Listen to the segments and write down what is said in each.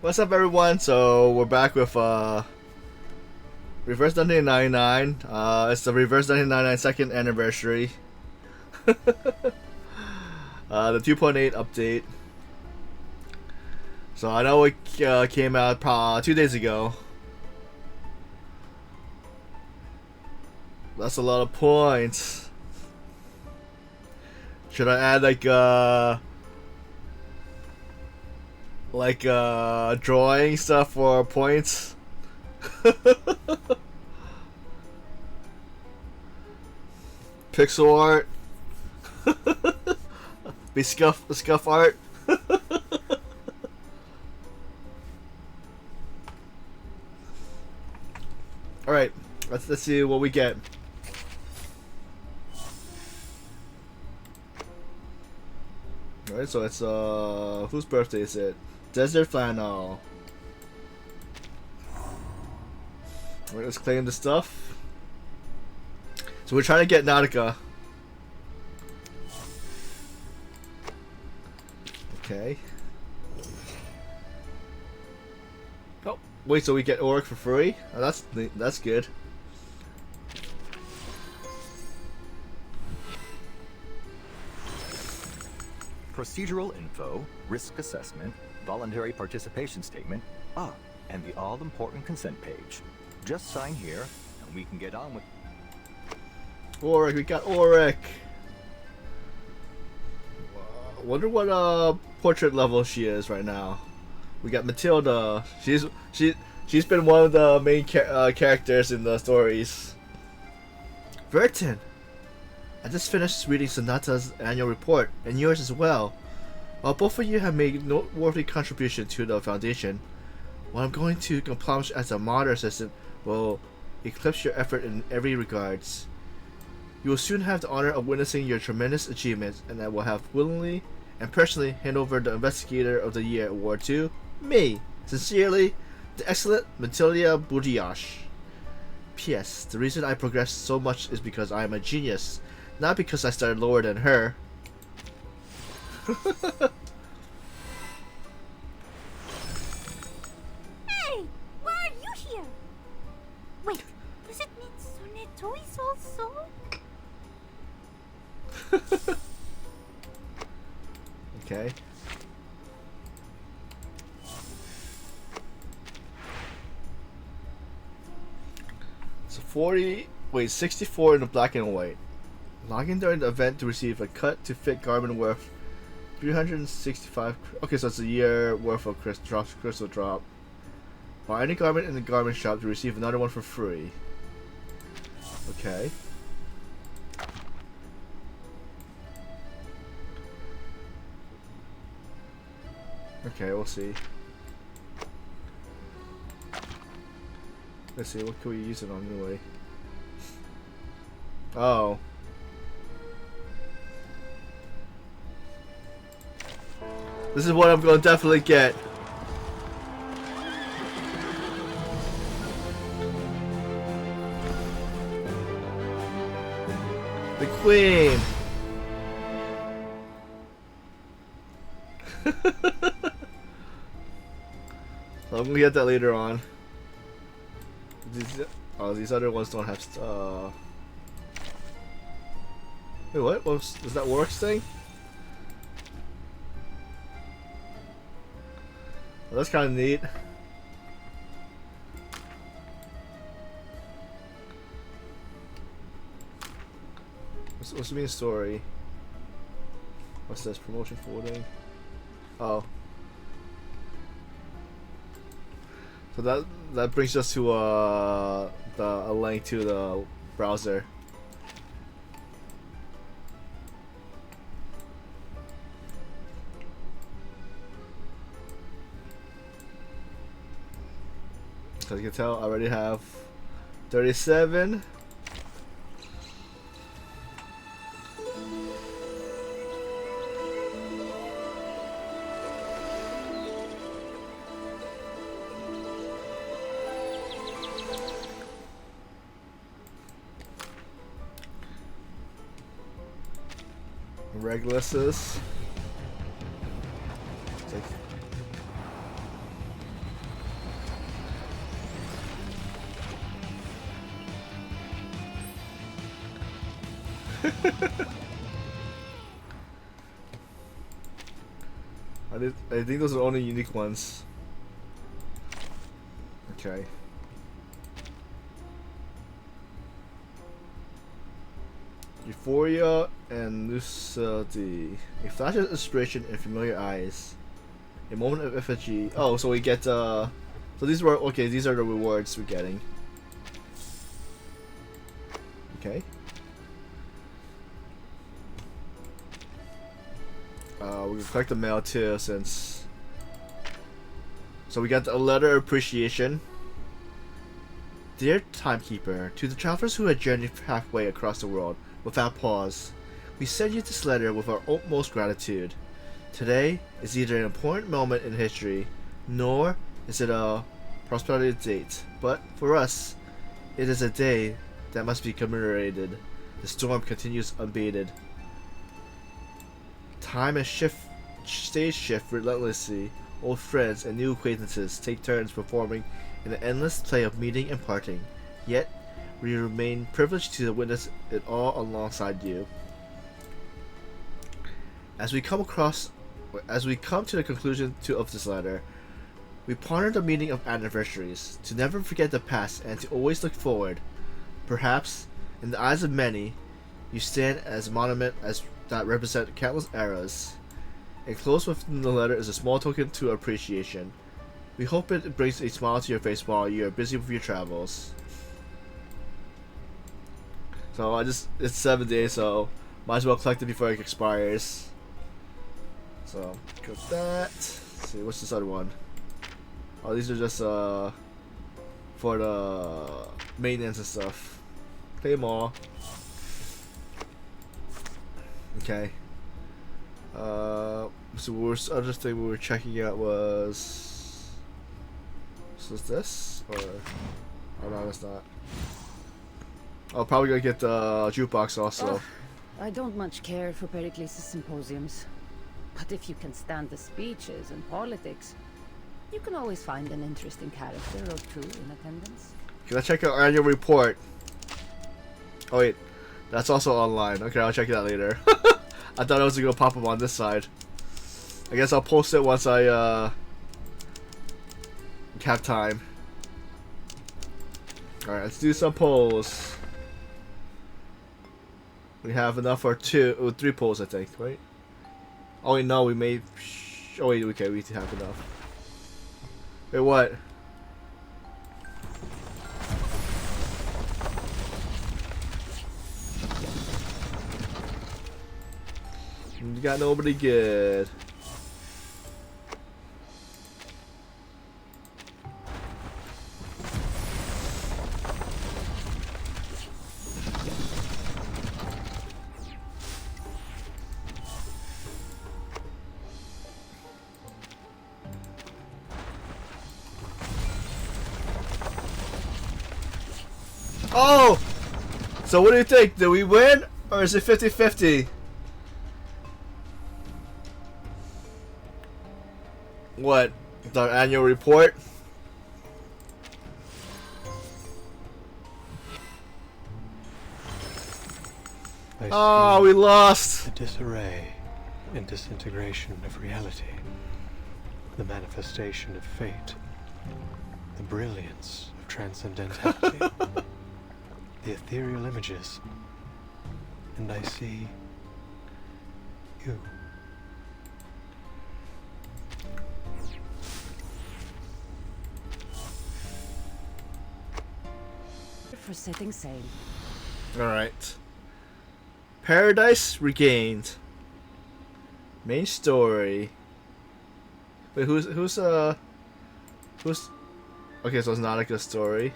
What's up, everyone? So we're back with Reverse 1999. It's the Reverse 1999 second anniversary. The 2.8 update. So I know it came out 2 days ago. That's a lot of points. Should I add drawing stuff for points? Pixel art. Be scuff art. All right, let's see what we get. All right, so it's whose birthday is it? Desert Flannel. All right, let's claim the stuff. So we're trying to get Nautica. Okay. Oh, wait, so we get Auric for free? Oh, that's good. Procedural info, risk assessment, voluntary participation statement, and the all-important consent page. Just sign here, and we can get on with... Auric, we got Auric! Wonder what portrait level she is right now. We got Matilda. She's been one of the main characters in the stories. Vertin! I just finished reading Sonata's annual report, and yours as well. While both of you have made noteworthy contribution to the Foundation, what I'm going to accomplish as a modern assistant will eclipse your effort in every regards. You will soon have the honor of witnessing your tremendous achievements, and I will have willingly and personally hand over the Investigator of the Year award to me. Sincerely, the excellent Matilda Budiash. P.S. The reason I progressed so much is because I am a genius. Not because I started lower than her. Hey! Why are you here? Wait, does it mean Soneto is also? Okay. So 64 in the black and white. Log in during the event to receive a cut to fit garment worth 365. Okay, so it's a year worth of crystal drop. Buy any garment in the garment shop to receive another one for free. Okay. Okay, we'll see. Let's see, what can we use it on anyway? Oh. This is what I'm going to definitely get. The Queen. So I'm going to get that later on. These other ones don't have Wait, what? Was that Works thing? Well, that's kind of neat. What's the main story? What's this? Promotion forwarding? Oh. So that brings us to a link to the browser. So you can tell I already have 37. Reguluses. I think those are the only unique ones. Okay. Euphoria and lucidity. A flash of inspiration in familiar eyes. A moment of effigy. Oh, so we get so these were okay, these are the rewards we're getting. Okay. We can collect the mail too since so we got a letter of appreciation. Dear Timekeeper, to the travelers who had journeyed halfway across the world without pause, we send you this letter with our utmost gratitude. Today is either an important moment in history, nor is it a prosperity date, but for us, it is a day that must be commemorated. The storm continues unabated. Time and stage shift relentlessly. Old friends and new acquaintances take turns performing in an endless play of meeting and parting. Yet, we remain privileged to witness it all alongside you. As we come to the conclusion of this letter, we ponder the meaning of anniversaries, to never forget the past and to always look forward. Perhaps, in the eyes of many, you stand as a monument that represent countless eras. Enclosed within the letter is a small token to appreciation. We hope it brings a smile to your face while you are busy with your travels. So it's 7 days, so might as well collect it before it expires. So got that. Let's see, what's this other one? Oh, these are just for the maintenance and stuff. Pay them all. Okay. So other thing we were checking out was this or oh no, that's not. I'll probably gonna get the jukebox also. I don't much care for Pericles' symposiums, but if you can stand the speeches and politics, you can always find an interesting character or two in attendance. Can I check out our annual report? Oh wait, that's also online. Okay, I'll check it out later. I thought it was gonna pop up on this side. I guess I'll post it once I have time. Alright, let's do some polls. We have enough for 3 polls, I think, right? Oh wait, no, we made. Oh wait, okay, we have enough. Wait, what? You got nobody good. Oh! So what do you think? Did we win? Or is it 50-50? What? The annual report? Oh, we lost! The disarray and disintegration of reality. The manifestation of fate. The brilliance of transcendentality. The ethereal images. And I see you. For setting sail. Alright. Paradise Regained. Main story. Wait, who's okay, so it's not like a story.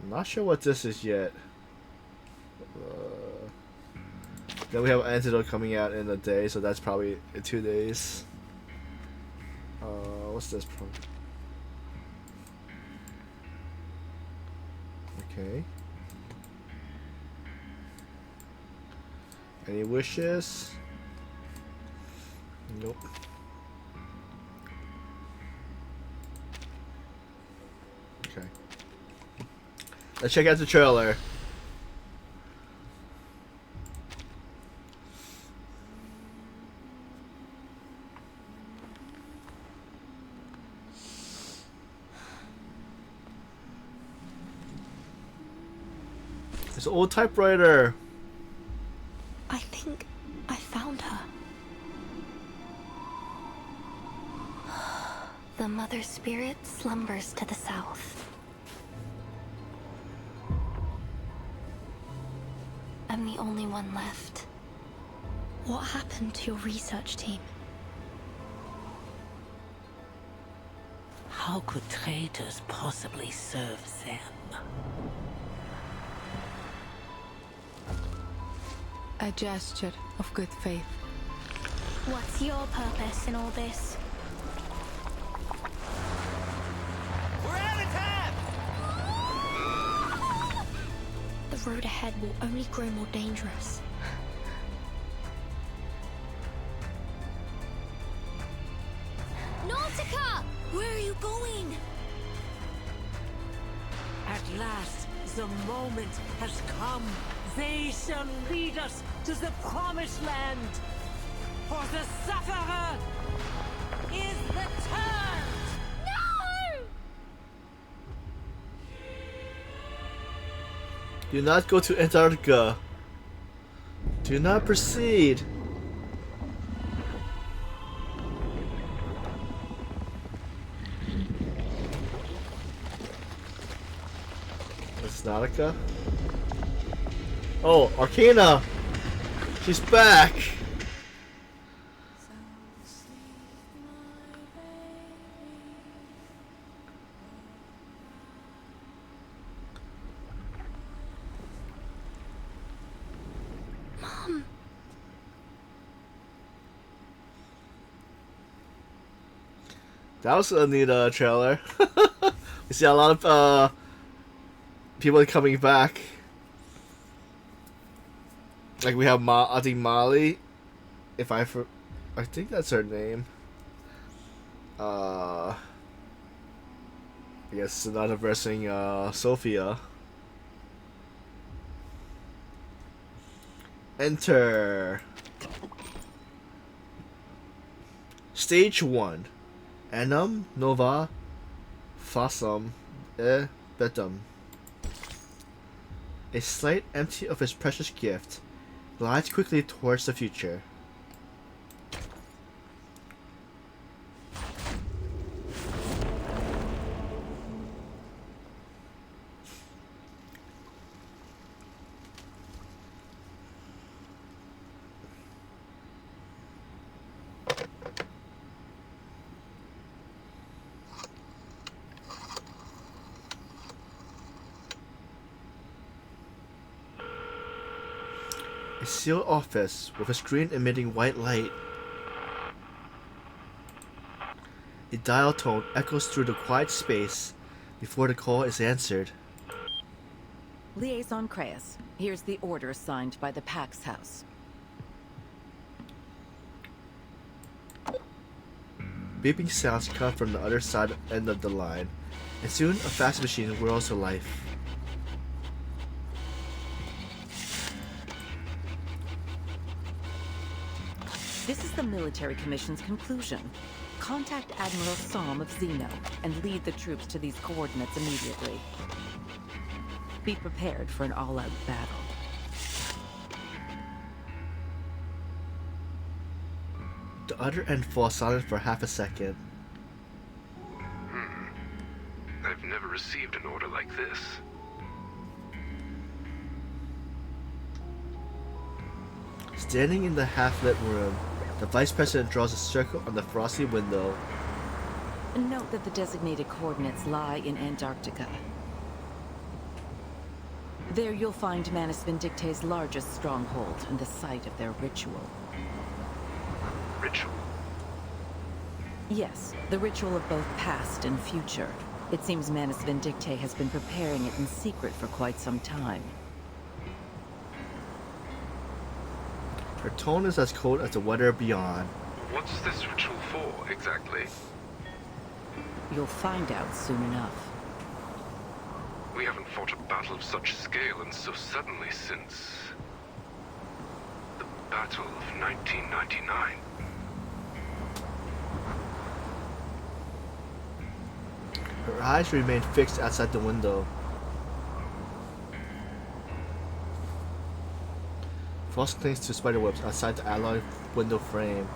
I'm not sure what this is yet. Then we have Antidote coming out in a day, so that's probably in 2 days. What's this? Okay. Any wishes? Nope. Okay. Let's check out the trailer. It's an old typewriter. I think I found her. The Mother Spirit slumbers to the south. I'm the only one left. What happened to your research team? How could traitors possibly serve them? A gesture of good faith. What's your purpose in all this? We're out of time! The road ahead will only grow more dangerous. Nautica! Where are you going? At last, the moment has come. They shall lead us to the promised land. For the sufferer is returned. No! Do not go to Antarctica. Do not proceed. It's Nautica. Oh, Arcana! She's back! Mom. That was a neat trailer. We see a lot of people coming back. Like we have I think Molly, I think that's her name. I guess Sonata versing Sophia. Enter. Stage 1. Enum nova fossum betum. A slate empty of its precious gift glides quickly towards the future. A sealed office with a screen emitting white light. A dial tone echoes through the quiet space before the call is answered. Liaison Creus, here's the order signed by the Pax House. Beeping sounds come from the other side end of the line, and soon a fax machine whirls to life. This is the Military Commission's conclusion. Contact Admiral Psalm of Zeno and lead the troops to these coordinates immediately. Be prepared for an all-out battle. The other end falls silent for half a second. I've never received an order like this. Standing in the half-lit room, the Vice President draws a circle on the frosty window. Note that the designated coordinates lie in Antarctica. There you'll find Manus Vindicte's largest stronghold and the site of their ritual. Ritual? Yes, the ritual of both past and future. It seems Manus Vindicte has been preparing it in secret for quite some time. Her tone is as cold as the weather beyond. What's this ritual for, exactly? You'll find out soon enough. We haven't fought a battle of such scale and so suddenly since the Battle of 1999. Her eyes remain fixed outside the window. Frost clings to spiderwebs outside the alloy window frame.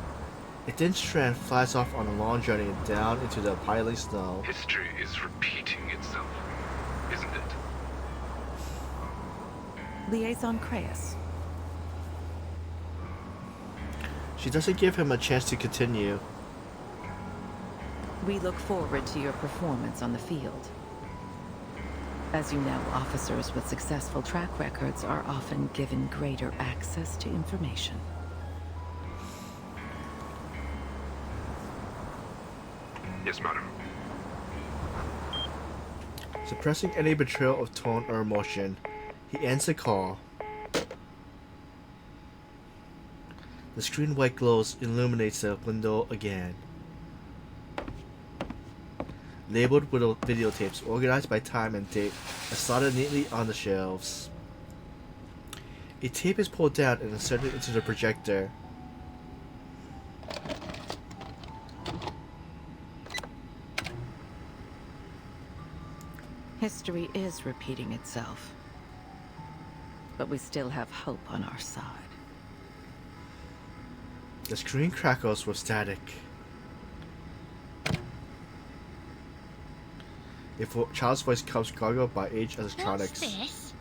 A thin strand flies off on a long journey down into the piling snow. History is repeating itself, isn't it? Liaison Creus. She doesn't give him a chance to continue. We look forward to your performance on the field. As you know, officers with successful track records are often given greater access to information. Yes, madam. Suppressing any betrayal of tone or emotion, he ends the call. The screen white glows illuminates the window again. Labeled with videotapes, organized by time and date, are slotted neatly on the shelves. A tape is pulled down and inserted into the projector. History is repeating itself. But we still have hope on our side. The screen crackles with static. A child's voice comes gargled by Age Electronics. What's this?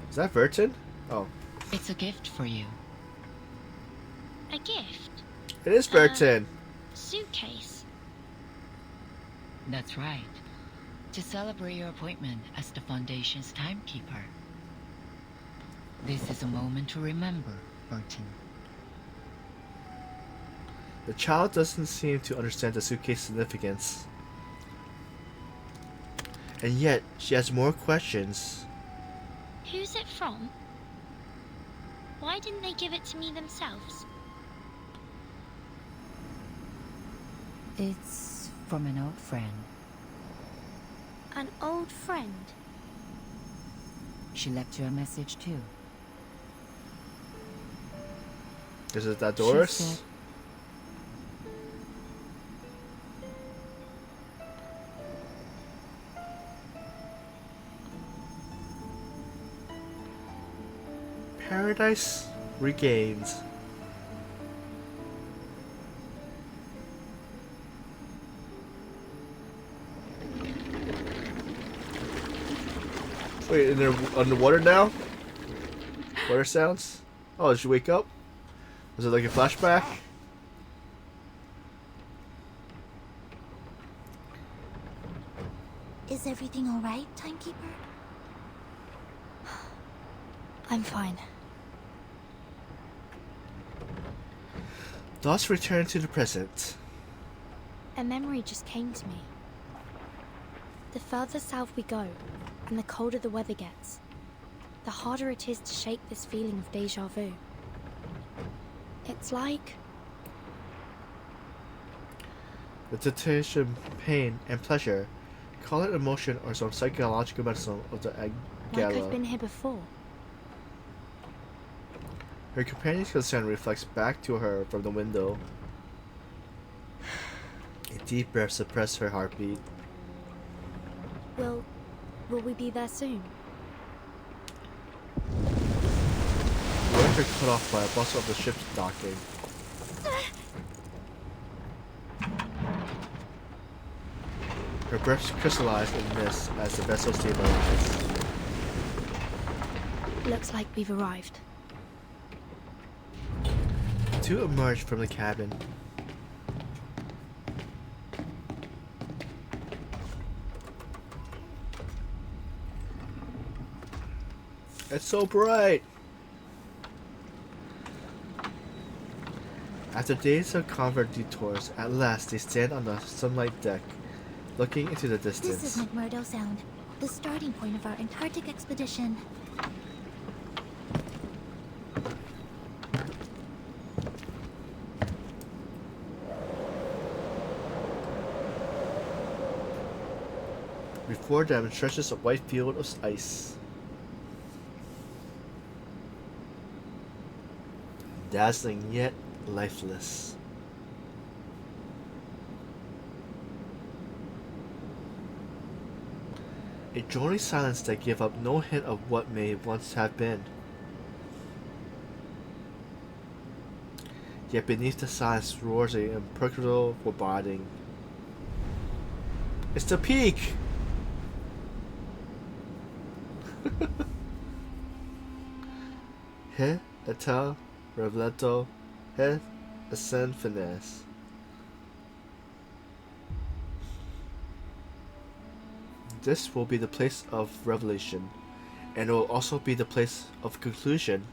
Is that Verton? Oh. It's a gift for you. A gift? It is Verton. Suitcase. That's right. To celebrate your appointment as the Foundation's timekeeper. This is a moment to remember, Burton. The child doesn't seem to understand the suitcase's significance. And yet, she has more questions. Who's it from? Why didn't they give it to me themselves? It's from an old friend. An old friend? She left you a message too. Is it that Doris? She said, Paradise Regains. Wait, and they're underwater now? Water sounds? Oh, did you wake up? Was it like a flashback? Is everything alright, Timekeeper? I'm fine. Thoughts return to the present. A memory just came to me. The further south we go, and the colder the weather gets, the harder it is to shake this feeling of deja vu. It's like... The sensation, pain, and pleasure. Call it emotion or some psychological medicine of the like Agala. I've been here before. Her companion's concern reflects back to her from the window. A deep breath suppressed her heartbeat. Will we be there soon? Words are cut off by a bustle of the ship's docking. Her breath crystallized in mist as the vessel stabilized. Looks like we've arrived. The two emerged from the cabin. It's so bright! After days of convert detours, at last they stand on the sunlight deck, looking into the distance. This is McMurdo Sound, the starting point of our Antarctic expedition. Before them stretches a white field of ice. Dazzling yet lifeless. A droning silence that gave up no hint of what may once have been. Yet beneath the silence roars a imperturbable foreboding. It's the peak! He etal revelato he ascend finesse. This will be the place of revelation, and it will also be the place of conclusion.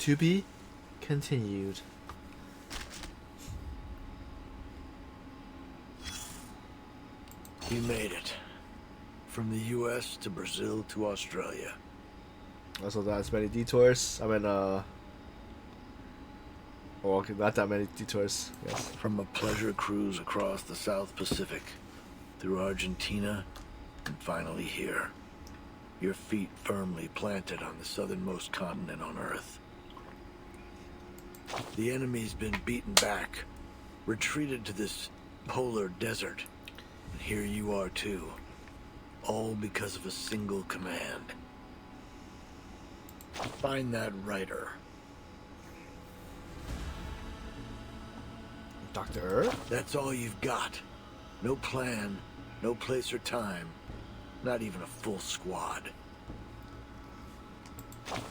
To be continued. We made it. From the US to Brazil to Australia. Also, not as many detours. I mean, oh, okay, not that many detours. Yes. From a pleasure cruise across the South Pacific, through Argentina, and finally here. Your feet firmly planted on the southernmost continent on Earth. The enemy's been beaten back, retreated to this polar desert. And here you are too. All because of a single command. Find that writer. Dr. That's all you've got. No plan, no place or time. Not even a full squad.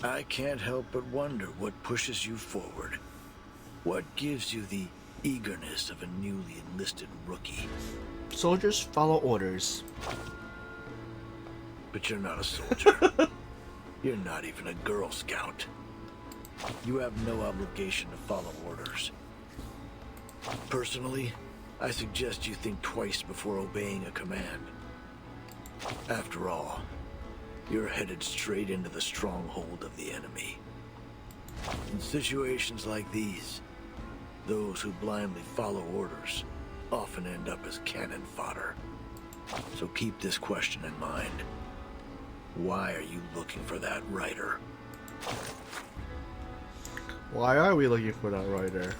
I can't help but wonder what pushes you forward. What gives you the eagerness of a newly enlisted rookie? Soldiers follow orders. But you're not a soldier. You're not even a Girl Scout. You have no obligation to follow orders. Personally, I suggest you think twice before obeying a command. After all, you're headed straight into the stronghold of the enemy. In situations like these, those who blindly follow orders often end up as cannon fodder. So keep this question in mind. Why are you looking for that writer? Why are we looking for that writer?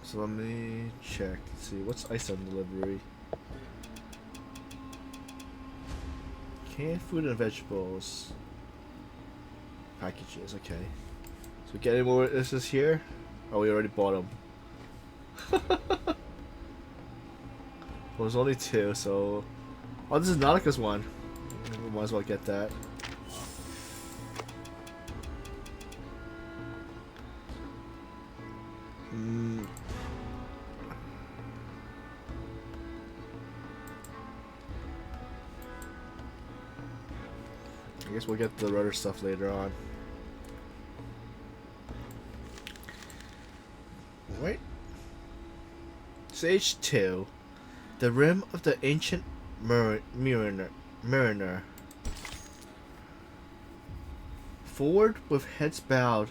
So let me check. Let's see, what's ice on delivery? Canned food and vegetables. Packages, okay. So we get any more this is here? Oh, we already bought them. Well, there's only 2, so... Oh, this is Nautica's one. We might as well get that. I guess we'll get the rudder stuff later on. Wait. Stage 2. The rim of the ancient mariner. Forward with heads bowed,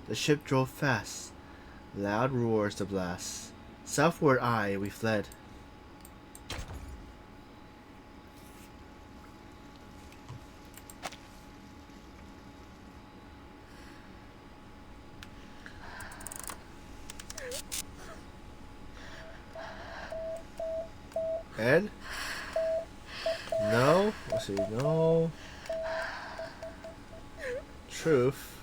the ship drove fast. Loud roars the blast. Southward we fled. Ed? No. Let's see. No. Truth.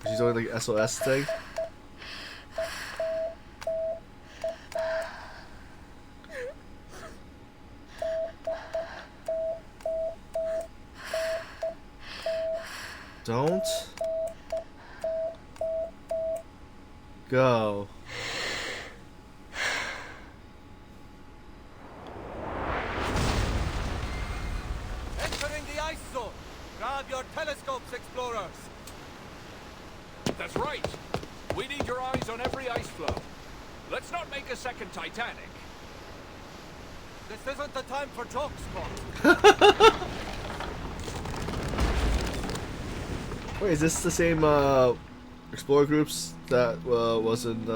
She's doing the SOS thing. Don't go. Entering the ice zone. Grab your telescopes, explorers. That's right. We need your eyes on every ice floe. Let's not make a second Titanic. This isn't the time for jokes, Scott. Wait, is this the same explorer groups that was in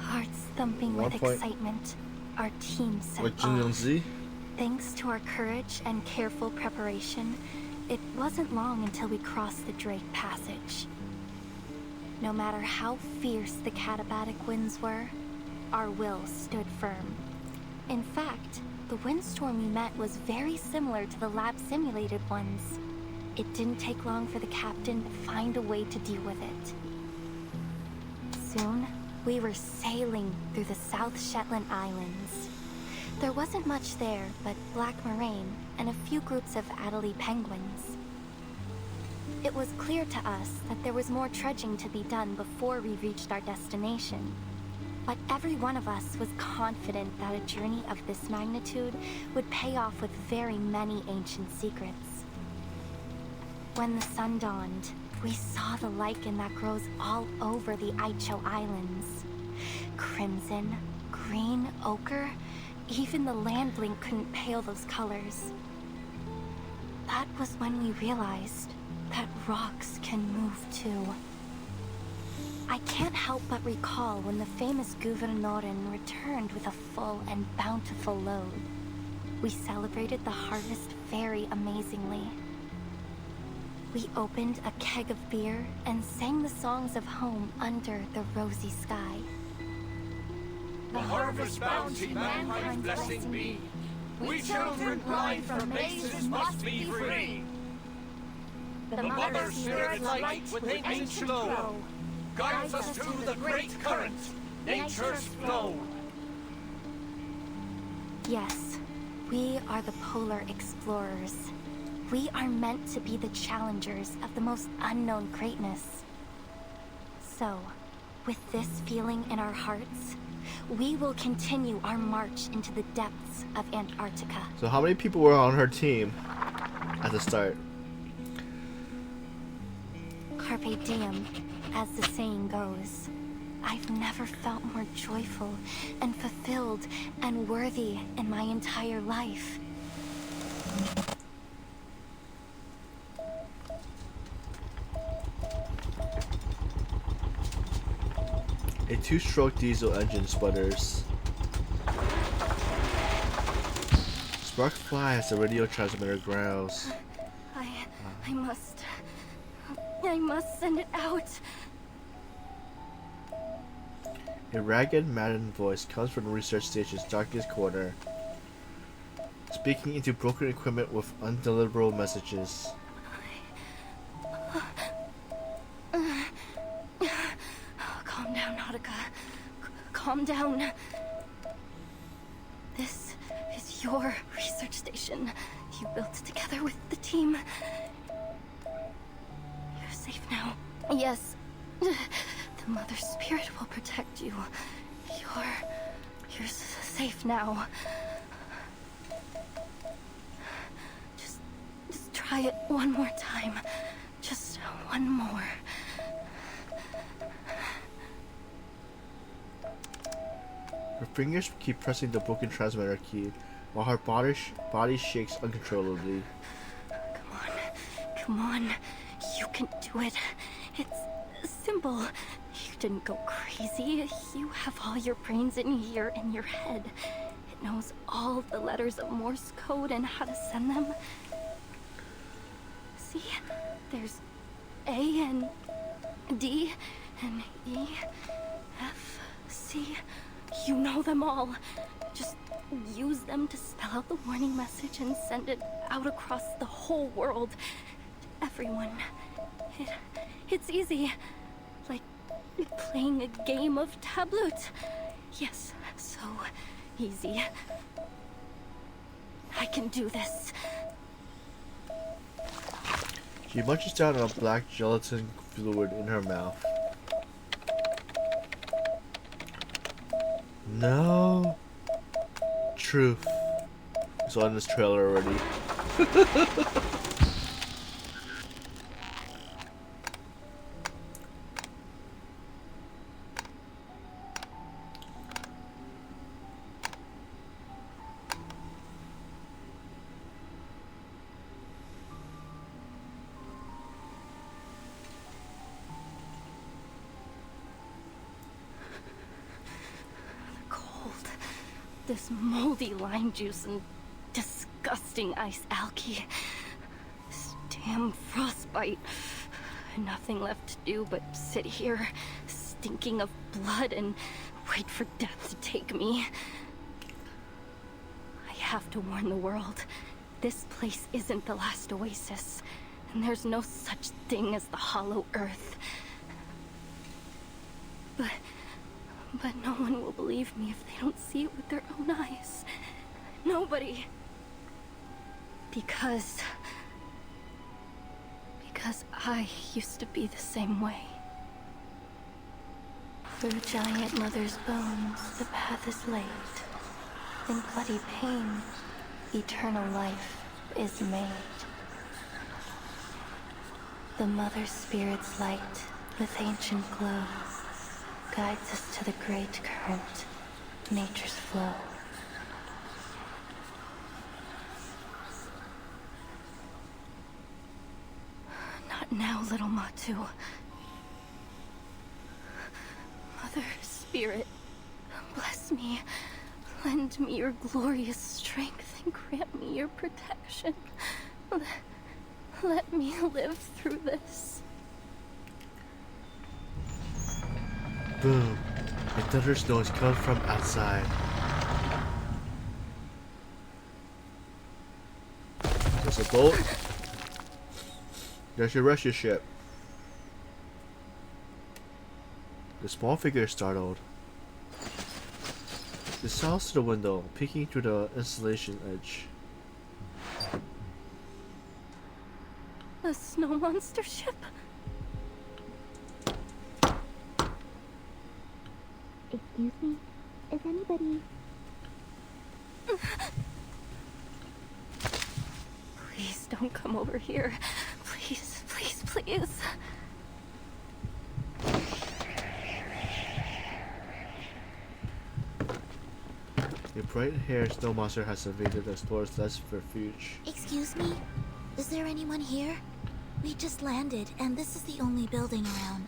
Hearts thumping with excitement, our team set with Jin Young off. Z? Thanks to our courage and careful preparation, it wasn't long until we crossed the Drake Passage. No matter how fierce the katabatic winds were, our will stood firm. In fact, the windstorm we met was very similar to the lab-simulated ones. It didn't take long for the captain to find a way to deal with it. Soon, we were sailing through the South Shetland Islands. There wasn't much there but black moraine and a few groups of Adelie penguins. It was clear to us that there was more trudging to be done before we reached our destination. But every one of us was confident that a journey of this magnitude would pay off with very many ancient secrets. When the sun dawned, we saw the lichen that grows all over the Aicho Islands. Crimson, green, ochre, even the land blink couldn't pale those colors. That was when we realized that rocks can move too. I can't help but recall when the famous Gouvernoren returned with a full and bountiful load. We celebrated the harvest very amazingly. We opened a keg of beer and sang the songs of home under the rosy sky. The harvest bounty mankind's blessing be. We children blind from mazes must be free. The mother spirit light with ancient glow guides us to the great current, nature's flow. Yes, we are the polar explorers. We are meant to be the challengers of the most unknown greatness. So, with this feeling in our hearts, we will continue our march into the depths of Antarctica. So how many people were on her team at the start? Carpe diem, as the saying goes. I've never felt more joyful and fulfilled and worthy in my entire life. A two-stroke diesel engine sputters. Sparks fly as the radio transmitter growls. I must send it out. A ragged, maddened voice comes from the research station's darkest corner, speaking into broken equipment with undeliverable messages. Calm down, Nautica. Calm down. This is your research station. You built it together with the team. You're safe now. Yes. The Mother Spirit will protect you. You're safe now. Just try it one more time. Just one more. Her fingers keep pressing the broken transmitter key, while her body shakes uncontrollably. Come on. You can do it. It's simple. You didn't go crazy. You have all your brains in here in your head. It knows all the letters of Morse code and how to send them. See? There's A and D and E, F, C. You know them all. Just use them to spell out the warning message and send it out across the whole world to everyone. It's easy. Like playing a game of tableau. Yes, so easy. I can do this. She munches down on a black gelatin fluid in her mouth. No. Truth. I saw in this trailer already. This moldy lime juice and disgusting ice algae. This damn frostbite. Nothing left to do but sit here, stinking of blood, and wait for death to take me. I have to warn the world. This place isn't the last oasis, and there's no such thing as the Hollow Earth. But no one will believe me if they don't see it with their own eyes. Nobody. Because I used to be the same way. Through giant mother's bones, the path is laid. In bloody pain, eternal life is made. The mother spirit's light, with ancient glow, guides us to the great current, nature's flow. Not now, little Matu. Mother Spirit, bless me. Lend me your glorious strength and grant me your protection. Let me live through this. Boom. A thunderous noise comes from outside. There's a boat. There's your rescue ship. The small figure is startled. It sounds to the window, peeking through the insulation edge. A snow monster ship? Excuse me? Is anybody... Please don't come over here. Please, please, please. A bright-haired snow monster has invaded the store's last refuge. Excuse me? Is there anyone here? We just landed, and this is the only building around.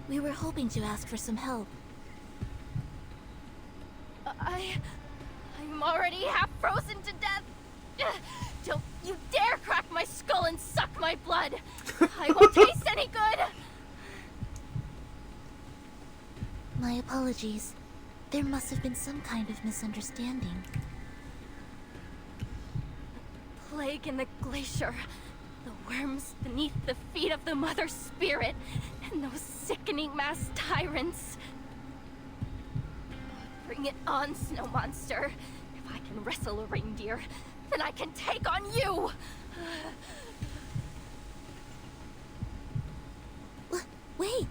We were hoping to ask for some help. I'm already half frozen to death. Don't you dare crack my skull and suck my blood. I won't taste any good. My apologies. There must have been some kind of misunderstanding. Plague in the glacier. The worms beneath the feet of the Mother Spirit. And those sickening mass tyrants. Bring it on, Snow Monster. If I can wrestle a reindeer, then I can take on you! Wait!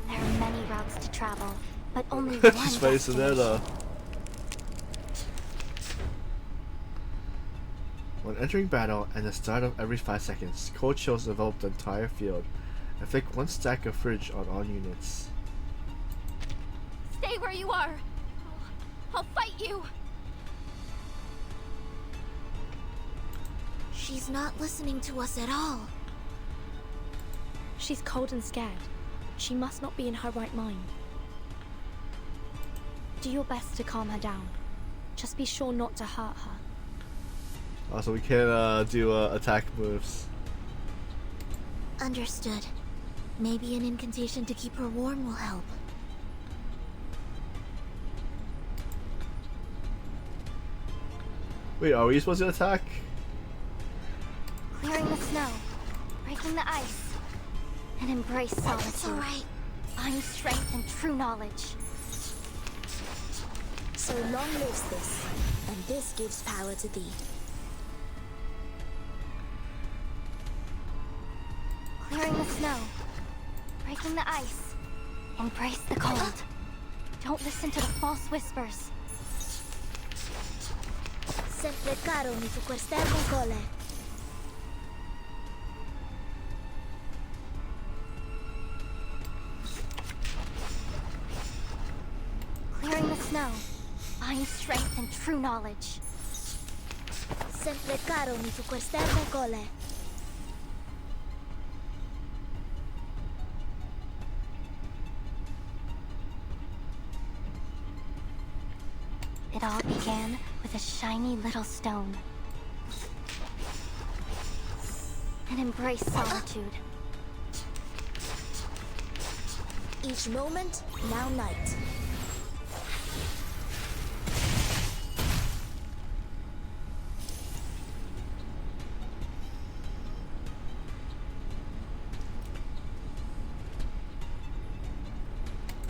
There are many routes to travel, but only one She's facing there though. When entering battle and the start of every 5 seconds, cold chills envelop the entire field. Inflict 1 stack of fridge on all units. Stay where you are! I'll fight you! She's not listening to us at all. She's cold and scared. She must not be in her right mind. Do your best to calm her down. Just be sure not to hurt her. Also, we can't do attack moves. Understood. Maybe an incantation to keep her warm will help. Wait, are we supposed to attack? Clearing the snow, breaking the ice, and embrace solitude. It's all right. Find strength and true knowledge. So long lives this, and this gives power to thee. Clearing the snow, breaking the ice, embrace the cold. Don't listen to the false whispers. Sempre caro mi tu quest'erbo cole. Clearing the snow, find strength and true knowledge. Sempre caro mi tu quest'erbo cole. It all began with a shiny little stone. And embrace solitude. Each moment, now night.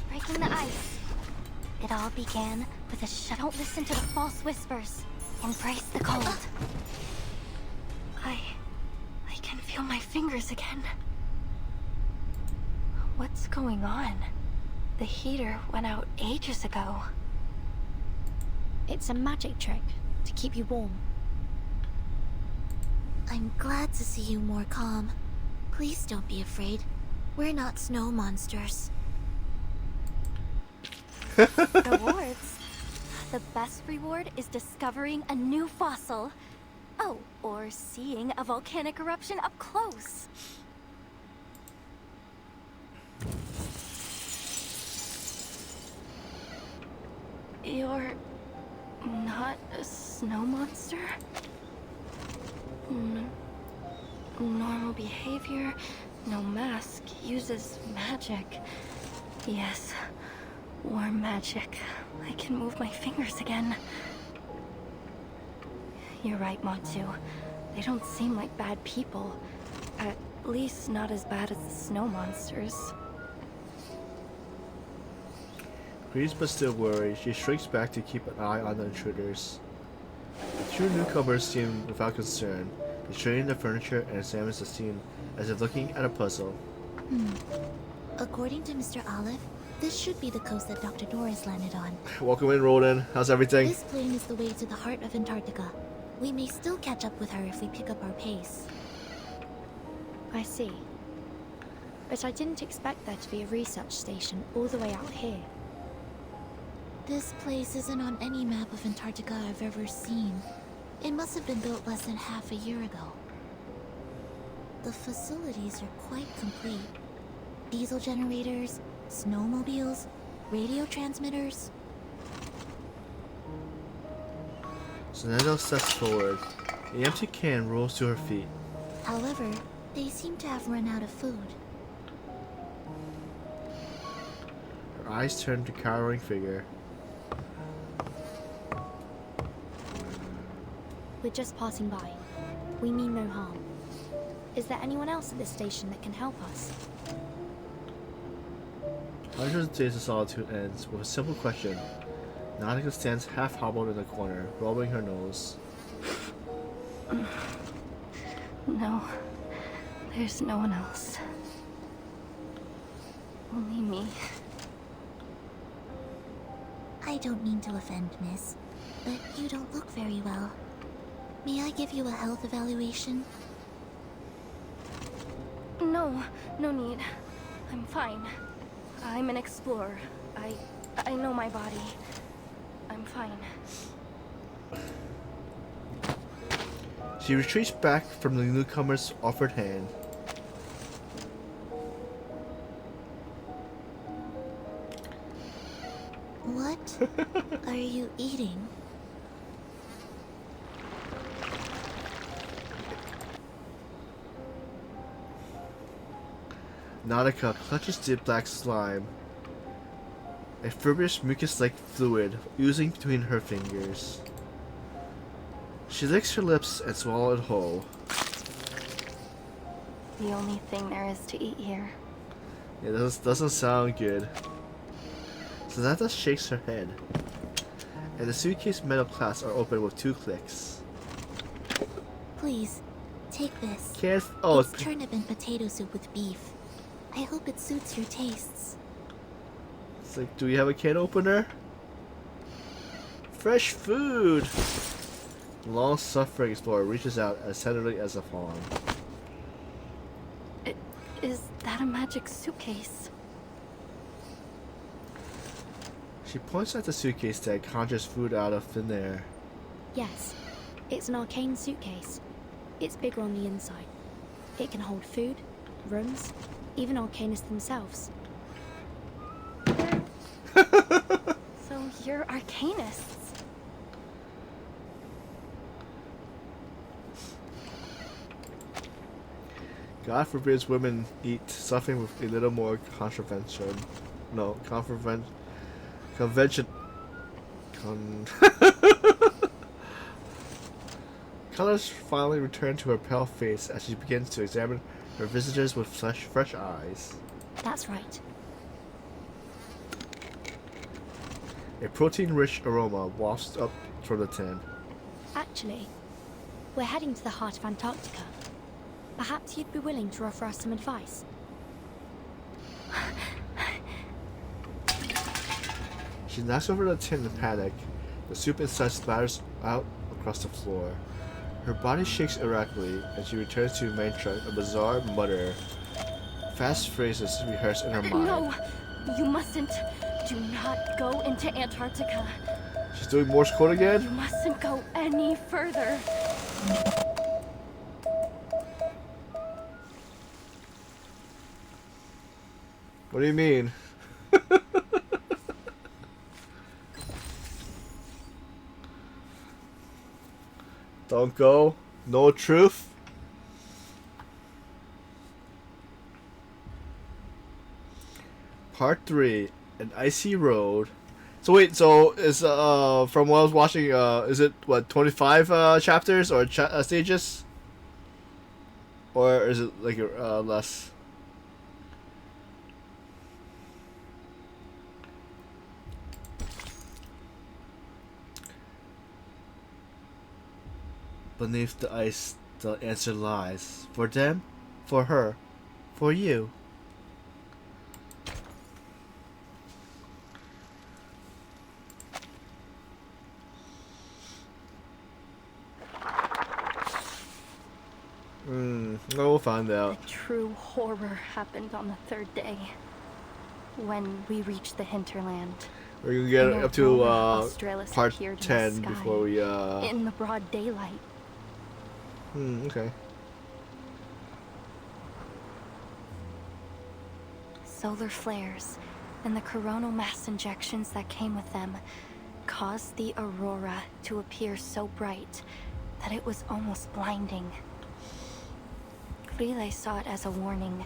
Breaking the ice. It all began with a Don't listen to the false whispers. Embrace the cold. I can feel my fingers again. What's going on? The heater went out ages ago. It's a magic trick to keep you warm. I'm glad to see you more calm. Please don't be afraid. We're not snow monsters. Rewards? The best reward is discovering a new fossil. Oh, or seeing a volcanic eruption up close. You're not a snow monster? Normal behavior, no mask, uses magic. Yes, warm magic. I can move my fingers again. You're right, Matsu. They don't seem like bad people. At least not as bad as the snow monsters. Grieved but still worried, she shrinks back to keep an eye on the intruders. The two newcomers seem without concern. They straighten the furniture and examine the scene as if looking at a puzzle. According to Mr. Olive, this should be the coast that Dr. Doris landed on. Welcome in, Roland. How's everything? This plane is the way to the heart of Antarctica. We may still catch up with her if we pick up our pace. I see. But I didn't expect there to be a research station all the way out here. This place isn't on any map of Antarctica I've ever seen. It must have been built less than half a year ago. The facilities are quite complete. Diesel generators, snowmobiles, radio transmitters. Sonendo steps forward. The empty can rolls to her feet. However, they seem to have run out of food. Her eyes turn to cowering figure. We're just passing by. We mean no harm. Is there anyone else at this station that can help us? Hundreds of days of solitude ends with a simple question. Nautica stands half hobbled in the corner, rubbing her nose. No, there's no one else. Only me. I don't mean to offend, miss, but you don't look very well. May I give you a health evaluation? No, no need. I'm fine. I'm an explorer. I know my body. I'm fine. She retreats back from the newcomer's offered hand. What are you eating? Nautica clutches the black slime. A fibrous mucus-like fluid oozing between her fingers. She licks her lips and swallows it whole. The only thing there is to eat here. Yeah, this doesn't sound good. Samantha shakes her head. And the suitcase metal clasps are open with 2 clicks. Please, take this. Oh, it's turnip and potato soup with beef. I hope it suits your tastes. It's like, do we have a can opener? Fresh food! The long-suffering explorer reaches out as tenderly as a fawn. Is that a magic suitcase? She points at the suitcase that conjures food out of thin air. Yes, it's an arcane suitcase. It's bigger on the inside. It can hold food, rooms, even arcanists themselves. So you're arcanists? God forbids women eat something with a little more convention. No, convention. Colors finally return to her pale face as she begins to examine her visitors with fresh eyes. That's right. A protein-rich aroma wafts up from the tin. Actually, we're heading to the heart of Antarctica. Perhaps you'd be willing to offer us some advice. She knocks over the tin in panic. The soup inside splatters out across the floor. Her body shakes erratically, and she returns to her main trunk, a bizarre mutter. Fast phrases rehearse in her mind. No, you mustn't. Do not go into Antarctica. She's doing Morse code again? You mustn't go any further. What do you mean? Don't go. No truth. Part 3. An icy road. So wait, so is from what I was watching, is it what 25 chapters or stages, or is it like less? Beneath the ice, the answer lies. For them, for her, for you. We'll find out. The true horror happened on the third day, when we reached the hinterland. We're gonna get up to part appeared 10 in the sky, before we in the broad daylight. Okay. Solar flares and the coronal mass injections that came with them caused the aurora to appear so bright that it was almost blinding. Relay saw it as a warning.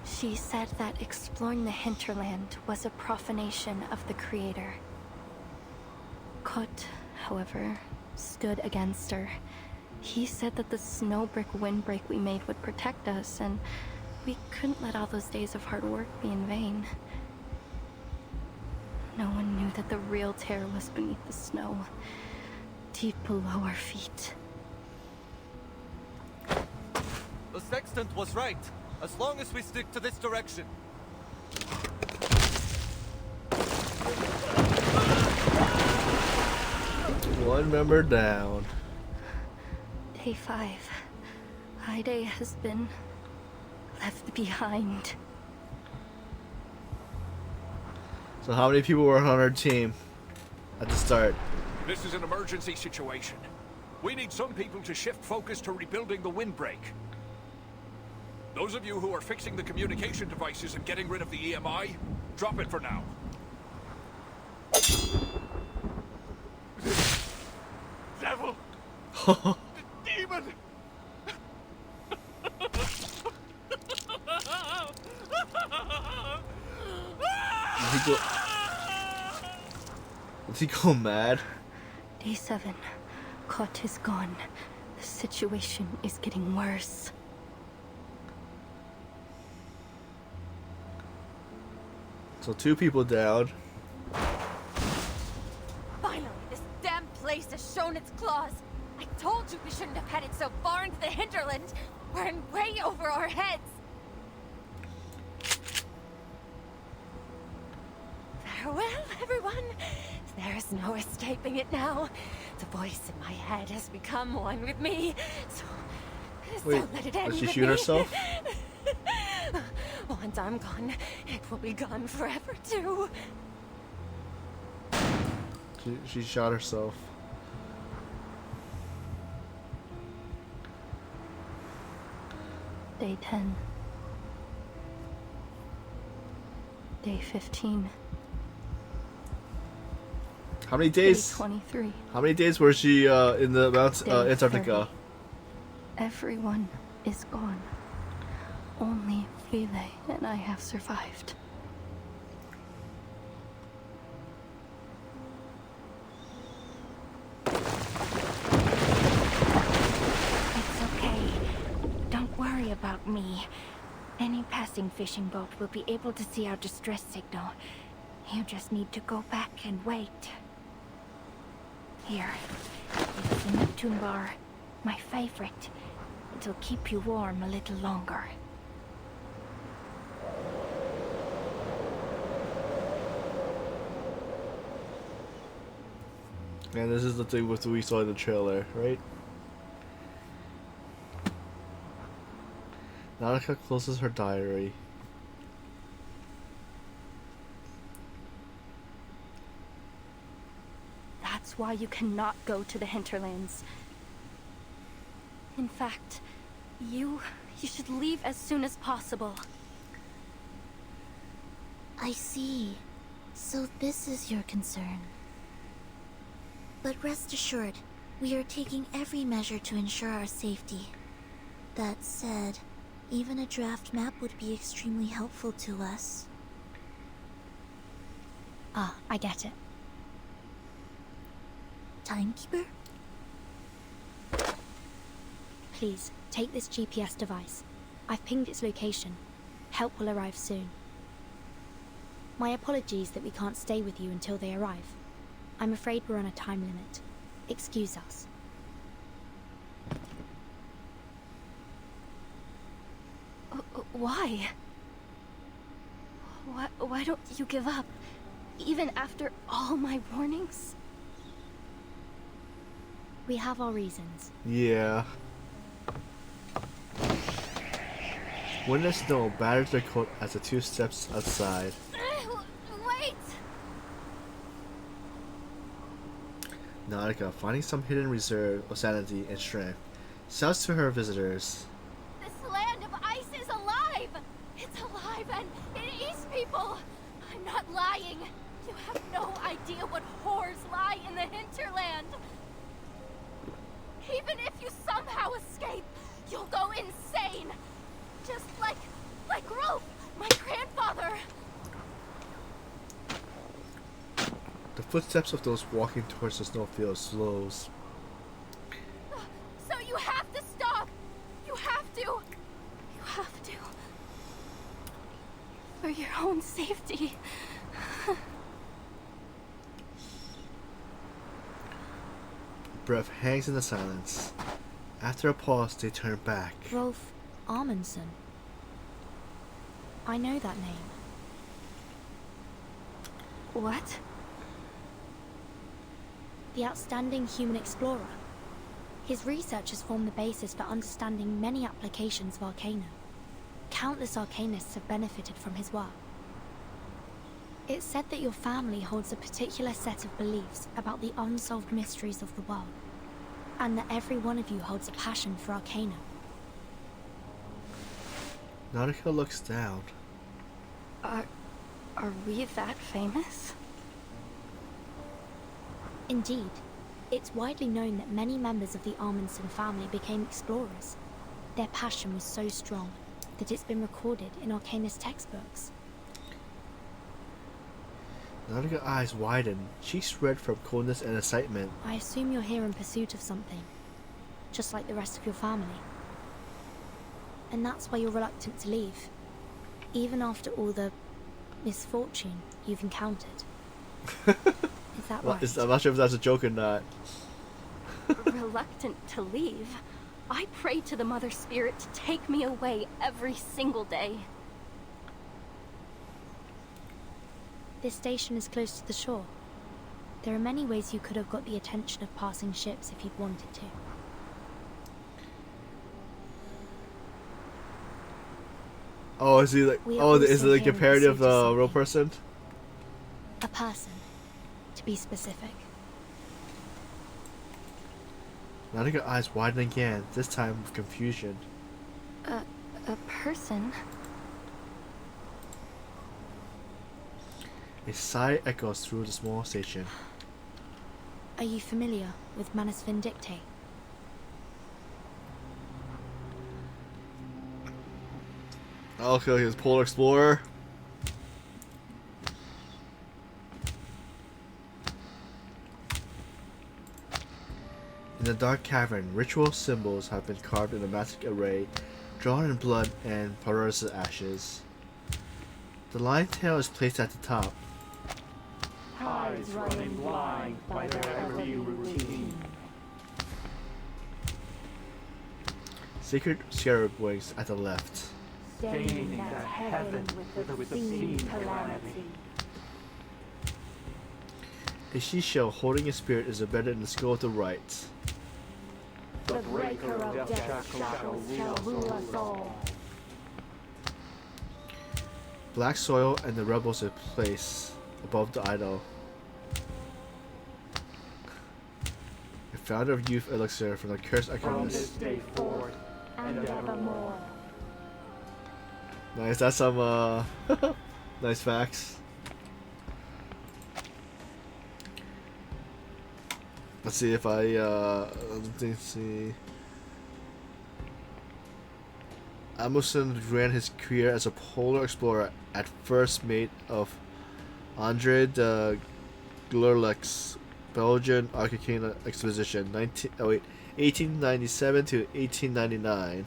She said that exploring the hinterland was a profanation of the Creator. Kot, however, stood against her. He said that the snowbrick windbreak we made would protect us, and we couldn't let all those days of hard work be in vain. No one knew that the real terror was beneath the snow, deep below our feet. The sextant was right, as long as we stick to this direction. One member down. Day 5. Ide has been left behind. So how many people were on our team at the start? This is an emergency situation. We need some people to shift focus to rebuilding the windbreak. Those of you who are fixing the communication devices and getting rid of the EMI, drop it for now. Devil! Demon! Did he go mad? Day 7. Kot is gone. The situation is getting worse. So 2 people down. Finally, this damn place has shown its claws. I told you we shouldn't have headed so far into the hinterland. We're in way over our heads. Farewell, everyone. There's no escaping it now. The voice in my head has become one with me. So Wait, let it end did she with shoot me. herself? Once I'm gone, it will be gone forever too. She shot herself. Day 10. Day 15. How many days? Day 23. How many days was she in the Mount Day Antarctica? 30. Everyone is gone. Only Frile and I have survived. It's okay. Don't worry about me. Any passing fishing boat will be able to see our distress signal. You just need to go back and wait. Here. It's a Neptune bar. My favorite. It'll keep you warm a little longer. And this is the thing with we saw in the trailer, right? Nautica closes her diary. That's why you cannot go to the hinterlands. In fact, you should leave as soon as possible. I see. So this is your concern. But rest assured, we are taking every measure to ensure our safety. That said, even a draft map would be extremely helpful to us. Ah, I get it. Timekeeper? Please, take this GPS device. I've pinged its location. Help will arrive soon. My apologies that we can't stay with you until they arrive. I'm afraid we're on a time limit. Excuse us. Why? Why don't you give up? Even after all my warnings? We have our reasons. Yeah. When the snow batters their coat as the two steps outside. Wait! Nautica, finding some hidden reserve of sanity and strength, shouts to her visitors. This land of ice is alive! It's alive and it eats people! I'm not lying. You have no idea what horrors lie in the hinterland. Even if you somehow escape, you'll go insane. Just like Rolf, my grandfather. The footsteps of those walking towards the snowfield slows. So you have to stop. You have to. You have to. For your own safety. Breath hangs in the silence. After a pause, they turn back. Rolf Amundsen. I know that name. What? The outstanding human explorer. His research has formed the basis for understanding many applications of Arcana. Countless Arcanists have benefited from his work. It's said that your family holds a particular set of beliefs about the unsolved mysteries of the world, and that every one of you holds a passion for Arcana. Nautica looks down. Are we that famous? Indeed. It's widely known that many members of the Amundsen family became explorers. Their passion was so strong that it's been recorded in Arcanist textbooks. Nautica's eyes widen, cheeks red from coldness and excitement. I assume you're here in pursuit of something, just like the rest of your family. And that's why you're reluctant to leave, even after all the misfortune you've encountered. Is that right? I'm not sure if that's a joke or not. Reluctant to leave? I pray to the Mother Spirit to take me away every single day. This station is close to the shore. There are many ways you could have got the attention of passing ships if you'd wanted to. Oh, is he like? Is it like a parody of a real person? A person, to be specific. Nautica's eyes widen again, this time with confusion. A person? A sigh echoes through the small station. Are you familiar with Manus Vindicte? Okay, his Polar Explorer. In the dark cavern, ritual symbols have been carved in a massive array, drawn in blood and Parursa's ashes. The lion tail is placed at the top. Tides running blind by their every routine. Sacred scarab wings at the left. Staining that heaven with obscene calamity. A seashell holding a spirit is embedded in the skull at the right. The breaker of death shackles shall rule us all. Black soil and the rebels in place above the idol. A founder of youth elixir from the cursed From this alchemist. day forth and evermore. Nice, that's some nice facts. Let's see if let's see. Amundsen ran his career as a polar explorer, at first mate of Andre de Glurlec's Belgian Arcana expedition, 1897 to 1899.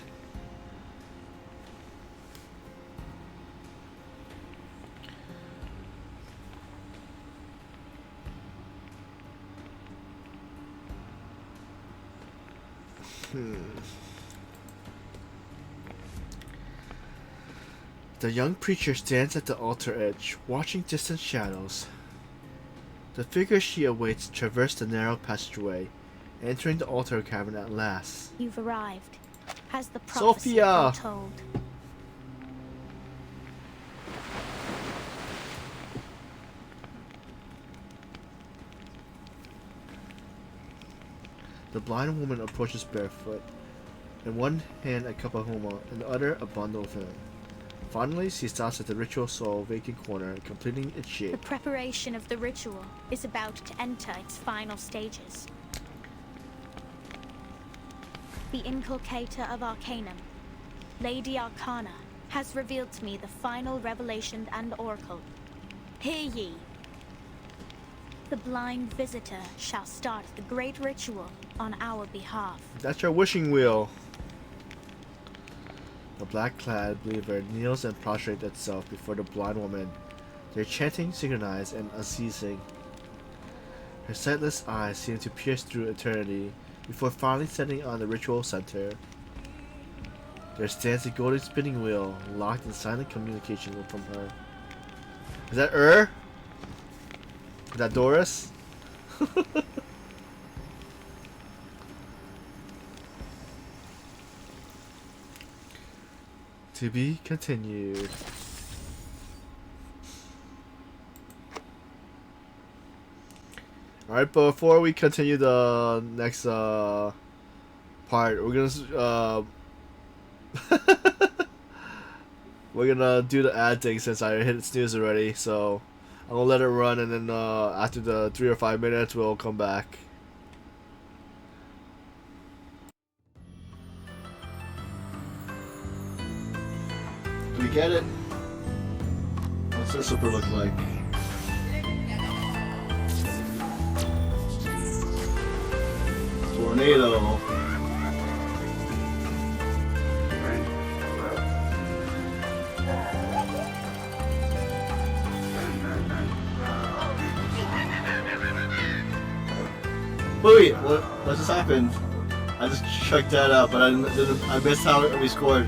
The young preacher stands at the altar edge, watching distant shadows. The figures she awaits traverse the narrow passageway, entering the altar cavern at last. You've arrived. Has the prophecy Sophia! foretold? The blind woman approaches barefoot. In one hand a cup of homo, in the other a bundle of film. Finally, she stops at the ritual soul vacant corner, completing its The shape. preparation of the ritual is about to enter its final stages. The inculcator of Arcanum, Lady Arcana, has revealed to me the final revelation and oracle. Hear ye! The blind visitor shall start the great ritual on our behalf. That's your wishing wheel. The black-clad believer kneels and prostrates itself before the blind woman, their chanting synchronized and unceasing. Her sightless eyes seem to pierce through eternity before finally setting on the ritual center. There stands a golden spinning wheel, locked in silent communication from her. Is that Is that Doris? To be continued. Alright, but before we continue the next part, we're gonna we're gonna do the ad thing since I hit snooze already, so I'm gonna let it run, and then after the 3 or 5 minutes we'll come back. Do we get it? What's this super look like? Tornado. Wait, what just happened? I just checked that out, but I missed how we scored.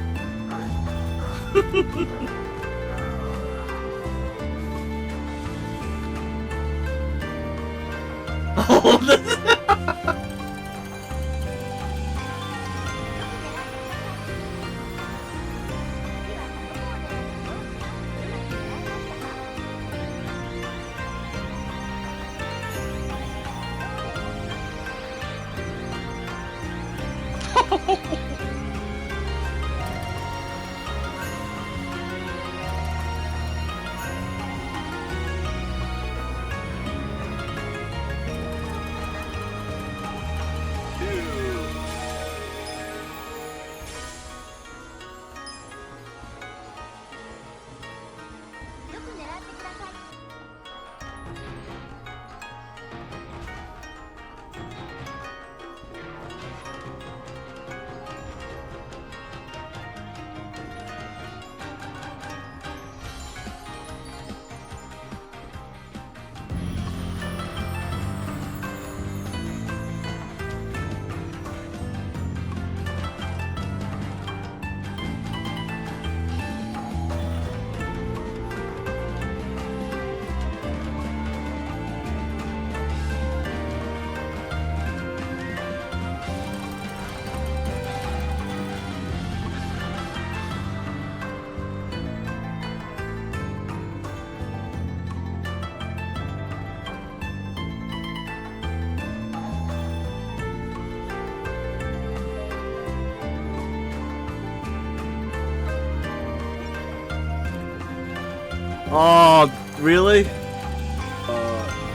Oh, really?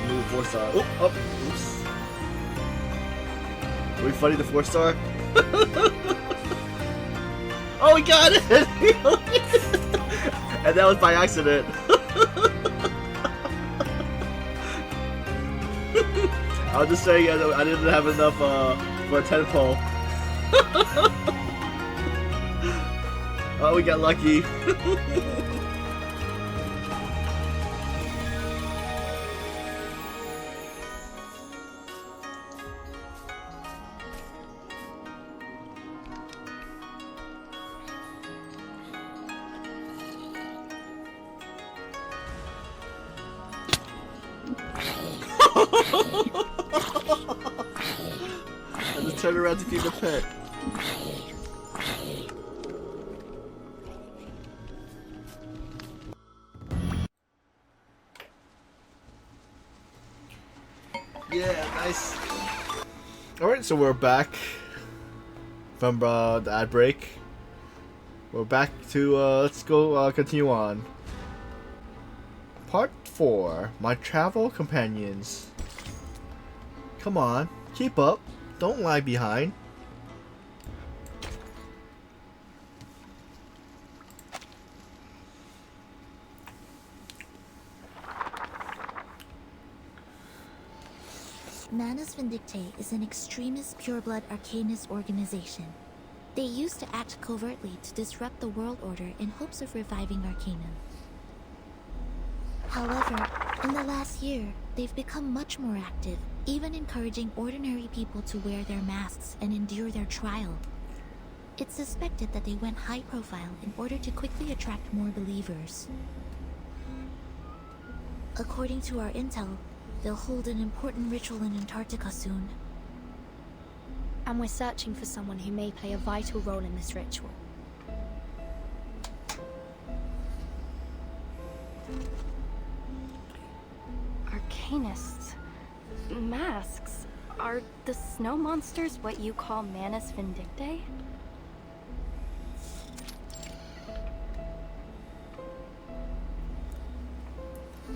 Move 4-star. Oh, oops. Are we fighting the 4-star? Oh, we got it! And that was by accident. I was just saying I didn't have enough for a 10 pole. Oh, we got lucky. I just turned around to feed the pet. Yeah, nice. Alright, so we're back from the ad break. We're back to, let's go continue on. Part 4, My Travel Companions. Come on, keep up. Don't lag behind. Manus Vindictae is an extremist pureblood arcanist organization. They used to act covertly to disrupt the world order in hopes of reviving Arcanum. However, in the last year, they've become much more active, even encouraging ordinary people to wear their masks and endure their trial. It's suspected that they went high profile in order to quickly attract more believers. According to our intel, they'll hold an important ritual in Antarctica soon. And we're searching for someone who may play a vital role in this ritual. Arcanists. Masks. Are the snow monsters what you call Manus Vindictae?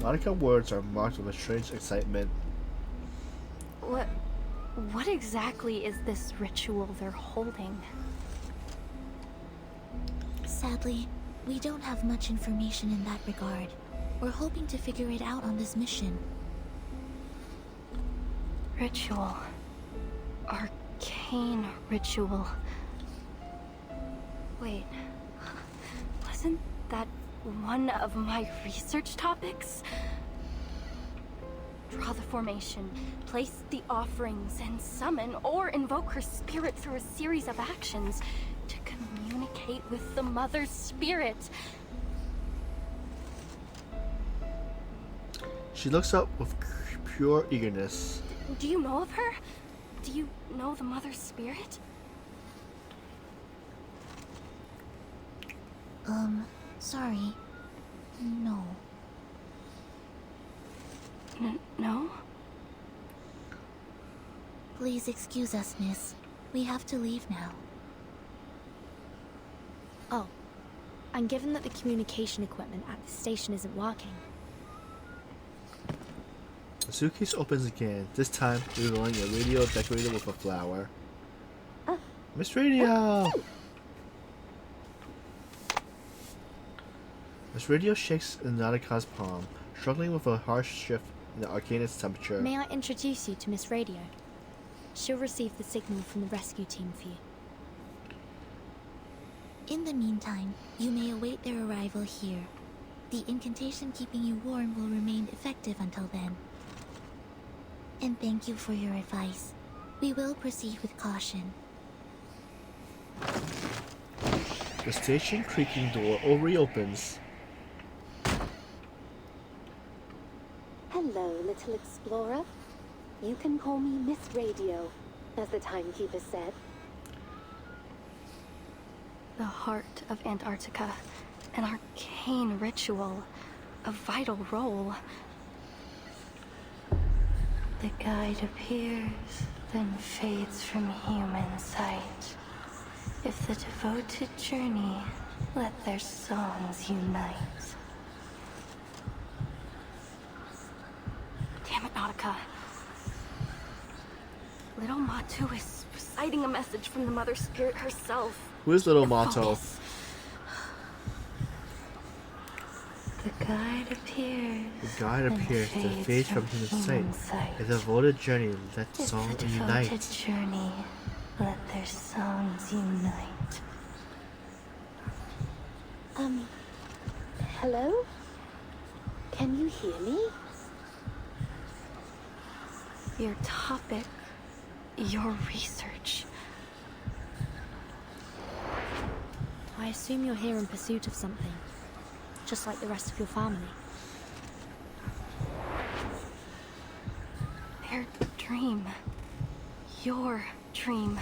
Monica words are marked with a strange excitement. What exactly is this ritual they're holding? Sadly, we don't have much information in that regard. We're hoping to figure it out on this mission. Ritual. Arcane ritual. Wait, wasn't that one of my research topics? Draw the formation, place the offerings, and summon or invoke her spirit through a series of actions to communicate with the Mother's Spirit. She looks up with pure eagerness. Do you know of her? Do you know the Mother's Spirit? Sorry. No. No? Please excuse us, miss. We have to leave now. Oh. And given that the communication equipment at the station isn't working... The suitcase opens again, this time revealing a radio decorated with a flower. Miss Radio! Miss Radio shakes in Nautica's palm, struggling with a harsh shift in the Arcanist's temperature. May I introduce you to Miss Radio? She'll receive the signal from the rescue team for you. In the meantime, you may await their arrival here. The incantation keeping you warm will remain effective until then. And thank you for your advice. We will proceed with caution. The station creaking door reopens. Hello, little explorer. You can call me Miss Radio, as the timekeeper said. The heart of Antarctica, an arcane ritual, a vital role. The guide appears, then fades from human sight. If the devoted journey, let their songs unite. Nautica. Little Matu is reciting a message from the Mother Spirit herself. Who is Little Mato? The guide appears. The guide appears, the fades from human sight. A devoted journey, let songs unite. Devoted journey, let their songs unite. Hello? Can you hear me? Your topic, your research. I assume you're here in pursuit of something, just like the rest of your family. Their dream. Your dream.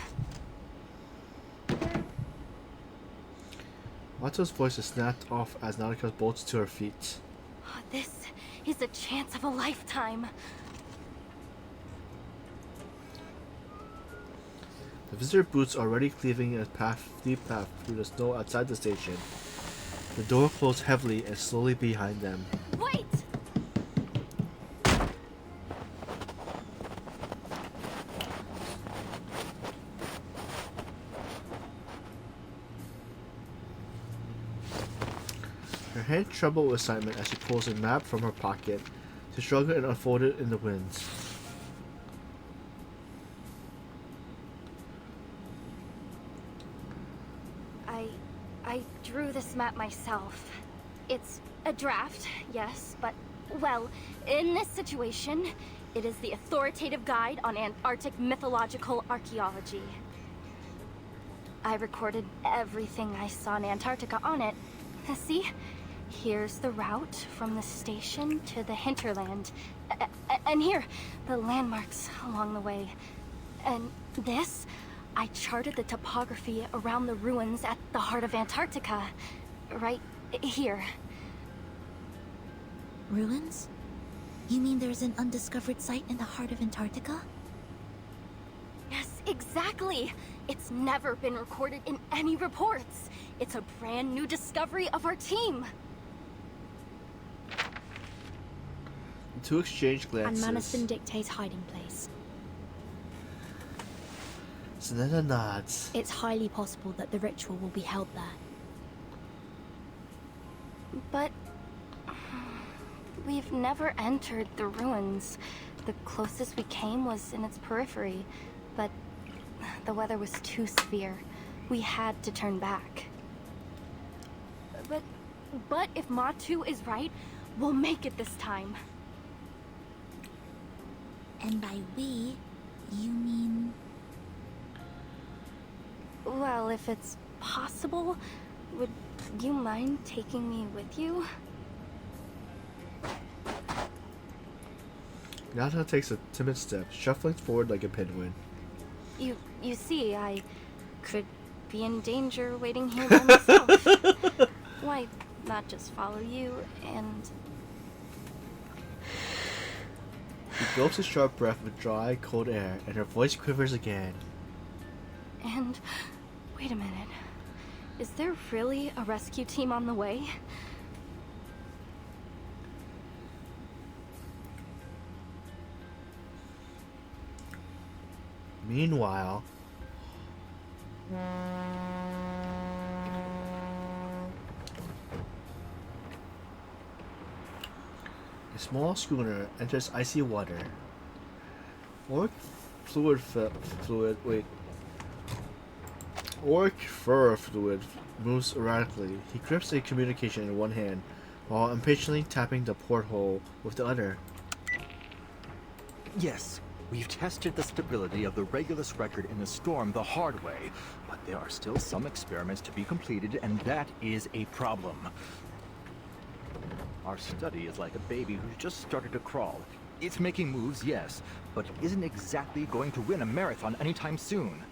Mato's voice is snapped off as Nautica bolts to her feet. This is a chance of a lifetime. The visitor boots are already cleaving a deep path through the snow outside the station. The door closed heavily and slowly behind them. Wait! Her hand trembled with excitement as she pulls a map from her pocket to struggle and unfold it in the winds. I drew this map myself. It's a draft, yes, but, well, in this situation, it is the authoritative guide on Antarctic mythological archaeology. I recorded everything I saw in Antarctica on it. See? Here's the route from the station to the hinterland. And here, the landmarks along the way. And this, I charted the topography around the ruins at the heart of Antarctica. Right here. Ruins? You mean there's an undiscovered site in the heart of Antarctica? Yes, exactly! It's never been recorded in any reports. It's a brand new discovery of our team. The two exchange glances. And Manison dictates hiding place. Sonetta nods. It's highly possible that the ritual will be held there. But we've never entered the ruins. The closest we came was in its periphery, but the weather was too severe. We had to turn back. But if Matu is right, we'll make it this time. And by we, you mean... Well, if it's possible, would you mind taking me with you? Nata takes a timid step, shuffling forward like a pinwheel. You see, I could be in danger waiting here by myself. Why not just follow you and... She gulps a sharp breath of dry, cold air, and her voice quivers again. And... wait a minute. Is there really a rescue team on the way? Meanwhile... a small schooner enters icy water. Orc fur fluid moves erratically. He grips a communication in one hand, while impatiently tapping the porthole with the other. Yes, we've tested the stability of the Regulus record in the storm the hard way, but there are still some experiments to be completed, and that is a problem. Our study is like a baby who's just started to crawl. It's making moves, yes, but it isn't exactly going to win a marathon anytime soon.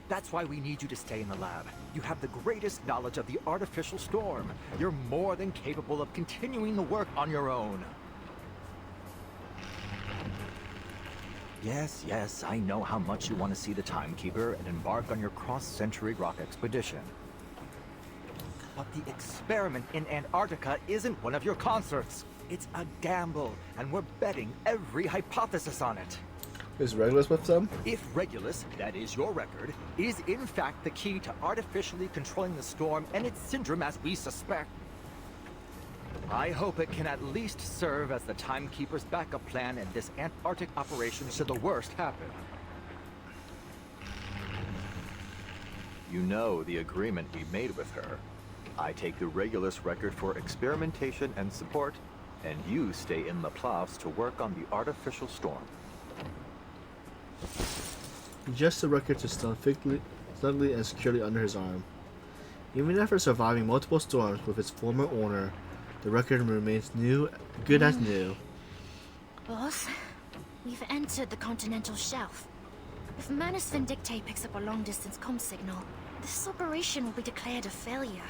That's why we need you to stay in the lab. You have the greatest knowledge of the artificial storm. You're more than capable of continuing the work on your own. Yes, I know how much you want to see the Timekeeper and embark on your cross-century rock expedition. But the experiment in Antarctica isn't one of your concerts. It's a gamble, and we're betting every hypothesis on it. Is Regulus with them? If Regulus, that is your record, is in fact the key to artificially controlling the storm and its syndrome as we suspect, I hope it can at least serve as the Timekeeper's backup plan in this Antarctic operation should the worst happen. You know the agreement we made with her. I take the Regulus record for experimentation and support, and you stay in Laplace to work on the artificial storm. He adjusts the record to snugly and securely under his arm. Even after surviving multiple storms with its former owner, the record remains good as new. Boss, we've entered the continental shelf. If Manus Vindictae picks up a long-distance comm signal, this operation will be declared a failure.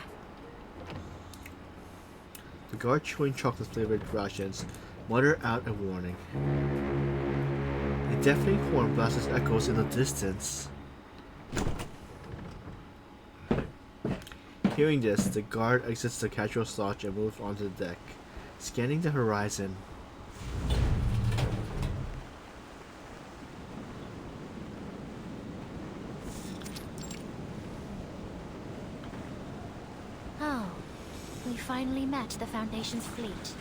The guard chewing chocolate-flavored rations mutter out a warning. A deafening horn blasts echoes in the distance. Hearing this, the guard exits the casual lodge and moves onto the deck, scanning the horizon. Oh, we finally met the Foundation's fleet.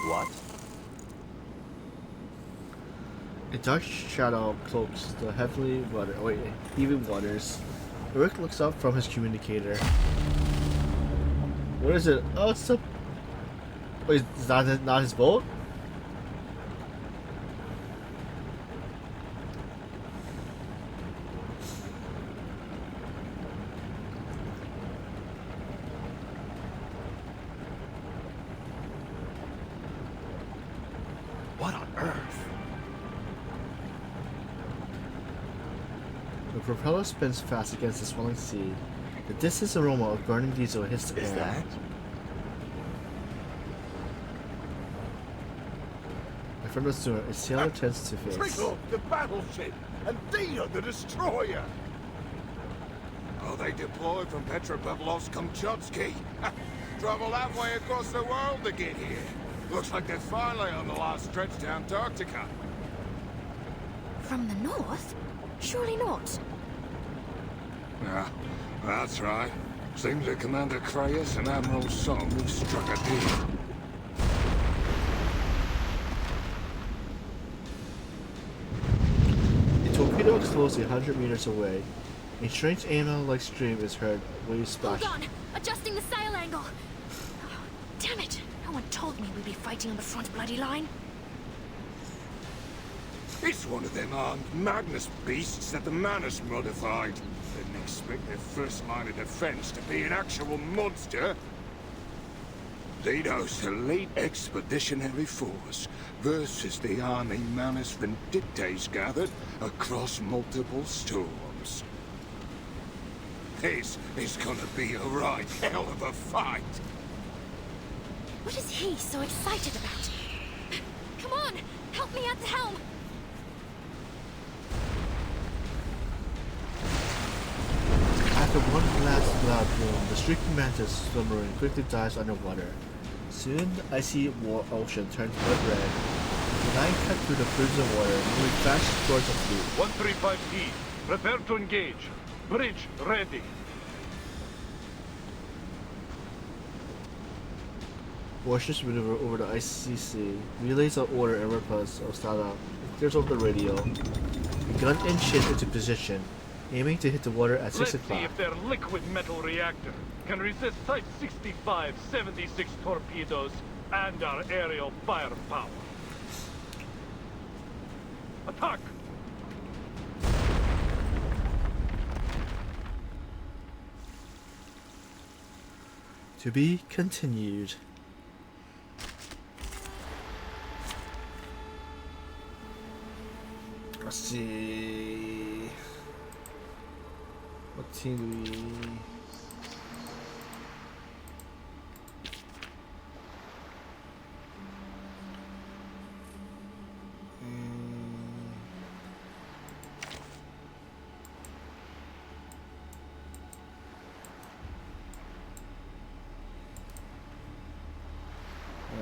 What? A dark shadow cloaks the heavily heaving waters. Eric looks up from his communicator. What is it? Oh, it's the... Wait, is that not his boat? What on earth? The propeller spins fast against the swelling sea. The distant aroma of burning diesel hits the air. Is that? From the sewer, a sailor turns to face. Trickle, the battleship, and Dina, the destroyer. Are they deployed from Petropavlovsk-Kamchatsky? Traveled halfway across the world to get here. Looks like they're finally on the last stretch to Antarctica. From the north? Surely not. Yeah, that's right. Seems that Commander Krayas and Admiral Song have struck a deal. A torpedo explodes 100 meters away. A strange animal-like stream is heard, waves splash. Hold on! Adjusting the sail angle! Oh, damn it! No one told me we'd be fighting on the front bloody line. It's one of them armed Magnus beasts that the Manus modified. Didn't expect their first line of defense to be an actual monster. Dino's elite expeditionary force versus the army Manus Vindictae's gathered across multiple storms. This is gonna be a right hell of a fight. What is he so excited about? Come on! Help me at the helm! After one last loud boom, the shrieking mantis submarine quickly dives underwater. Soon, the icy ocean turns blood red. The line cut through the frozen water, moving fast towards the fleet. 135P, prepare to engage. Bridge ready. Warships maneuver over the icy sea, relays an order and repulse of Stada, clears over the radio. The gun inches into position, aiming to hit the water at 6 Let's o'clock. see if their liquid metal reactor can resist Type 65, 76 torpedoes and our aerial firepower. Attack! To be continued. Let's see. What team do we...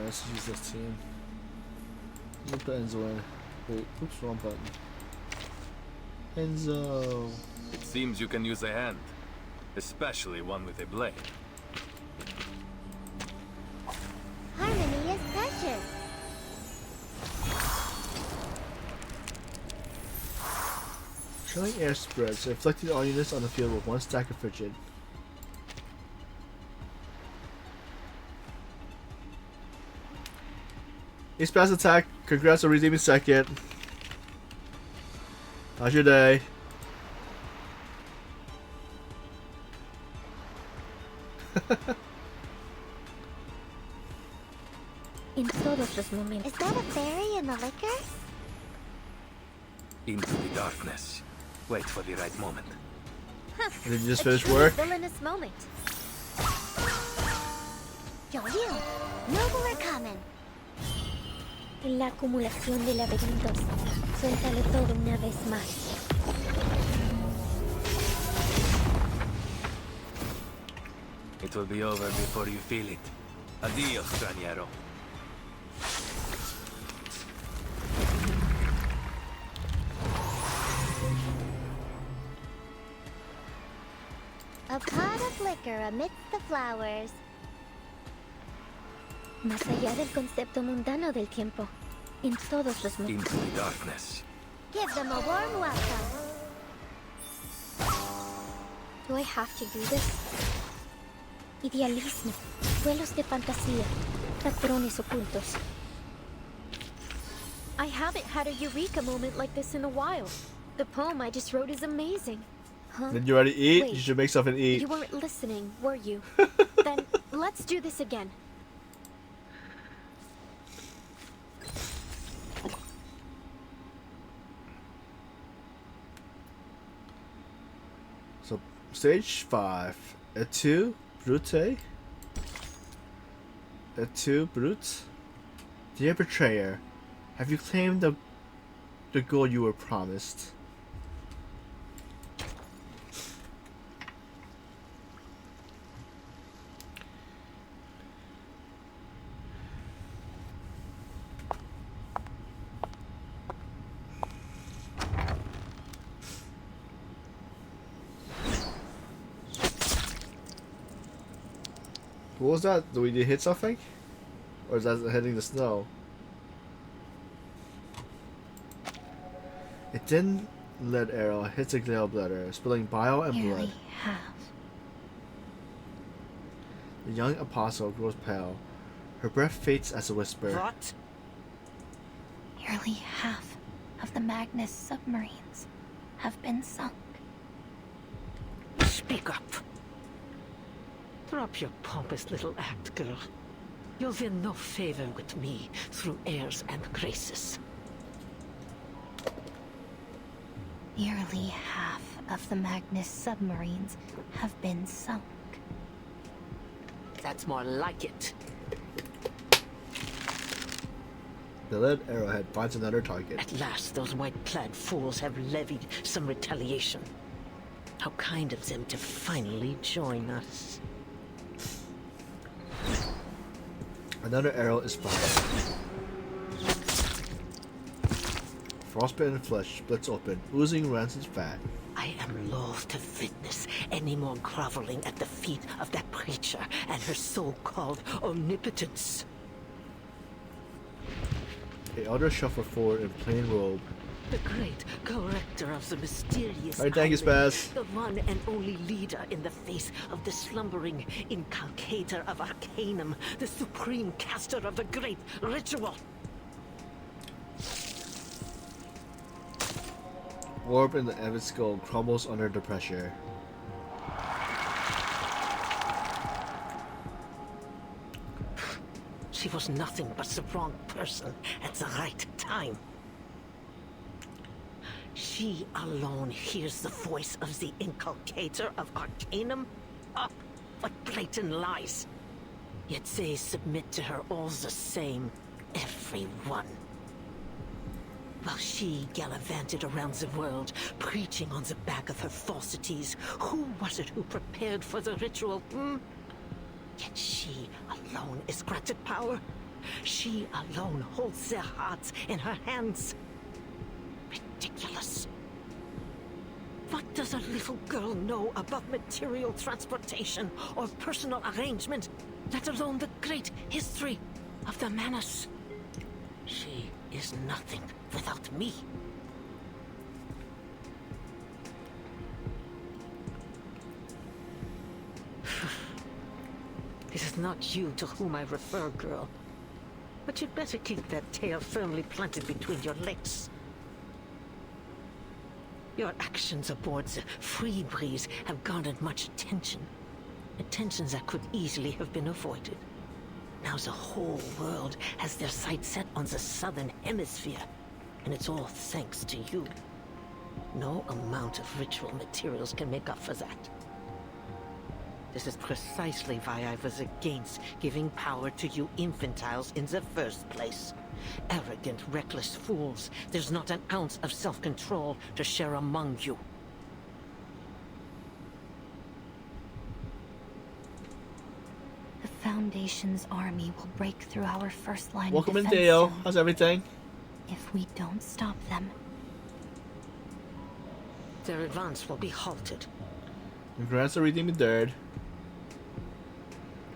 let's use this team. What buttons win? Wait, oops, wrong button. Enzo. It seems you can use a hand, especially one with a blade. Harmony is precious. Chilling air spreads, reflecting all units on the field with one stack of frigid. Ace pass attack. Congrats on redeeming second. How's your day? In todos los momentos. Is that a fairy in the liquor? Into the darkness. Wait for the right moment. Did you just finish work? Villainous moment. Yo, know we're coming. En la acumulación de laberintos, suéltalo todo una vez más. It will be over before you feel it. Adios, extrañero. A pot of liquor amidst the flowers. Más allá del concepto mundano del tiempo, en todos los momentos. Into the darkness. Give them a warm welcome. Do I have to do this? Idealismo, vuelos de fantasía, patrones ocultos. I haven't had a eureka moment like this in a while. The poem I just wrote is amazing. Huh? Did you already eat? Wait, you should make something to eat. You weren't listening, were you? Then let's do this again. So, stage 5. Et brute? Et brute? Dear betrayer, have you claimed the goal you were promised? What was that? Did we hit something? Or is that hitting the snow? A thin lead arrow hits a gallbladder, spilling bile and blood. The young apostle grows pale. Her breath fades as a whisper. What? Nearly half of the Magnus submarines have been sunk. Speak up. Drop your pompous little act, girl. You'll win no favor with me through airs and graces. Nearly half of the Magnus submarines have been sunk. That's more like it. The lead arrowhead finds another target. At last, those white-clad fools have levied some retaliation. How kind of them to finally join us. Another arrow is fired. Frostbitten flesh splits open, oozing rancid fat. I am loath to witness any more groveling at the feet of that preacher and her so-called omnipotence. The elder shuffled forward in plain robe. The great corrector of the mysterious Alright, thank you, Spaz. The one and only leader in the face of the slumbering inculcator of Arcanum, the supreme caster of the great ritual. Orb in the Evid skull crumbles under the pressure. She was nothing but the wrong person at the right time. She alone hears the voice of the inculcator of Arcanum. Ah, what blatant lies! Yet they submit to her all the same, everyone. While she gallivanted around the world, preaching on the back of her falsities, who was it who prepared for the ritual, Yet she alone is granted power, She alone holds their hearts in her hands. Ridiculous. What does a little girl know about material transportation or personal arrangement, let alone the great history of the Manus? She is nothing without me. It is not you to whom I refer, girl. But you'd better keep that tail firmly planted between your legs. Your actions aboard the Free Breeze have garnered much attention. Attentions that could easily have been avoided. Now the whole world has their sights set on the southern hemisphere, and it's all thanks to you. No amount of ritual materials can make up for that. This is precisely why I was against giving power to you infantiles in the first place. Arrogant, reckless fools. There's not an ounce of self-control to share among you. The Foundation's army will break through our first line Welcome of in, defense Dale. soon. How's everything? If we don't stop them. Their advance will be halted. Congrats on redeeming third.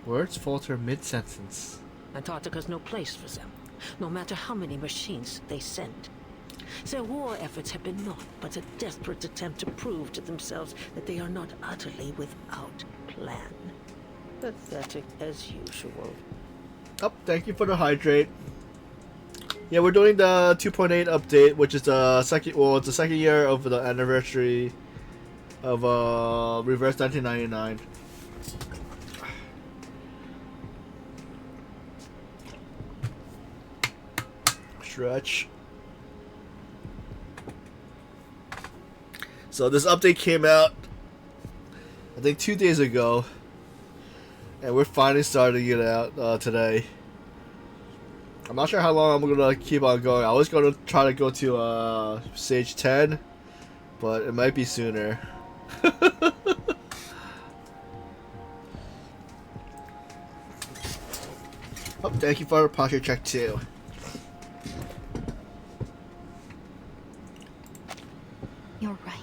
Words falter mid-sentence. Antarctica's no place for them, no matter how many machines they send. Their war efforts have been naught but a desperate attempt to prove to themselves that they are not utterly without plan. Pathetic as usual. Oh, thank you for the hydrate. Yeah, we're doing the 2.8 update, which is the second. Well, it's the second year of the anniversary of Reverse 1999. Stretch. So this update came out, I think 2 days ago, and we're finally starting it out today. I'm not sure how long I'm gonna keep on going. I was gonna try to go to stage 10, but it might be sooner. Oh, thank you for the posture check too. You're right.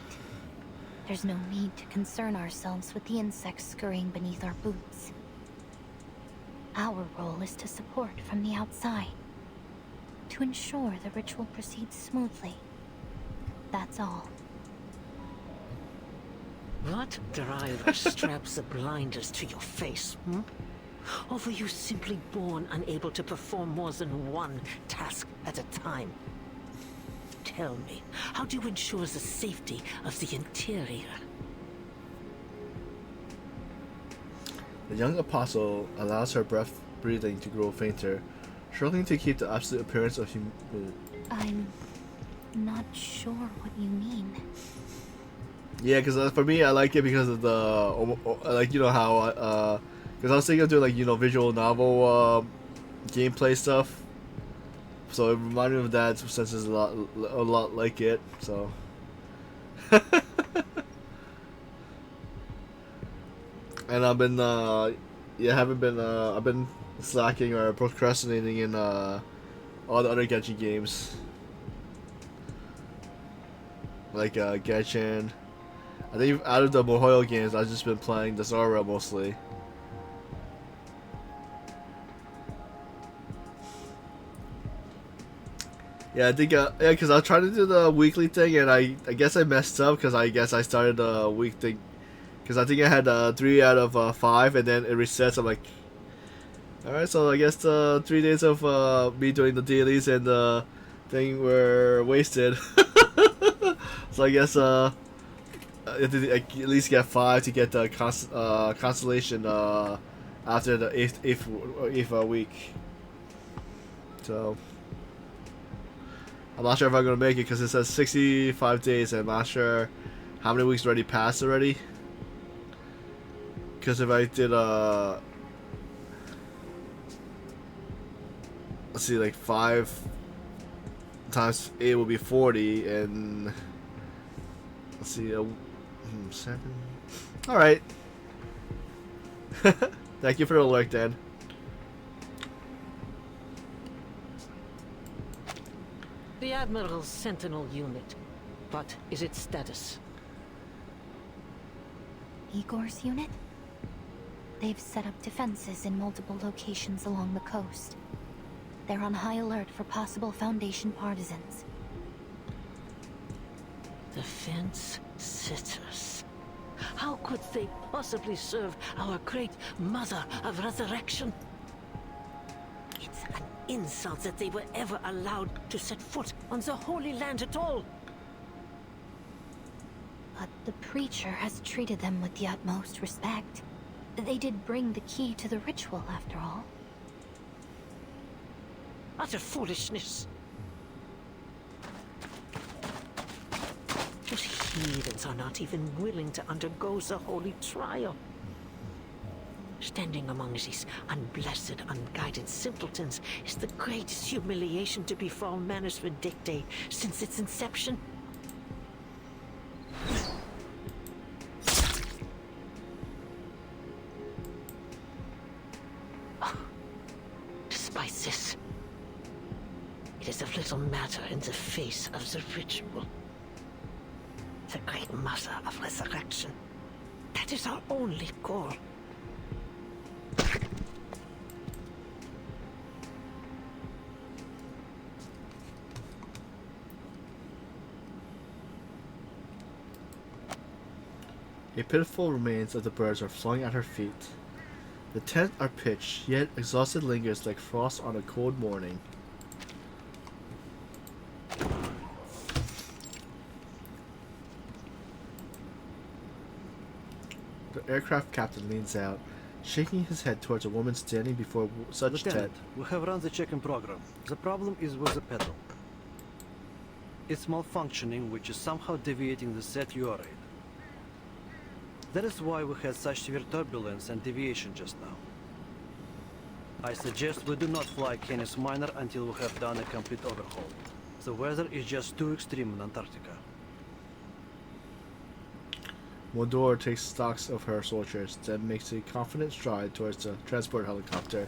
There's no need to concern ourselves with the insects scurrying beneath our boots. Our role is to support from the outside, to ensure the ritual proceeds smoothly. That's all. What driver straps the blinders to your face, hmm? Or were you simply born unable to perform more than one task at a time? Tell me, how do you ensure the safety of the interior? The young apostle allows her breath breathing to grow fainter, struggling to keep the absolute appearance of humanity. I'm not sure what you mean. Yeah, because for me, I like it because of the like, you know how because I was thinking of doing, like, you know, visual novel gameplay stuff. So it reminded me of that, since it's a lot like it. So. And I've been I've been slacking or procrastinating in all the other Genshin games, like Genshin. I think out of the Mohoyo games, I've just been playing the Zora mostly. Yeah, I think yeah, because I was trying to do the weekly thing, and I guess I messed up because I guess I started the week thing. Because I think I had 3 out of 5, and then it resets. I'm like, alright, so I guess the 3 days of me doing the dailies and the thing were wasted. So I guess I have to at least get 5 to get the constellation after the 8th week. So I'm not sure if I'm gonna make it because it says 65 days, and I'm not sure how many weeks already passed already. Because if I did let's see, like 5 times 8 will be 40, and let's see, 7. All right. Thank you for the alert, Dan. the Admiral's Sentinel unit. What is its status? Igor's unit? They've set up defenses in multiple locations along the coast. They're on high alert for possible Foundation partisans. Defense sitters. How could they possibly serve our great Mother of Resurrection? It's an insult that they were ever allowed to set foot on the Holy Land at all. But the Preacher has treated them with the utmost respect. They did bring the key to the ritual, after all. Utter foolishness. Those heathens are not even willing to undergo the holy trial. Standing among these unblessed, unguided simpletons is the greatest humiliation to befall Manusford Dictate since its inception. Despite this, it is of little matter in the face of the ritual. The great Mother of Resurrection. That is our only goal. A pitiful remains of the birds are flung at her feet. The tent are pitched, yet exhausted lingers like frost on a cold morning. The aircraft captain leans out, shaking his head towards a woman standing before such Lieutenant, tent. we have run the check-in program. The problem is with the pedal. It's malfunctioning, which is somehow deviating the set URA. That is why we had such severe turbulence and deviation just now. I suggest we do not fly Canis Minor until we have done a complete overhaul. The weather is just too extreme in Antarctica. Modor takes stocks of her soldiers, then makes a confident stride towards the transport helicopter.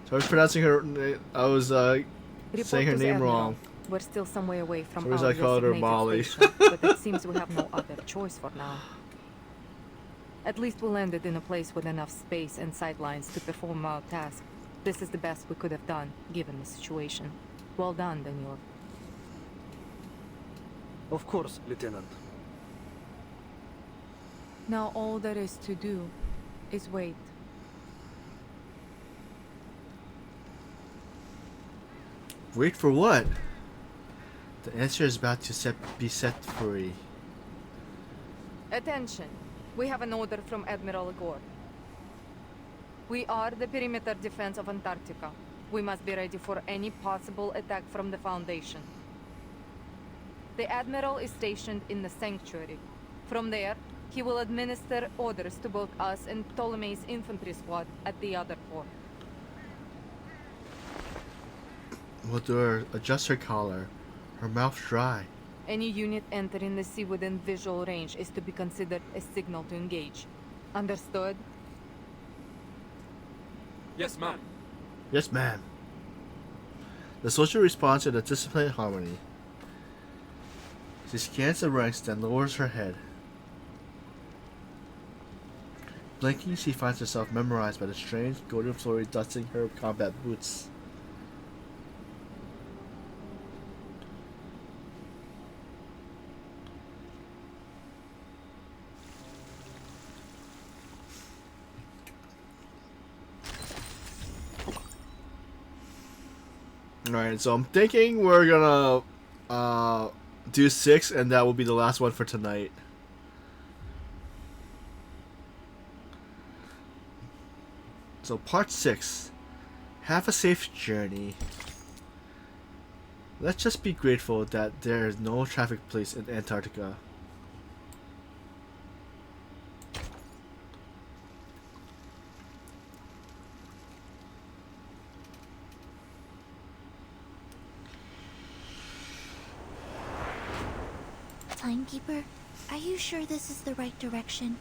So I was pronouncing her name, I was saying her name wrong. We're still some way away from So our I called her designated Molly. station, but it seems we have no other choice for now. At least we landed in a place with enough space and sightlines to perform our task. This is the best we could have done, given the situation. Well done, Daniel. Of course, Lieutenant. Now all there is to do is wait. Wait for what? The answer is about to be set free. Attention! We have an order from Admiral Gore. We are the perimeter defense of Antarctica. We must be ready for any possible attack from the Foundation. The Admiral is stationed in the Sanctuary. From there, he will administer orders to both us and Ptolemy's infantry squad at the other port. Modor adjusts her collar, her mouth dry. Any unit entering the sea within visual range is to be considered a signal to engage. Understood? Yes, ma'am. Yes, ma'am. The soldier responds in a disciplined harmony. She scans the ranks, then lowers her head. Blinking, she finds herself memorized by the strange golden flurry dusting her combat boots. Alright, so I'm thinking we're gonna do 6 and that will be the last one for tonight. So part 6. Have a safe journey. Let's just be grateful that there is no traffic police in Antarctica. Timekeeper, are you sure this is the right direction?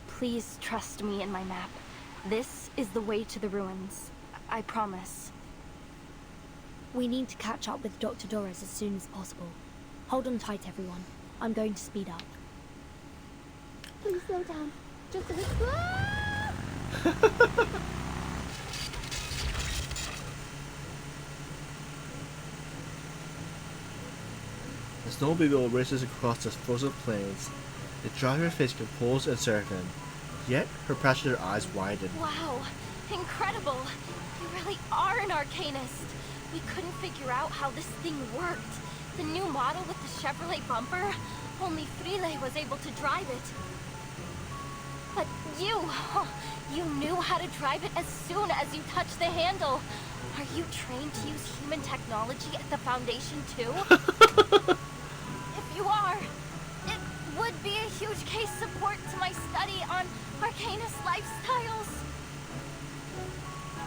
Please trust me and my map. This is the way to the ruins. I promise. We need to catch up with Dr. Doris as soon as possible. Hold on tight, everyone. I'm going to speed up. Please slow down. Just a little. The snowmobile races across the frozen plains. The driver's face composed and certain, yet her passenger eyes widen. Wow, incredible. You really are an arcanist. We couldn't figure out how this thing worked. The new model with the Chevrolet bumper, only Frile was able to drive it. But you knew how to drive it as soon as you touched the handle. Are you trained to use human technology at the Foundation too? If you are, it would be a huge case support to my study on Arcanist lifestyles.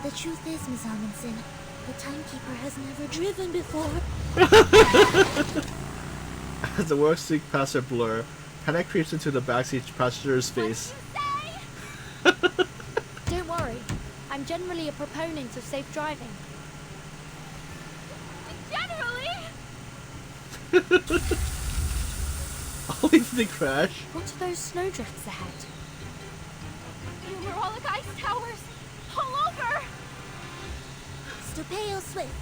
The truth is, Ms. Amundsen, the timekeeper has never driven before. As the work seek past her blur, panic creeps into the backseat passenger's face. Don't worry. I'm generally a proponent of safe driving. Generally? Always the crash. What are those snowdrifts ahead? Numerologic ice towers! All over! Stupeo Swift.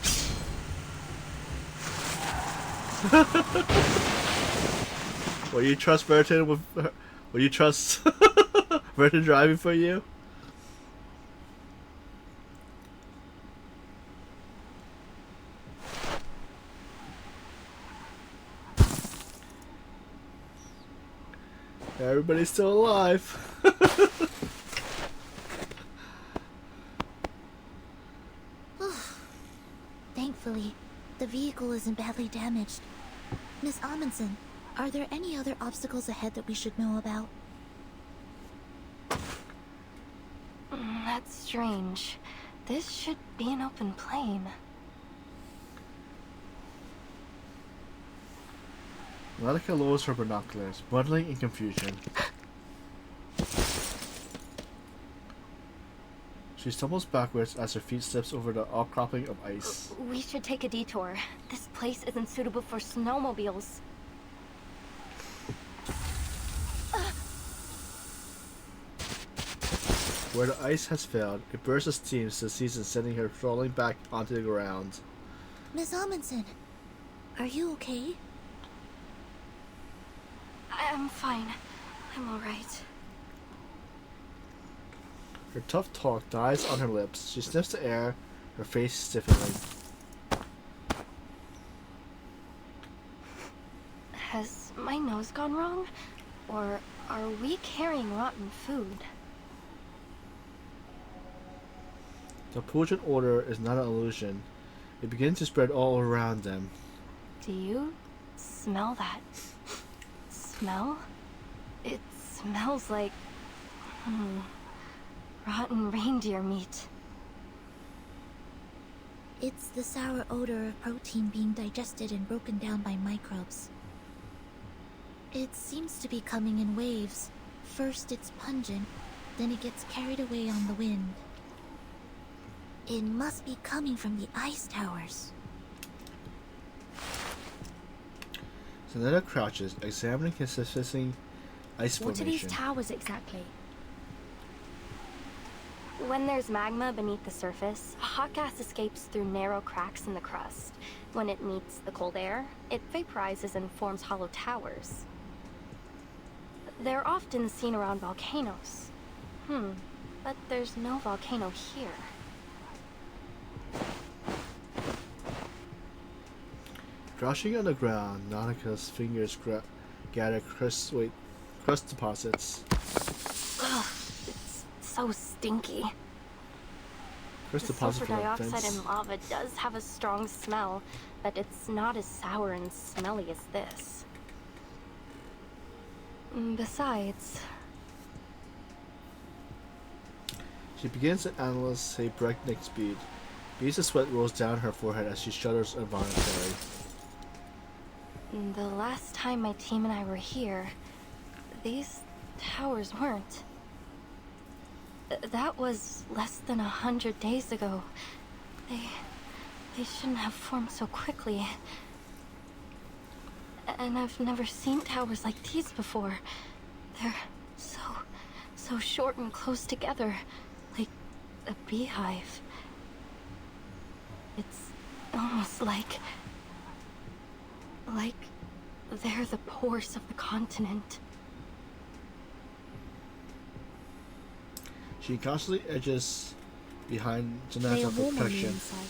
Will you trust Burton with? Will you trust Burton driving for you? Everybody's still alive. Thankfully, the vehicle isn't badly damaged. Miss Amundsen, are there any other obstacles ahead that we should know about? That's strange. This should be an open plain. Monica lowers her binoculars, muddling in confusion. She stumbles backwards as her feet slips over the outcropping of ice. We should take a detour. This place isn't suitable for snowmobiles. Where the ice has failed, a burst of steam succeeds in sending her rolling back onto the ground. Miss Amundsen, are you okay? I'm fine. I'm alright. Her tough talk dies on her lips. She sniffs the air, her face stiffening. Has my nose gone wrong? Or are we carrying rotten food? The pungent odor is not an illusion. It begins to spread all around them. Do you smell that? Smell? It smells like rotten reindeer meat. It's the sour odor of protein being digested and broken down by microbes. It seems to be coming in waves. First it's pungent, then it gets carried away on the wind. It must be coming from the ice towers. Zanetta crouches, examining his surfacing ice What formation. are these towers exactly? When there's magma beneath the surface, hot gas escapes through narrow cracks in the crust. When it meets the cold air, it vaporizes and forms hollow towers. They're often seen around volcanoes. But there's no volcano here. Crouching on the ground, Nanaka's fingers gather crust deposits. Ugh, it's so stinky. Crust The deposits sulfur from dioxide vents. in lava does have a strong smell, but it's not as sour and smelly as this. Besides, She begins to analyze a breakneck speed. Beads of sweat rolls down her forehead as she shudders involuntarily. the last time my team and I were here, these towers weren't. That was less than 100 days ago. They shouldn't have formed so quickly. And I've never seen towers like these before. They're so short and close together, like a beehive. It's almost like they're the pores of the continent. She constantly edges behind They Janata are for warm on the protection. inside.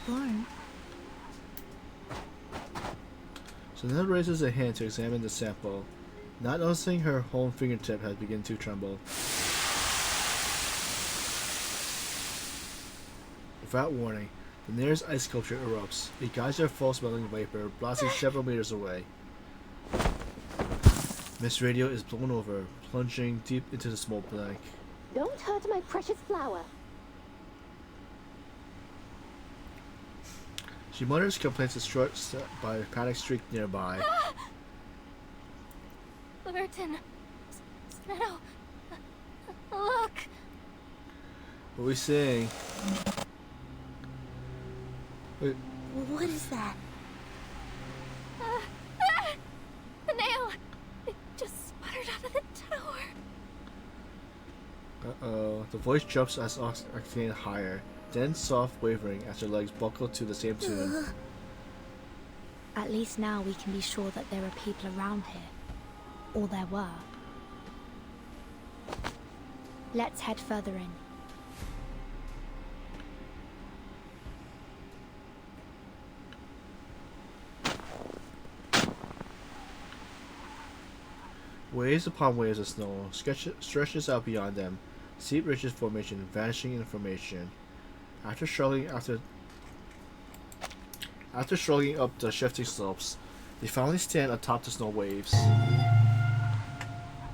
Lauren, Janata raises a hand to examine the sample, not noticing her whole fingertip has begun to tremble. Without warning, the nearest ice sculpture erupts, a geyser of foul-smelling vapor blasting several meters away. Miss Radio is blown over, plunging deep into the smoke blank. Don't hurt my precious flower. She mutters complaints distraught by a panic streak nearby. Burton. Snow. Look. What are we seeing? Wait. What is that? The nail. It just sputtered out of the tower. Uh-oh. The voice jumps as octane higher, then soft wavering as her legs buckle to the same tune. at least now we can be sure that there are people around here. Or there were. Let's head further in. Waves upon waves of snow stretches out beyond them, steep ridges formation vanishing in formation. After struggling up the shifting slopes, they finally stand atop the snow waves.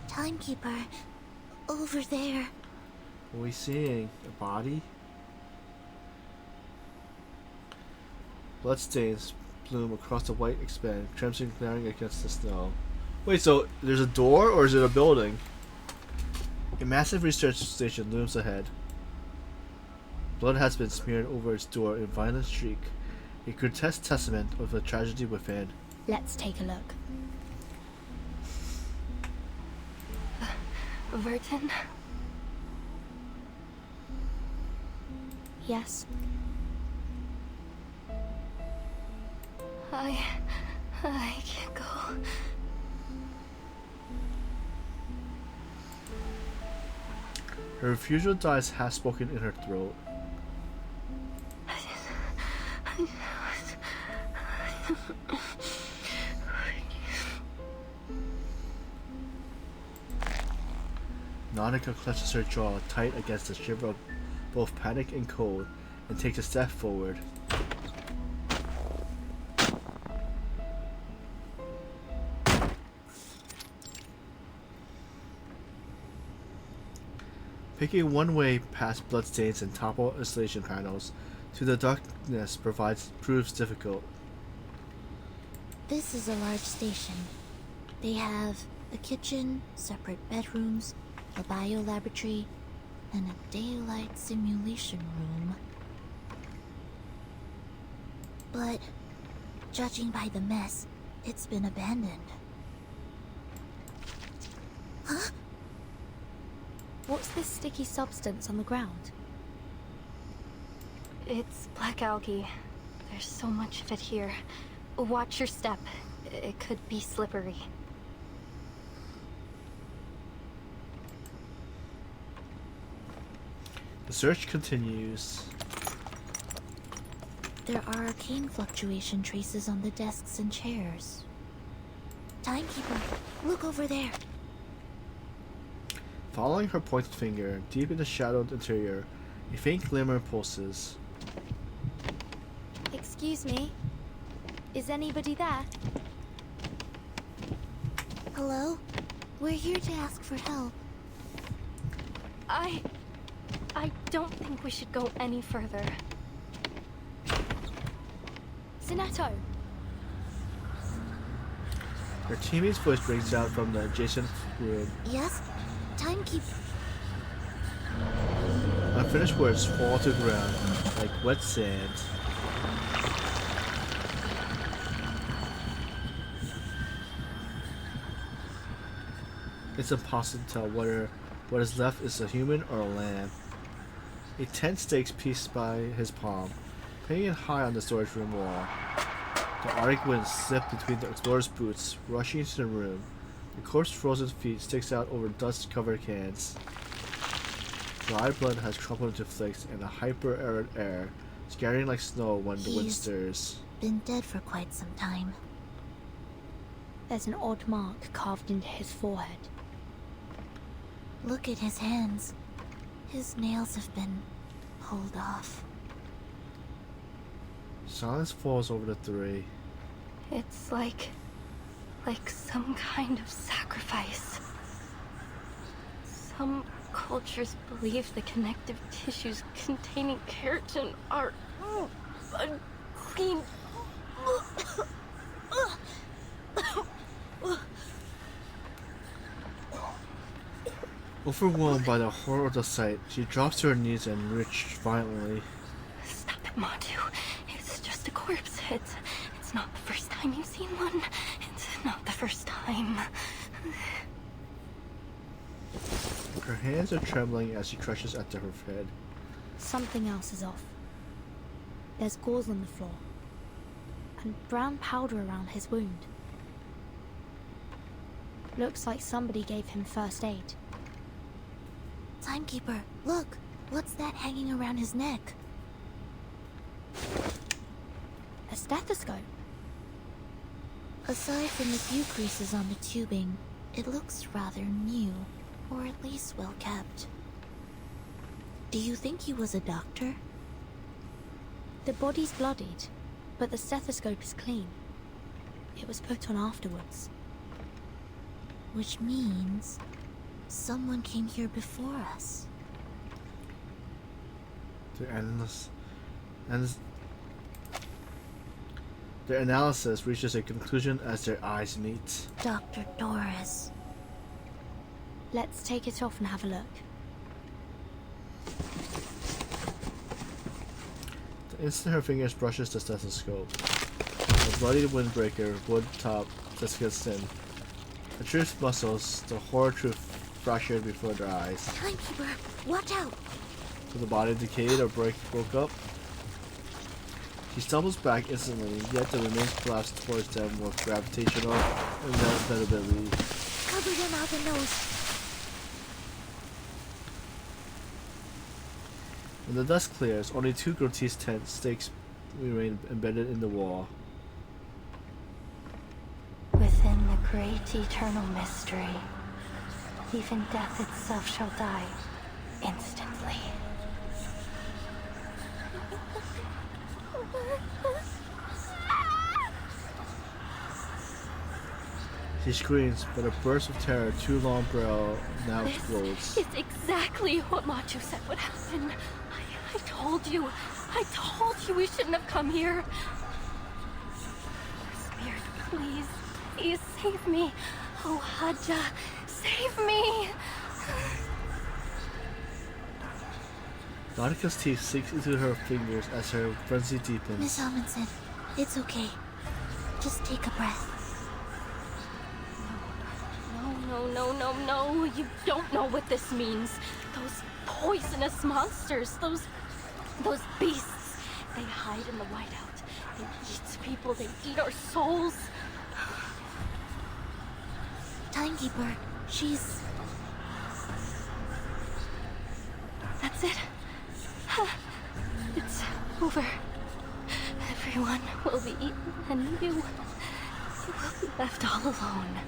Timekeeper, over there. What are we seeing? A body? Bloodstains bloom across the white expanse, crimson glaring against the snow. Wait, so there's a door, or is it a building? A massive research station looms ahead. Blood has been smeared over its door in violent streak, a grotesque testament of the tragedy within. Let's take a look. Verton? Yes? I can't go. Her refusal dies half-spoken in her throat. Nautica clutches her jaw tight against the shiver of both panic and cold, and takes a step forward. Picking one way past bloodstains and topple installation panels to the darkness proves difficult. This is a large station. They have a kitchen, separate bedrooms, a biolaboratory, and a daylight simulation room. But, judging by the mess, it's been abandoned. Huh? What's this sticky substance on the ground? It's black algae. There's so much of it here. Watch your step. It could be slippery. The search continues. There are arcane fluctuation traces on the desks and chairs. Timekeeper, look over there. Following her pointed finger, deep in the shadowed interior, a faint glimmer pulses. Excuse me? Is anybody there? Hello? We're here to ask for help. I don't think we should go any further. Zinetto! Her teammate's voice rings out from the adjacent room. Yes? Timekeeper. finished words fall to the ground like wet sand. It's impossible to tell whether what is left is a human or a lamb. A tent stakes pieced by his palm, hanging high on the storage room wall. The Arctic wind slipped between the explorer's boots, rushing into the room. The corpse's frozen feet sticks out over dust-covered cans. Dry blood has crumpled into flakes in a hyper-arid air, scattering like snow when the wind stirs. Been dead for quite some time. There's an odd mark carved into his forehead. Look at his hands. His nails have been pulled off. Silence falls over the three. It's like some kind of sacrifice. Some cultures believe the connective tissues containing keratin are unclean. Overwhelmed by the horror of the sight, she drops to her knees and retches violently. Stop it, Matu. It's just a corpse. It's not the first time you've seen one. It's not the first time. Her hands are trembling as she crushes at her head. Something else is off. There's gauze on the floor, and brown powder around his wound. Looks like somebody gave him first aid. Timekeeper, look! What's that hanging around his neck? A stethoscope. Aside from the few creases on the tubing, it looks rather new, or at least well kept. Do you think he was a doctor? The body's bloodied, but the stethoscope is clean. It was put on afterwards. Which means someone came here before us. Their analysis reaches a conclusion as their eyes meet. Dr. Doris. Let's take it off and have a look. The instant her fingers brushes the stethoscope, the bloody windbreaker wood top just gets in. The truth's muscles, the horror truth fractured before their eyes. Timekeeper, watch out! So the body decayed or broke up? She stumbles back instantly, yet the remains collapse towards them with gravitational inevitability. Cover your mouth and nose. When the dust clears, only two grotesque tent stakes remain embedded in the wall. Within the great eternal mystery, even death itself shall die instantly. She screams, but a burst of terror too long barrel now explodes. It's exactly what Machu said would happen. I told you we shouldn't have come here. Spirit, please save me. Oh, Hadja, save me. Nautica's teeth sink into her fingers as her frenzy deepens. Miss Amundsen, it's okay. Just take a breath. No. You don't know what this means. Those poisonous monsters, those beasts. They hide in the whiteout. They eat people, they eat our souls. Timekeeper, she's... That's it. It's over. Everyone will be eaten, and you will be left all alone.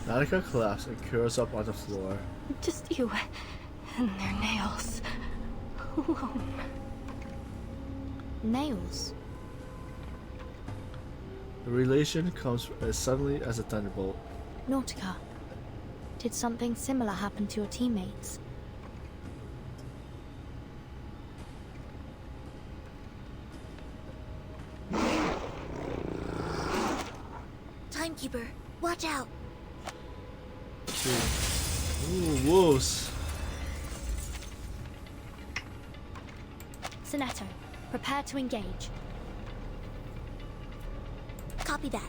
Nautica collapses and curls up on the floor. Just you and their nails. Alone. Nails? The relation comes as suddenly as a thunderbolt. Nautica, did something similar happen to your teammates? Timekeeper, watch out! see. Ooh, wolves. Sonetto, prepare to engage. Copy that.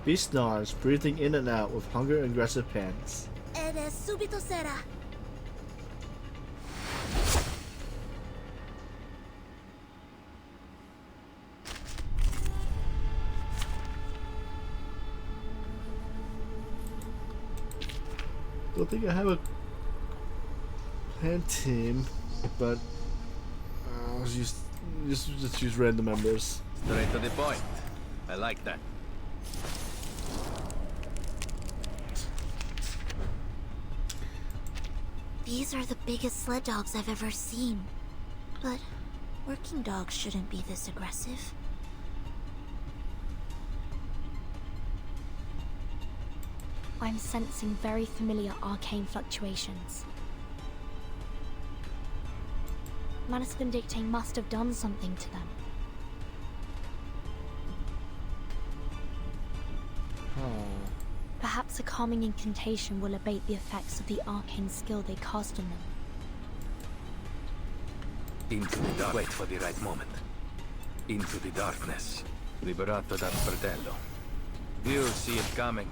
Beast snarls, breathing in and out with hunger and aggressive pants. Ed es subito será. Don't think I have a plan team, but I'll just use random members. Straight to the point. I like that. These are the biggest sled dogs I've ever seen. But working dogs shouldn't be this aggressive. I'm sensing very familiar arcane fluctuations. Manus Vindicte must have done something to them. Perhaps a calming incantation will abate the effects of the arcane skill they cast on them. Into the dark. Wait for the right moment. Into the darkness. Liberato dal fratello. You'll see it coming.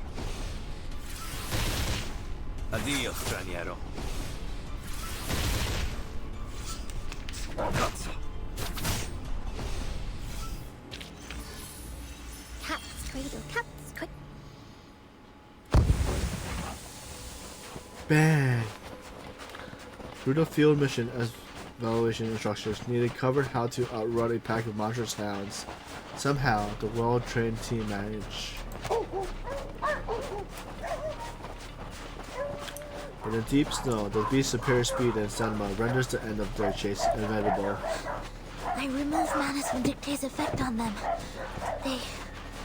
Addio, straniero. Cazzo. Cats, cradle, cats, quick. Bang! Brutal field mission as evaluation instructions needed covered how to outrun a pack of monstrous hounds. Somehow, the well-trained team managed. In the deep snow, the beast's superior speed and stamina renders the end of their chase inevitable. I removed Manus Vindicte's effect on them. They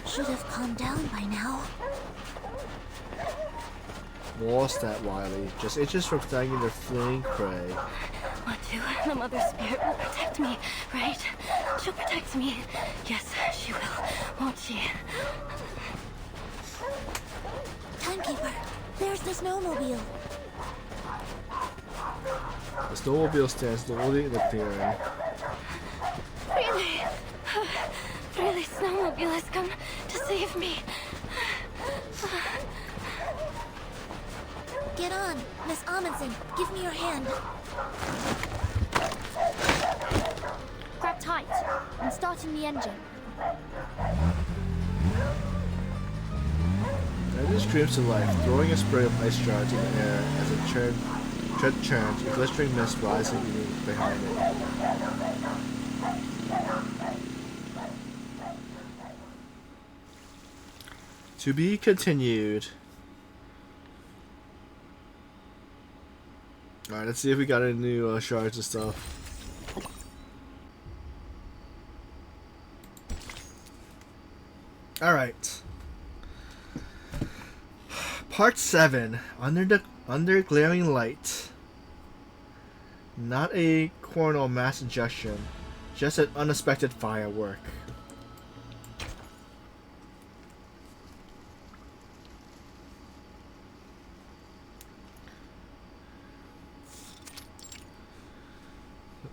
should have calmed down by now. Lost that, Wiley. Just itches from snagging their fleeing prey. Matu, the Mother Spirit will protect me, right? She'll protect me. Yes, she will, won't she? Timekeeper, there's the snowmobile. The snowmobile stands slowly in the clearing. Really, snowmobile has come to save me. Get on, Miss Amundsen. Give me your hand. Grab tight. I'm starting the engine. Engine screams to life, throwing a spray of ice shards in the air as it tread churns, a glistering mist rising behind it. To be continued. Alright, let's see if we got any new shards and stuff. Alright. Part 7. Under glaring light. Not a coronal mass injection. Just an unexpected firework.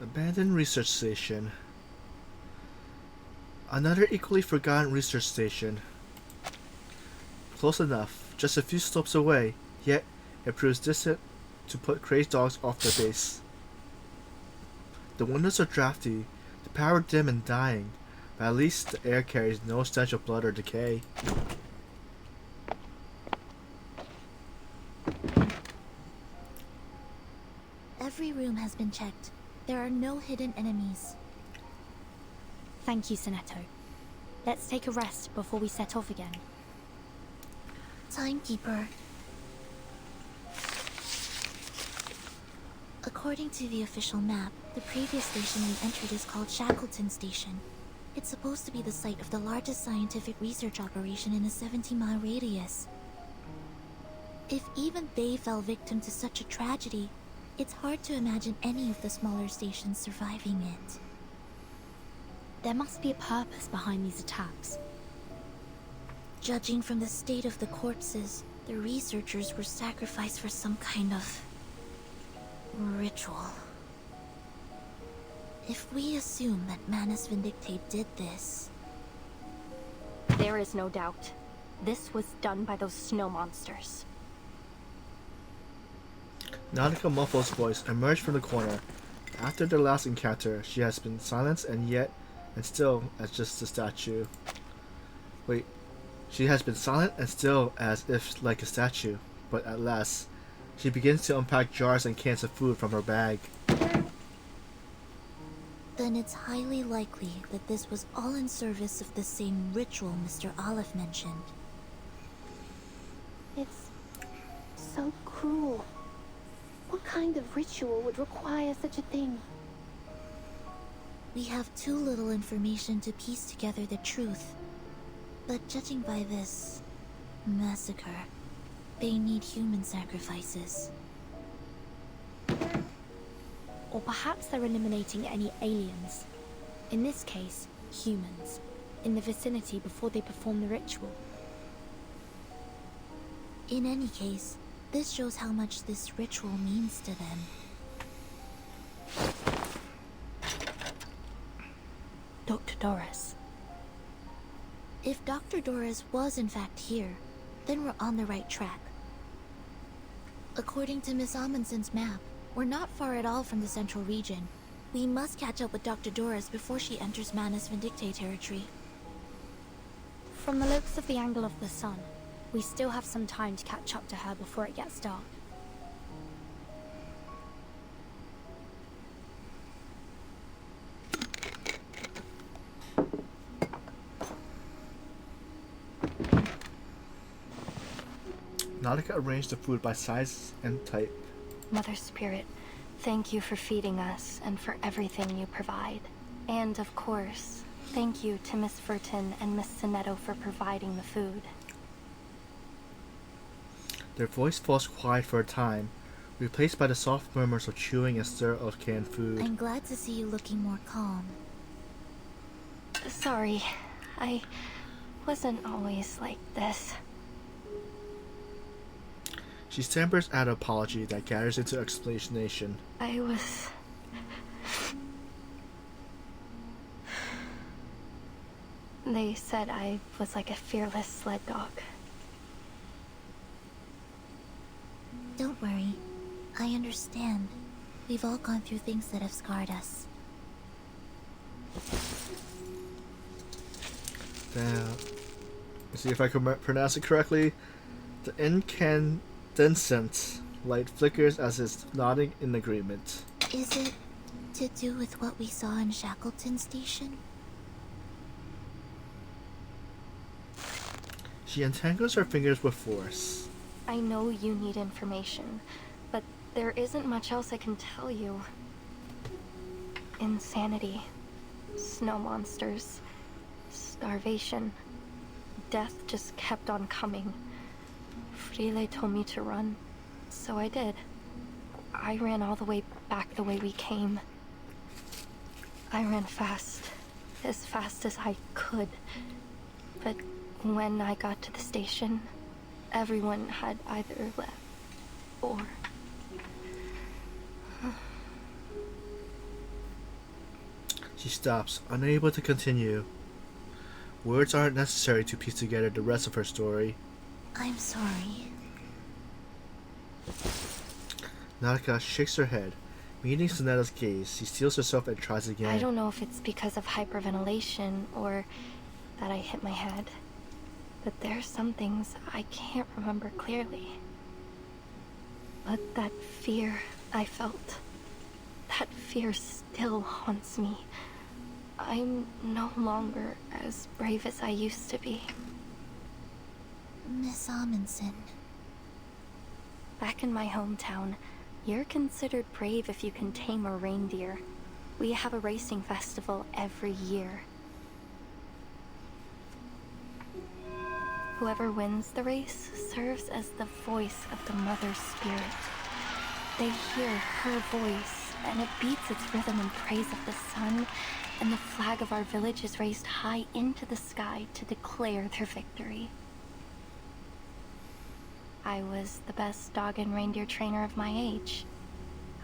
Abandoned research station. Another equally forgotten research station. Close enough, just a few stops away, yet it proves distant to put crazed dogs off their base. The windows are drafty, the power dim and dying, but at least the air carries no stench of blood or decay. Every room has been checked. There are no hidden enemies. Thank you, Sonetto. Let's take a rest before we set off again. Timekeeper. According to the official map, the previous station we entered is called Shackleton Station. It's supposed to be the site of the largest scientific research operation in a 70-mile radius. If even they fell victim to such a tragedy, it's hard to imagine any of the smaller stations surviving it. There must be a purpose behind these attacks. Judging from the state of the corpses, the researchers were sacrificed for some kind of ritual. If we assume that Manus Vindicte did this... There is no doubt. This was done by those snow monsters. Nautica Muffle's voice emerged from the corner. After their last encounter, she has been silenced and still as just a statue. Wait, she has been silent and still as if like a statue, but at last, she begins to unpack jars and cans of food from her bag. Then it's highly likely that this was all in service of the same ritual Mr. Olive mentioned. It's so cruel. What kind of ritual would require such a thing? We have too little information to piece together the truth. But judging by this massacre, they need human sacrifices. Or perhaps they're eliminating any aliens. In this case, humans. In the vicinity before they perform the ritual. In any case, this shows how much this ritual means to them. Dr. Doris. If Dr. Doris was in fact here, then we're on the right track. According to Miss Amundsen's map, we're not far at all from the central region. We must catch up with Dr. Doris before she enters Manus Vindicte territory. From the looks of the angle of the sun, we still have some time to catch up to her before it gets dark. Nautica arranged the food by size and type. Mother Spirit, thank you for feeding us and for everything you provide. And of course, thank you to Miss Furton and Miss Sinetto for providing the food. Their voice falls quiet for a time, replaced by the soft murmurs of chewing and stir of canned food. I'm glad to see you looking more calm. Sorry, I wasn't always like this. She stammers out an apology that gathers into explanation. I was... They said I was like a fearless sled dog. Don't worry. I understand. We've all gone through things that have scarred us. Now, let's see if I can pronounce it correctly. The incandescent light flickers as it's nodding in agreement. Is it to do with what we saw in Shackleton Station? She entangles her fingers with force. I know you need information, but there isn't much else I can tell you. Insanity, snow monsters, starvation, death just kept on coming. Frile told me to run, so I did. I ran all the way back the way we came. I ran fast, as fast as I could, but when I got to the station, everyone had either left or... She stops, unable to continue. Words aren't necessary to piece together the rest of her story. I'm sorry. Nautica shakes her head. Meeting Soneta's gaze, she steels herself and tries again. I don't know if it's because of hyperventilation or that I hit my head, but there are some things I can't remember clearly. But that fear I felt, that fear still haunts me. I'm no longer as brave as I used to be. Miss Amundsen. Back in my hometown, you're considered brave if you can tame a reindeer. We have a racing festival every year. Whoever wins the race serves as the voice of the Mother Spirit. They hear her voice, and it beats its rhythm in praise of the sun, and the flag of our village is raised high into the sky to declare their victory. I was the best dog and reindeer trainer of my age.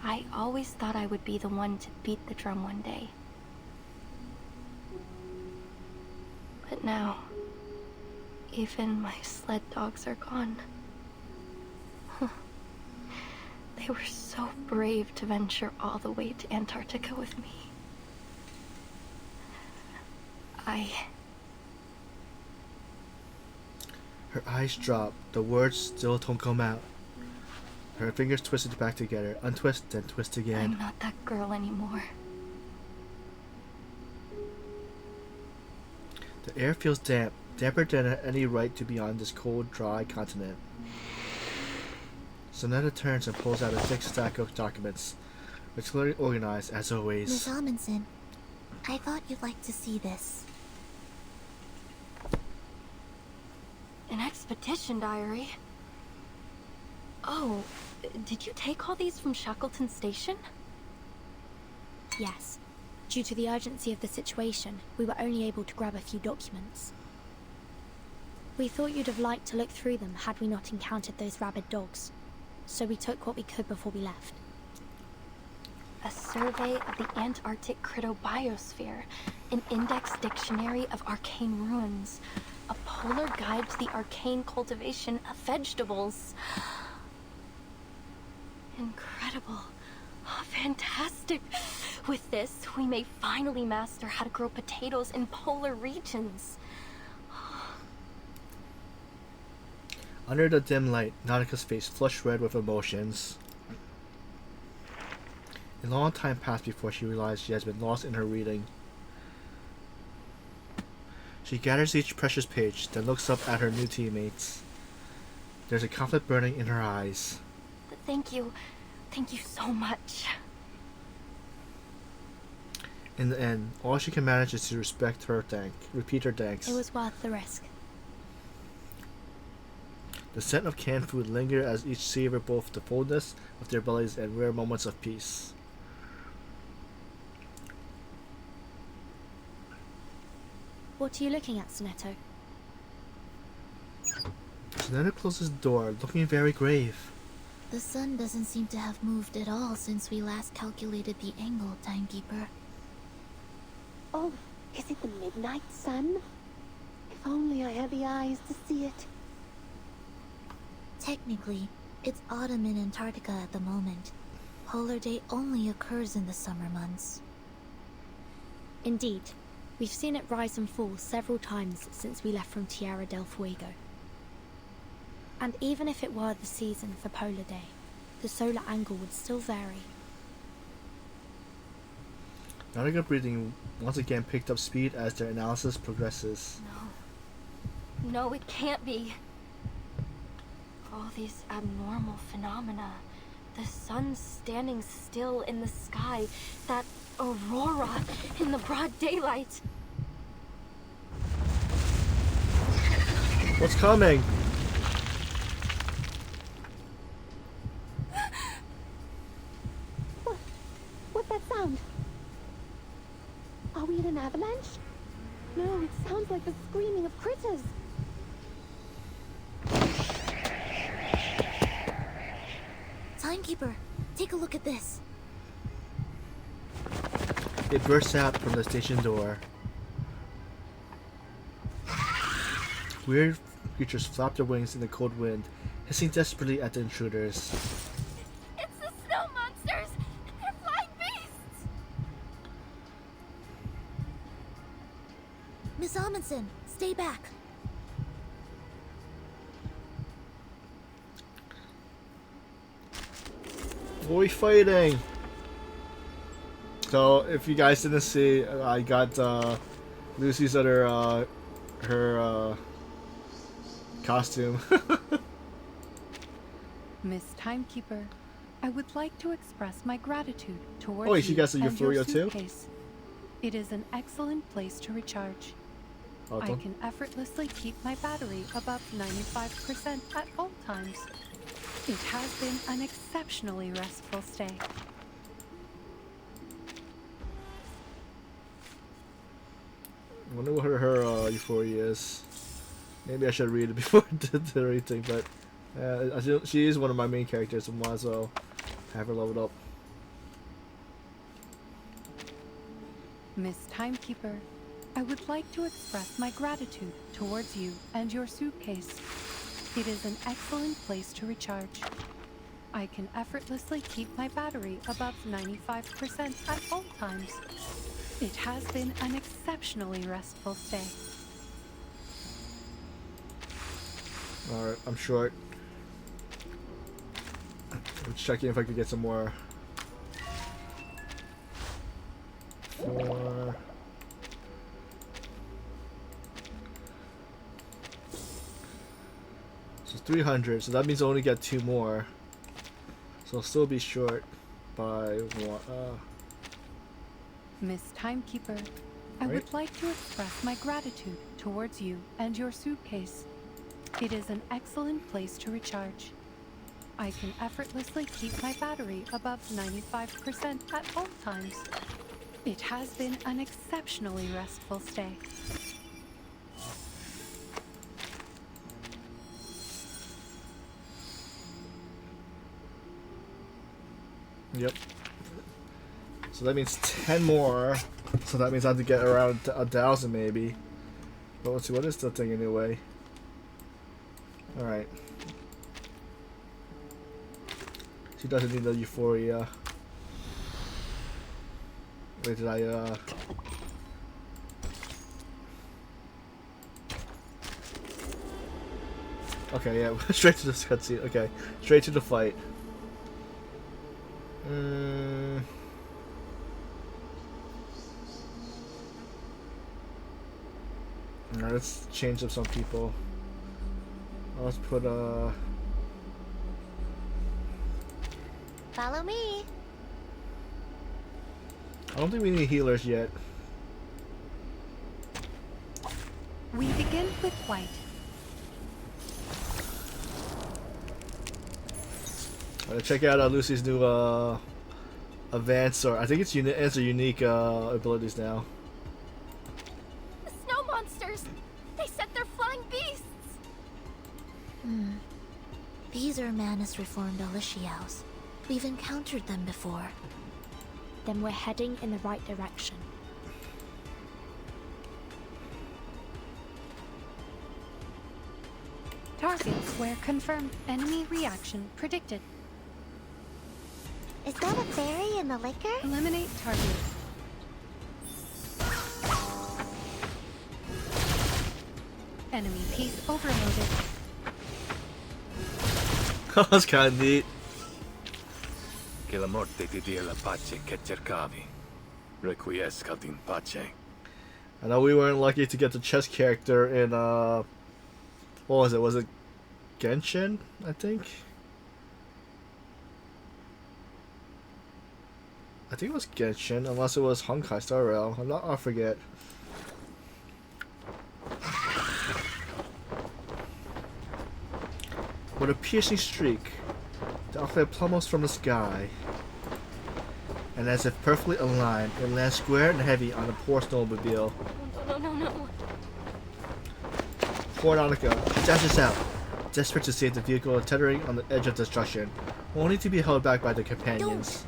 I always thought I would be the one to beat the drum one day. But now, even my sled dogs are gone. They were so brave to venture all the way to Antarctica with me. Her eyes drop. The words still don't come out. Her fingers twisted back together. Untwist, then twist again. I'm not that girl anymore. The air feels damp. Damper than any right to be on this cold, dry continent. Sonetta turns and pulls out a thick stack of documents, meticulously organized as always. Miss Amundsen, I thought you'd like to see this. An expedition diary? Oh, did you take all these from Shackleton Station? Yes. Due to the urgency of the situation, we were only able to grab a few documents. We thought you'd have liked to look through them had we not encountered those rabid dogs, so we took what we could before we left. A survey of the Antarctic cryptobiosphere, an index dictionary of arcane ruins, a polar guide to the arcane cultivation of vegetables. Incredible. Oh, fantastic. With this, we may finally master how to grow potatoes in polar regions. Under the dim light, Nautica's face flushed red with emotions. A long time passed before she realized she has been lost in her reading. She gathers each precious page, then looks up at her new teammates. There's a conflict burning in her eyes. Thank you. Thank you so much. In the end, all she can manage is to repeat her thanks. It was worth the risk. The scent of canned food lingered as each savored both the fullness of their bellies and rare moments of peace. What are you looking at, Sonetto? Sonetta closes the door, looking very grave. The sun doesn't seem to have moved at all since we last calculated the angle, Timekeeper. Oh, is it the midnight sun? If only I had the eyes to see it. Technically, it's autumn in Antarctica at the moment. Polar day only occurs in the summer months. Indeed. We've seen it rise and fall several times since we left from Tierra del Fuego. And even if it were the season for Polar Day, the solar angle would still vary. Nautica breathing once again picked up speed as their analysis progresses. No, it can't be. All these abnormal phenomena. The sun standing still in the sky. That aurora in the broad daylight. What's coming? What's that sound? Are we in an avalanche? No, it sounds like the screaming of critters. Timekeeper, take a look at this. It bursts out from the station door. Weird creatures flap their wings in the cold wind, hissing desperately at the intruders. It's the snow monsters! They're flying beasts! Miss Amundsen, stay back. What are we fighting? So, if you guys didn't see, I got Lucy's other, her costume. Miss Timekeeper, I would like to express my gratitude towards Oh, she got some you and your Euphoria too? suitcase. It is an excellent place to recharge. Oh, I don't- can effortlessly keep my battery above 95% at all times. It has been an exceptionally restful stay. I wonder what her Euphoria is. Maybe I should read it before I did the rating, but She is one of my main characters, and might as well have her leveled up. Miss Timekeeper, I would like to express my gratitude towards you and your suitcase. It is an excellent place to recharge. I can effortlessly keep my battery above 95% at all times. It has been an exceptionally restful stay. Alright, I'm short. I'm checking if I could get some more. 4. So 300, so that means I only get 2 more. So I'll still be short by 1. Miss Timekeeper, I would like to express my gratitude towards you and your suitcase. It is an excellent place to recharge. I can effortlessly keep my battery above 95% at all times. It has been an exceptionally restful stay. Yep. So that means 10 more. So that means I have to get around 1,000 maybe. But let's see, what is the thing anyway? Alright. She doesn't need the euphoria. Wait, did I Okay, yeah, straight to this cutscene. Okay, straight to the fight. Alright, let's change up some people. Let's put Follow me. I don't think we need healers yet. We begin with white. Alright, check out Lucy's new advanced, or I think it's unique abilities now. The snow monsters! They set their flying beasts! These are Manus reformed Aliciaos. We've encountered them before. Then we're heading in the right direction. Target square confirmed. Enemy reaction predicted. Is that a fairy in the liquor? Eliminate target. Enemy piece overloaded. That's kind of neat. Che la morte ti dia la pace che cercavi. Requiescat in pace. I know we weren't lucky to get the chess character in what was it? Was it Genshin, I think? I think it was Genshin, unless it was Honkai Star Rail. I forget. With a piercing streak, the outfit plummels from the sky, and as if perfectly aligned, it lands square and heavy on the poor snowmobile. No. Poor Annika dashes out, desperate to save the vehicle teetering on the edge of destruction, only to be held back by the companions.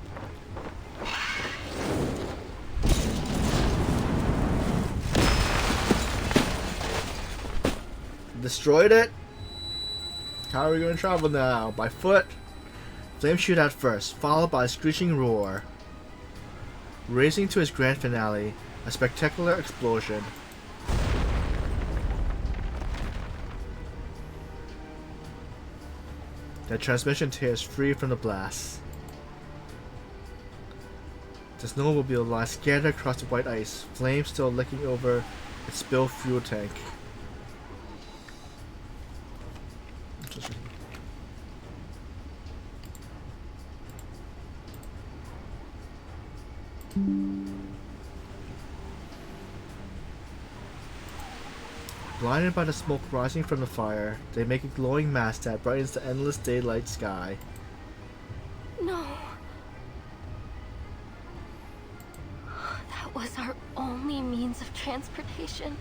Destroyed it? How are we going to travel now? By foot? Flame shoot out first, followed by a screeching roar. Racing to its grand finale, a spectacular explosion. The transmission tears free from the blast. The snowmobile lies scattered across the white ice, flames still licking over its spilled fuel tank. Blinded by the smoke rising from the fire, they make a glowing mass that brightens the endless daylight sky. No. That was our only means of transportation.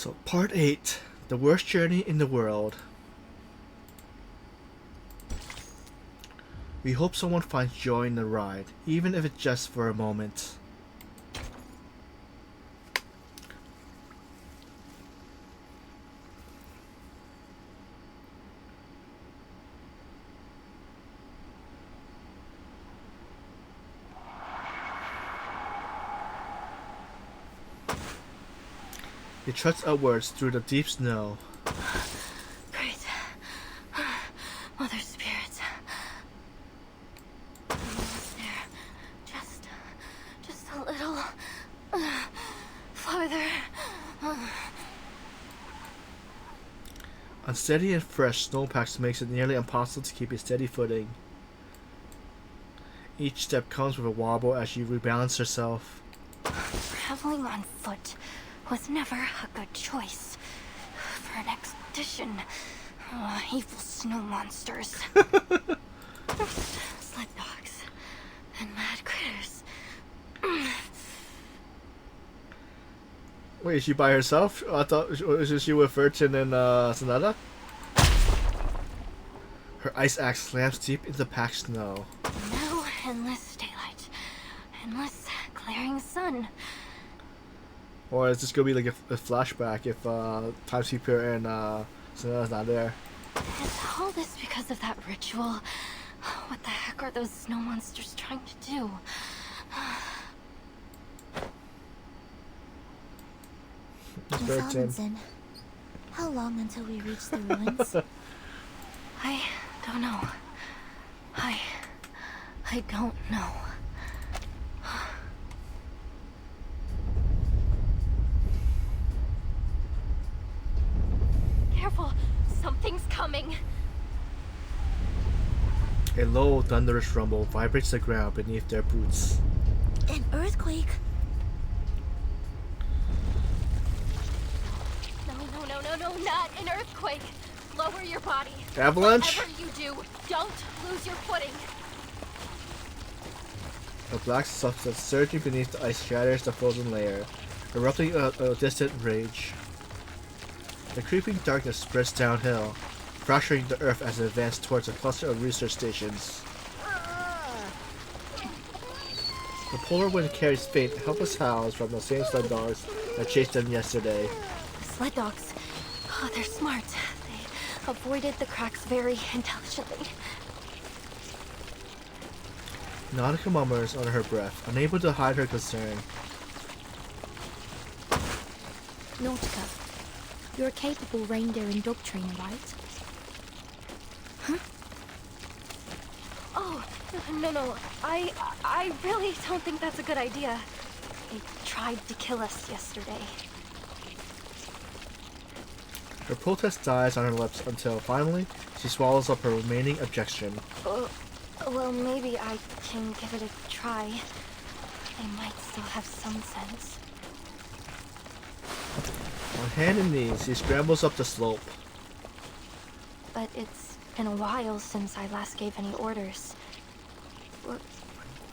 So, part 8. The worst journey in the world. We hope someone finds joy in the ride, even if it's just for a moment. It trots upwards through the deep snow. Great. Mother Spirit. Almost there. Just a little farther. Unsteady and fresh snowpacks makes it nearly impossible to keep a steady footing. Each step comes with a wobble as you rebalance herself. Traveling on foot was never a good choice for an expedition. Evil snow monsters. Sled dogs and mad critters. Wait, is she by herself? I thought was she with Furchin and Sonata? Her ice axe slams deep into packed snow. Now endless daylight. Endless glaring sun. Or is this gonna be like a flashback if Timekeeper and Sonata's not there? Is all this because of that ritual? What the heck are those snow monsters trying to do? Miss Amundsen, how long until we reach the ruins? I don't know. I don't know. Careful, something's coming. A low, thunderous rumble vibrates the ground beneath their boots. An earthquake? No, not an earthquake. Lower your body. Avalanche? Whatever you do, don't lose your footing. A black substance surging beneath the ice shatters the frozen layer, erupting a distant rage. The creeping darkness spreads downhill, fracturing the earth as it advances towards a cluster of research stations. The polar wind carries faint, helpless howls from the same sled dogs that chased them yesterday. Sled dogs. Oh, they're smart. They avoided the cracks very intelligently. Nautica murmurs under her breath, unable to hide her concern. Nautica, you're a capable reindeer and dog trainer, right? Huh? Oh, no. I really don't think that's a good idea. They tried to kill us yesterday. Her protest dies on her lips until, finally, she swallows up her remaining objection. Well, maybe I can give it a try. They might still have some sense. On hand and knees, she scrambles up the slope. But it's been a while since I last gave any orders.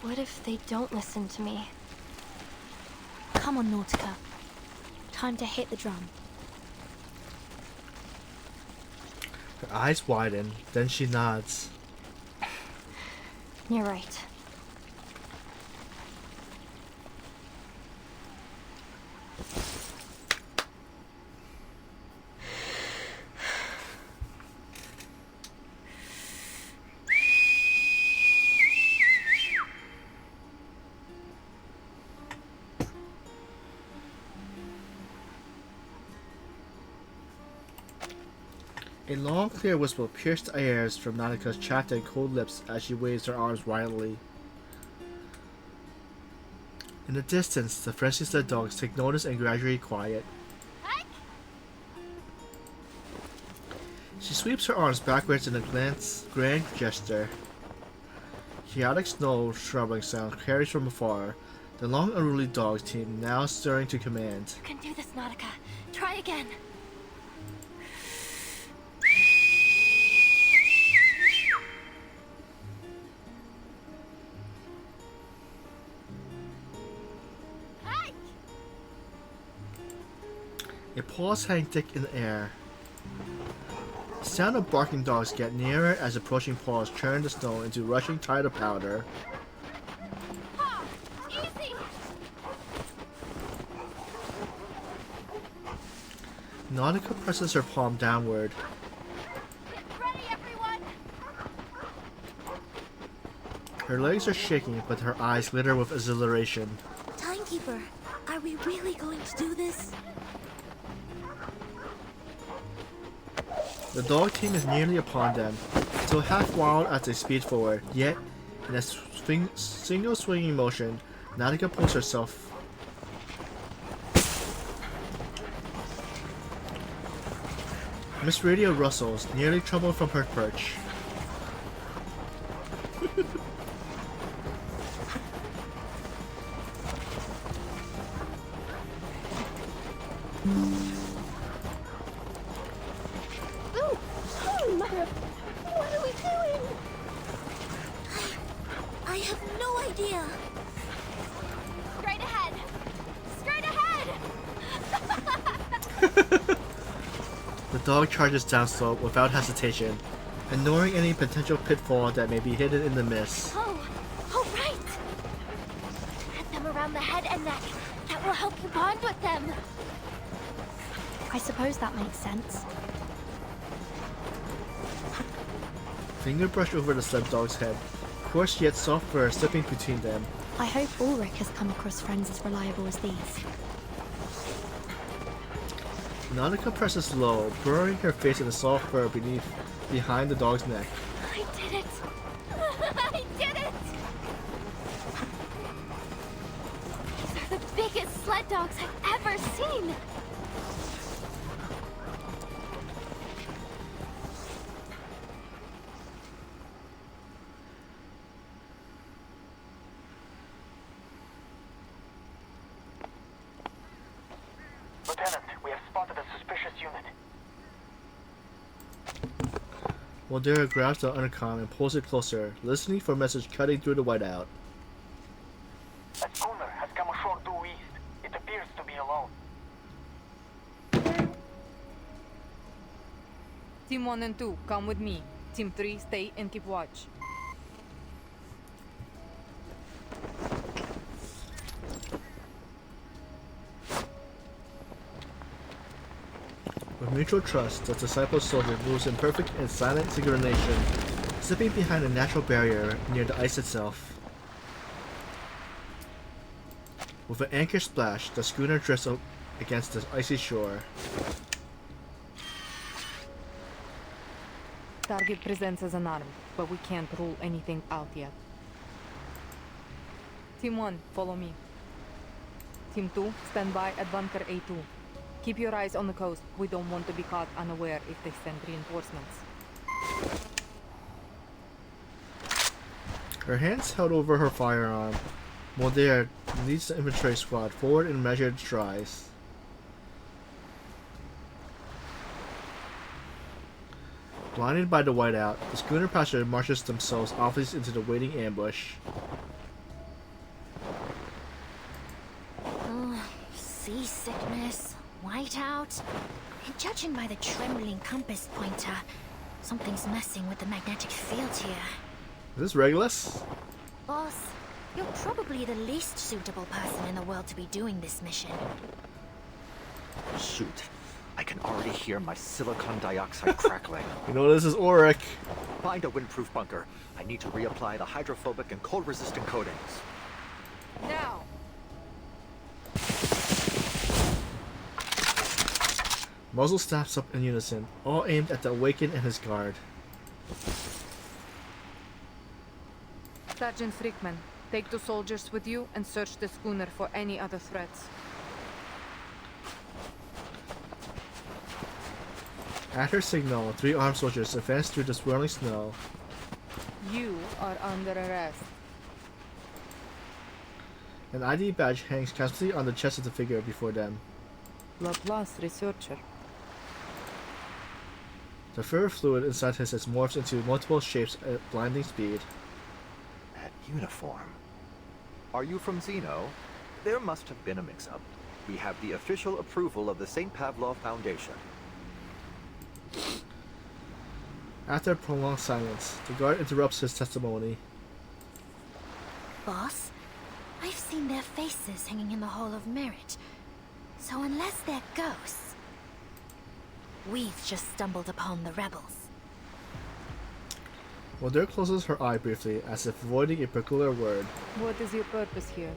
What if they don't listen to me? Come on, Nautica. Time to hit the drum. Her eyes widen, then she nods. You're right. A long, clear whistle pierced the airs from Nautica's chapped and cold lips as she waves her arms wildly. In the distance, the freshly sled dogs take notice and gradually quiet. She sweeps her arms backwards in a grand gesture. Chaotic snow shoveling sound carries from afar. The long, unruly dog team now stirring to command. You can do this, Nautica. Try again. A paws hang thick in the air. The sound of barking dogs get nearer as approaching paws churn the snow into a rushing tide of powder. Easy! Nautica presses her palm downward. Ready, everyone? Her legs are shaking, but her eyes glitter with exhilaration. Timekeeper, are we really going to do this? The dog team is nearly upon them, still half wild as they speed forward, yet, in a single swinging motion, Nautica pulls herself. Miss Radio rustles, nearly troubled from her perch. Mother, what are we doing? I have no idea. Straight ahead! Straight ahead! The dog charges downslope without hesitation, ignoring any potential pitfall that may be hidden in the mist. Oh, right! Pat them around the head and neck. That will help you bond with them. I suppose that makes sense. Finger brush over the sled dog's head, coarse yet soft fur slipping between them. I hope Ulrich has come across friends as reliable as these. Nautica presses low, burrowing her face in the soft fur behind the dog's neck. I did it! I did it! These are the biggest sled dogs I've ever seen! Lieutenant, we have spotted a suspicious unit. Waldera grabs the intercom and pulls it closer, listening for a message cutting through the whiteout. A schooner has come ashore due east. It appears to be alone. Team 1 and 2, come with me. Team 3, stay and keep watch. With mutual trust, the disciple soldier moves in perfect and silent synchronization, slipping behind a natural barrier near the ice itself. With an anchor splash, the schooner drifts up against the icy shore. Target presents as an arm, but we can't rule anything out yet. Team 1, follow me. Team 2, stand by at bunker A2. Keep your eyes on the coast. We don't want to be caught unaware if they send reinforcements. Her hands held over her firearm. Waldera leads the infantry squad forward in measured strides. Blinded by the whiteout, the schooner passenger marches themselves off into the waiting ambush. Seasickness, whiteout, and judging by the trembling compass pointer, something's messing with the magnetic field here. Is this Regulus? Boss, you're probably the least suitable person in the world to be doing this mission. Shoot. I can already hear my silicon dioxide crackling. You know this is Ulrich. Find a windproof bunker. I need to reapply the hydrophobic and cold-resistant coatings. Now! Muzzle snaps up in unison, all aimed at the awakened and his guard. Sergeant Frickman, take the soldiers with you and search the schooner for any other threats. At her signal, 3 armed soldiers advance through the swirling snow. You are under arrest. An ID badge hangs casually on the chest of the figure before them. Laplace researcher. The fur fluid inside his has morphed into multiple shapes at blinding speed. That uniform. Are you from Xeno? There must have been a mix-up. We have the official approval of the St. Pavlov Foundation. After a prolonged silence, the guard interrupts his testimony. Boss, I've seen their faces hanging in the Hall of Merit. So unless they're ghosts, we've just stumbled upon the rebels. Wonder closes her eye briefly, as if avoiding a peculiar word. What is your purpose here?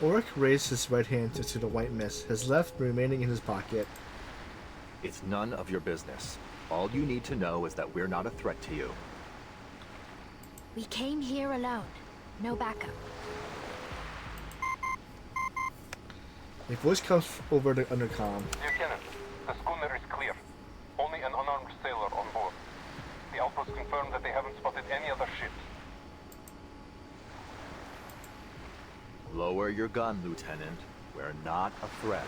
Ulrich raised his right hand to the white mist, his left remaining in his pocket. It's none of your business. All you need to know is that we're not a threat to you. We came here alone. No backup. A voice comes over the intercom. Lieutenant, the schooner is clear. Only an unarmed sailor on board. The outpost confirmed that they haven't spotted any other ships. Lower your gun, Lieutenant. We're not a threat.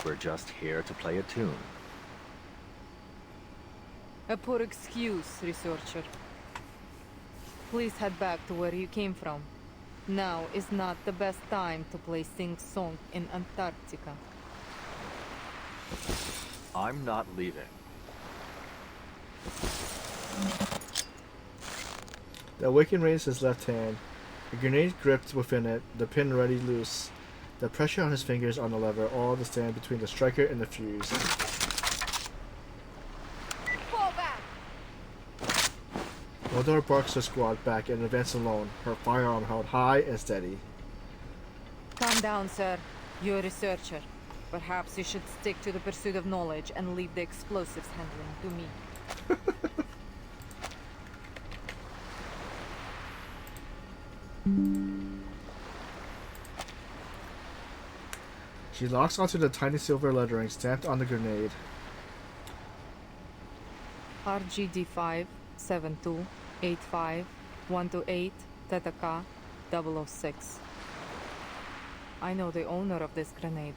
We're just here to play a tune. A poor excuse, researcher. Please head back to where you came from. Now is not the best time to play sing-song in Antarctica. I'm not leaving. The awakened raised his left hand, a grenade gripped within it, the pin ready loose. The pressure on his fingers on the lever, all to stand between the striker and the fuse. Fall back! Waldor barks her squad back and advances alone, her firearm held high and steady. Calm down, sir. You're a researcher. Perhaps you should stick to the pursuit of knowledge and leave the explosives handling to me. She locks onto the tiny silver lettering stamped on the grenade. RGD5 72 85 128 Theta K 006. I know the owner of this grenade.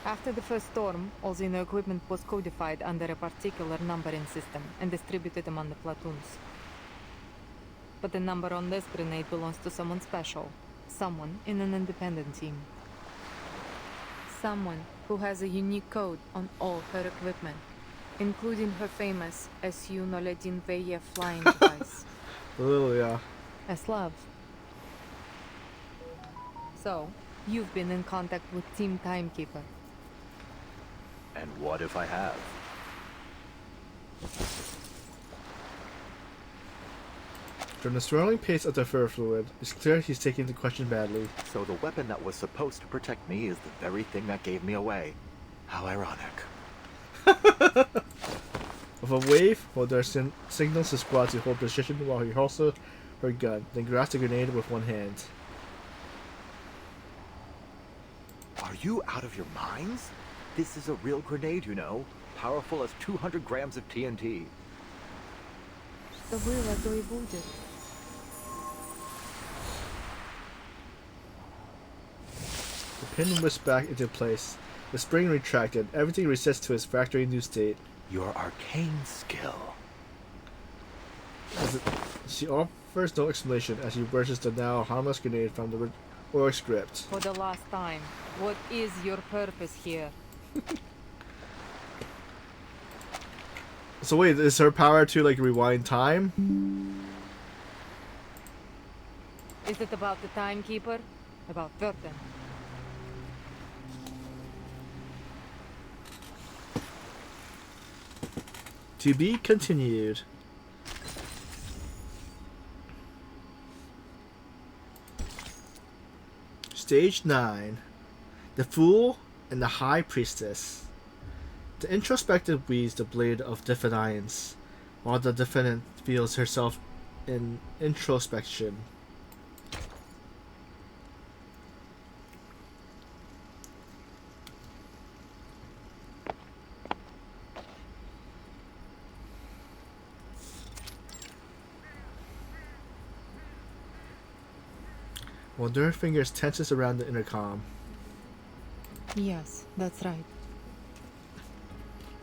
After the first storm, all Xeno equipment was codified under a particular numbering system and distributed among the platoons. But the number on this grenade belongs to someone special. Someone in an independent team. Someone who has a unique code on all her equipment, including her famous SU Noledin Veye flying device. Oh, yeah. Slav. So, you've been in contact with Team Timekeeper. And what if I have? From the swirling pace of the fur fluid, it's clear he's taking the question badly. So the weapon that was supposed to protect me is the very thing that gave me away. How ironic. With a wave, Waldor signals his squad to hold position while he holsters her gun, then grabs the grenade with one hand. Are you out of your minds? This is a real grenade, you know. Powerful as 200 grams of TNT. The will to будет. The pin whisked back into place. The spring retracted. Everything resets to its factory new state. Your arcane skill. She offers no explanation as she bursts the now harmless grenade from the Orc script. For the last time, what is your purpose here? So wait, is her power to like rewind time? Is it about the Timekeeper? About Verden? To be continued. Stage 9. The Fool and the High Priestess. The introspective wields the blade of defiance, while the defendant feels herself in introspection. While their fingers tenses around the intercom. Yes, that's right.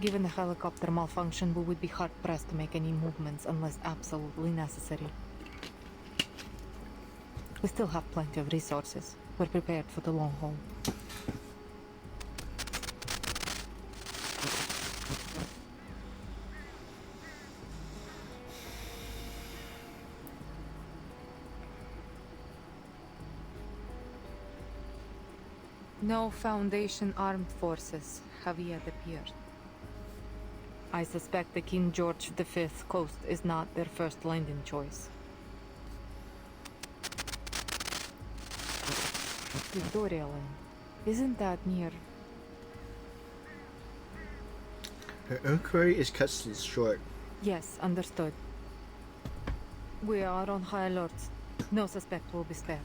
Given the helicopter malfunction, we would be hard-pressed to make any movements unless absolutely necessary. We still have plenty of resources. We're prepared for the long haul. No Foundation armed forces have yet appeared. I suspect the King George V coast is not their first landing choice. Victoria Land. Isn't that near? Her inquiry is cut short. Yes, understood. We are on high alert. No suspect will be spared.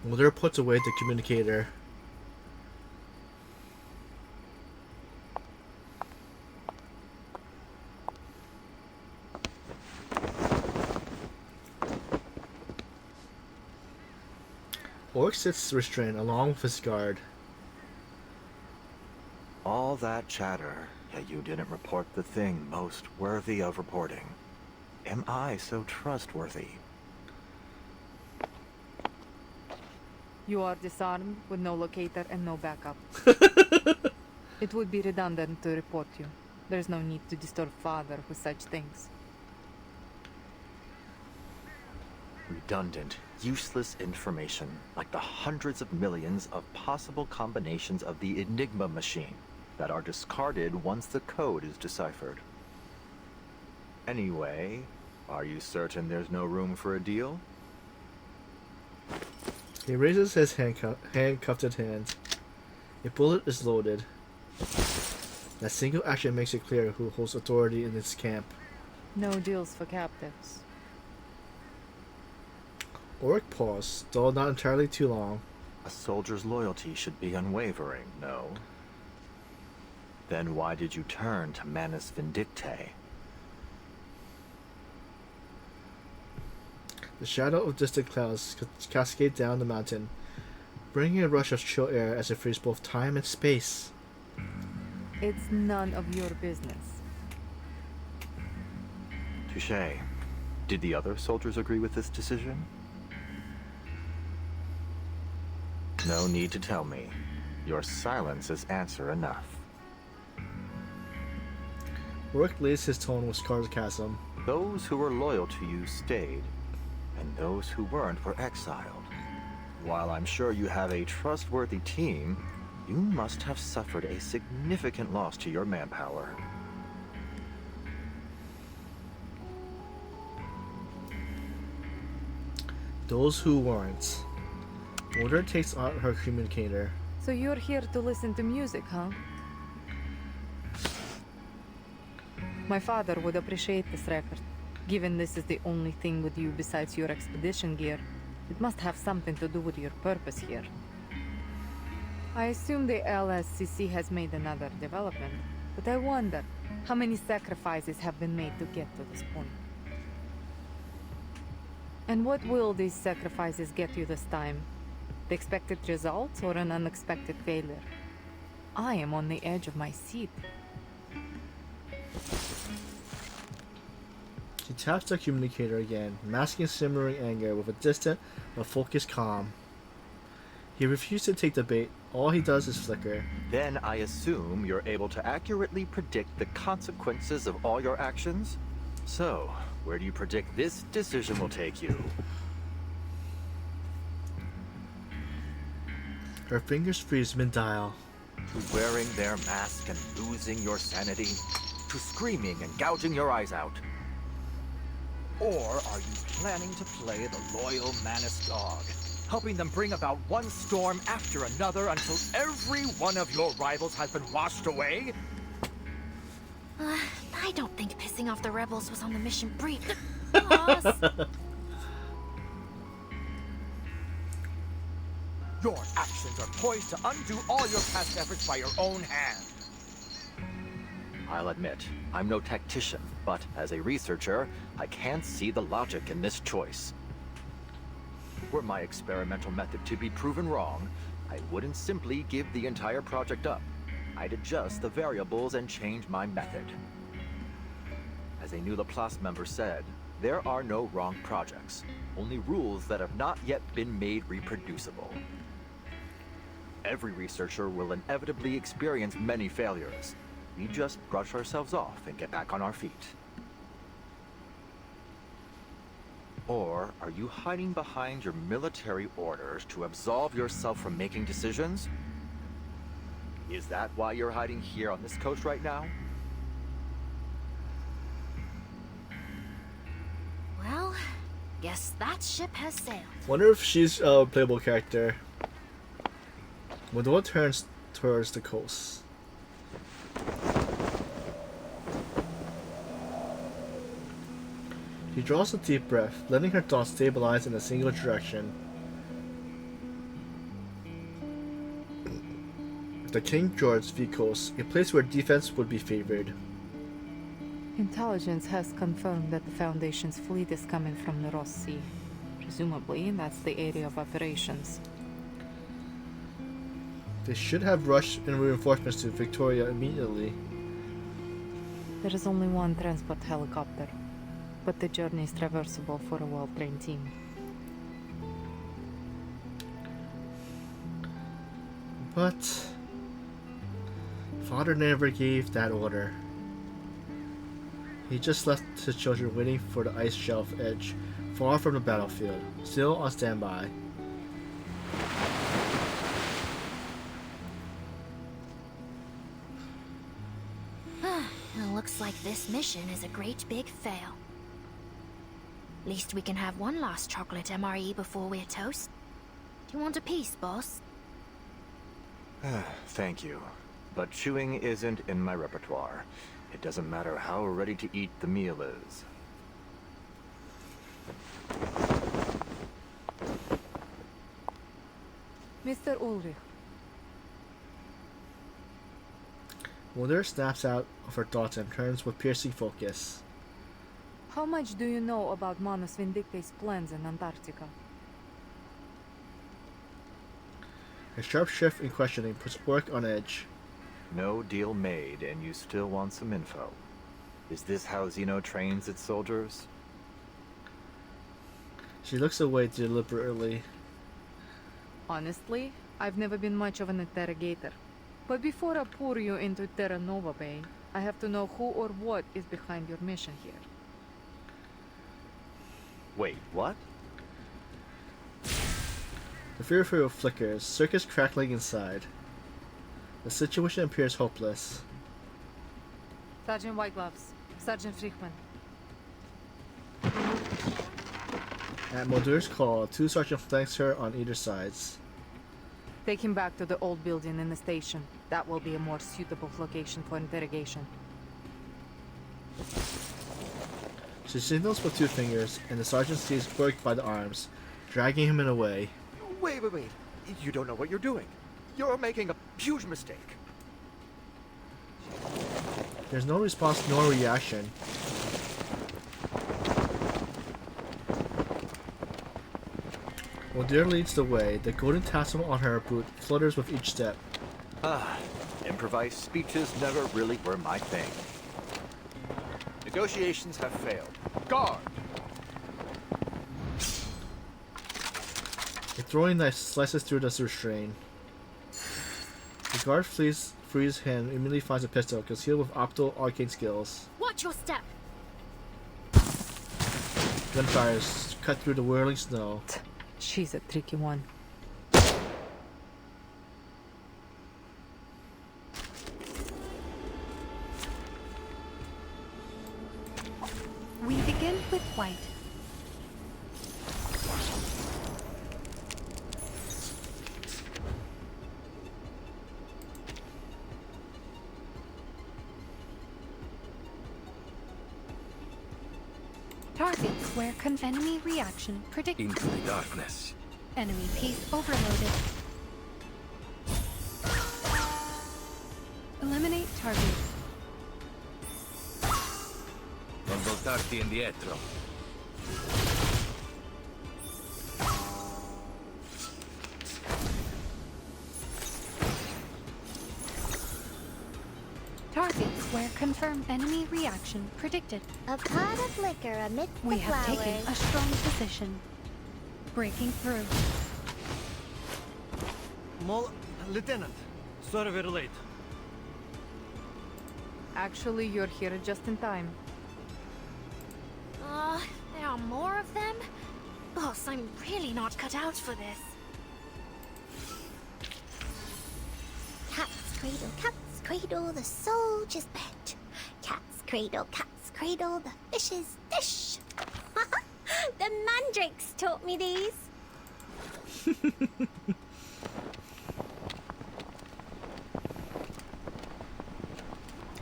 Mulder puts away the communicator. Orc sits restrained along with his guard. All that chatter, yet you didn't report the thing most worthy of reporting. Am I so trustworthy? You are disarmed with no locator and no backup. It would be redundant to report you. There's no need to disturb Father with such things. Redundant, useless information, like the hundreds of millions of possible combinations of the Enigma machine that are discarded once the code is deciphered. Anyway, are you certain there's no room for a deal? He raises his handcuffed hand. A bullet is loaded. That single action makes it clear who holds authority in this camp. No deals for captives. Oric paused, though not entirely too long. A soldier's loyalty should be unwavering, no? Then why did you turn to Manus Vindictae? The shadow of distant clouds cascade down the mountain, bringing a rush of chill air as it frees both time and space. It's none of your business. Touché. Did the other soldiers agree with this decision? No need to tell me. Your silence is answer enough. Rourke lays his tone with sarcasm. Those who were loyal to you stayed, and those who weren't were exiled. While I'm sure you have a trustworthy team, you must have suffered a significant loss to your manpower. Those who weren't. Mulder takes out her communicator. So you're here to listen to music, huh? My father would appreciate this record. Given this is the only thing with you besides your expedition gear, it must have something to do with your purpose here. I assume the LSCC has made another development, but I wonder how many sacrifices have been made to get to this point. And what will these sacrifices get you this time? The expected results or an unexpected failure? I am on the edge of my seat. She taps the communicator again, masking simmering anger with a distant but focused calm. He refused to take the bait. All he does is flicker. Then I assume you're able to accurately predict the consequences of all your actions? So, where do you predict this decision will take you? Her fingers freeze mid-dial. To wearing their mask and losing your sanity? To screaming and gouging your eyes out? Or are you planning to play the loyal Manus dog, helping them bring about one storm after another until every one of your rivals has been washed away? I don't think pissing off the rebels was on the mission brief. Boss! Your actions are poised to undo all your past efforts by your own hand. I'll admit, I'm no tactician, but as a researcher, I can't see the logic in this choice. Were my experimental method to be proven wrong, I wouldn't simply give the entire project up. I'd adjust the variables and change my method. As a new Laplace member said, there are no wrong projects, only rules that have not yet been made reproducible. Every researcher will inevitably experience many failures. We just brush ourselves off and get back on our feet. Or are you hiding behind your military orders to absolve yourself from making decisions? Is that why you're hiding here on this coast right now? Well, guess that ship has sailed. Wonder if she's a playable character. Medora turns towards the coast. She draws a deep breath, letting her thoughts stabilize in a single direction. The King George V coast, a place where defense would be favored. Intelligence has confirmed that the Foundation's fleet is coming from the Ross Sea. Presumably, that's the area of operations. They should have rushed in reinforcements to Victoria immediately. There is only one transport helicopter, but the journey is traversable for a well-trained team. But Father never gave that order. He just left his children waiting for the ice shelf edge, far from the battlefield, still on standby. It looks like this mission is a great big fail. Least we can have one last chocolate MRE before we're toast. Do you want a piece, boss? Thank you. But chewing isn't in my repertoire. It doesn't matter how ready to eat the meal is. Mr. Ulrich. Wonder snaps out of her thoughts and turns with piercing focus. How much do you know about Manus Vindicte's plans in Antarctica? A sharp shift in questioning puts work on edge. No deal made, and you still want some info. Is this how Xeno trains its soldiers? She looks away deliberately. Honestly, I've never been much of an interrogator. But before I pour you into Terra Nova Bay, I have to know who or what is behind your mission here. Wait, what? The fear for flickers, circuits crackling inside. The situation appears hopeless. Sergeant Whitegloves, Sergeant Friedman. At Moldur's call, two sergeants flanks her on either sides. Take him back to the old building in the station. That will be a more suitable location for interrogation. She signals with two fingers, and the sergeant sees Burke by the arms, dragging him in a way. Wait. You don't know what you're doing. You're making a huge mistake. There's no response nor reaction. Moldur leads the way. The golden tassel on her boot flutters with each step. Improvised speeches never really were my thing. Negotiations have failed. Guard! A throwing knife slices through the restraint. The guard frees his hand and immediately finds a pistol, concealed with optal arcane skills. Watch your step! Gunfires cut through the whirling snow. She's a tricky one. We begin with white. Target where enemy reaction predicted. Into the darkness. Enemy piece overloaded. Eliminate target. Non voltarti indietro. Targets where confirmed enemy reaction predicted. A pot of liquor amidst We the have flowers. taken a strong position. Breaking through. Lieutenant, sorry we're late. Actually, you're here just in time. There are more of them? Boss, I'm really not cut out for this. Cat's cradle, the soldier's bed. Cat's cradle, the fish's dish. The mandrakes taught me these.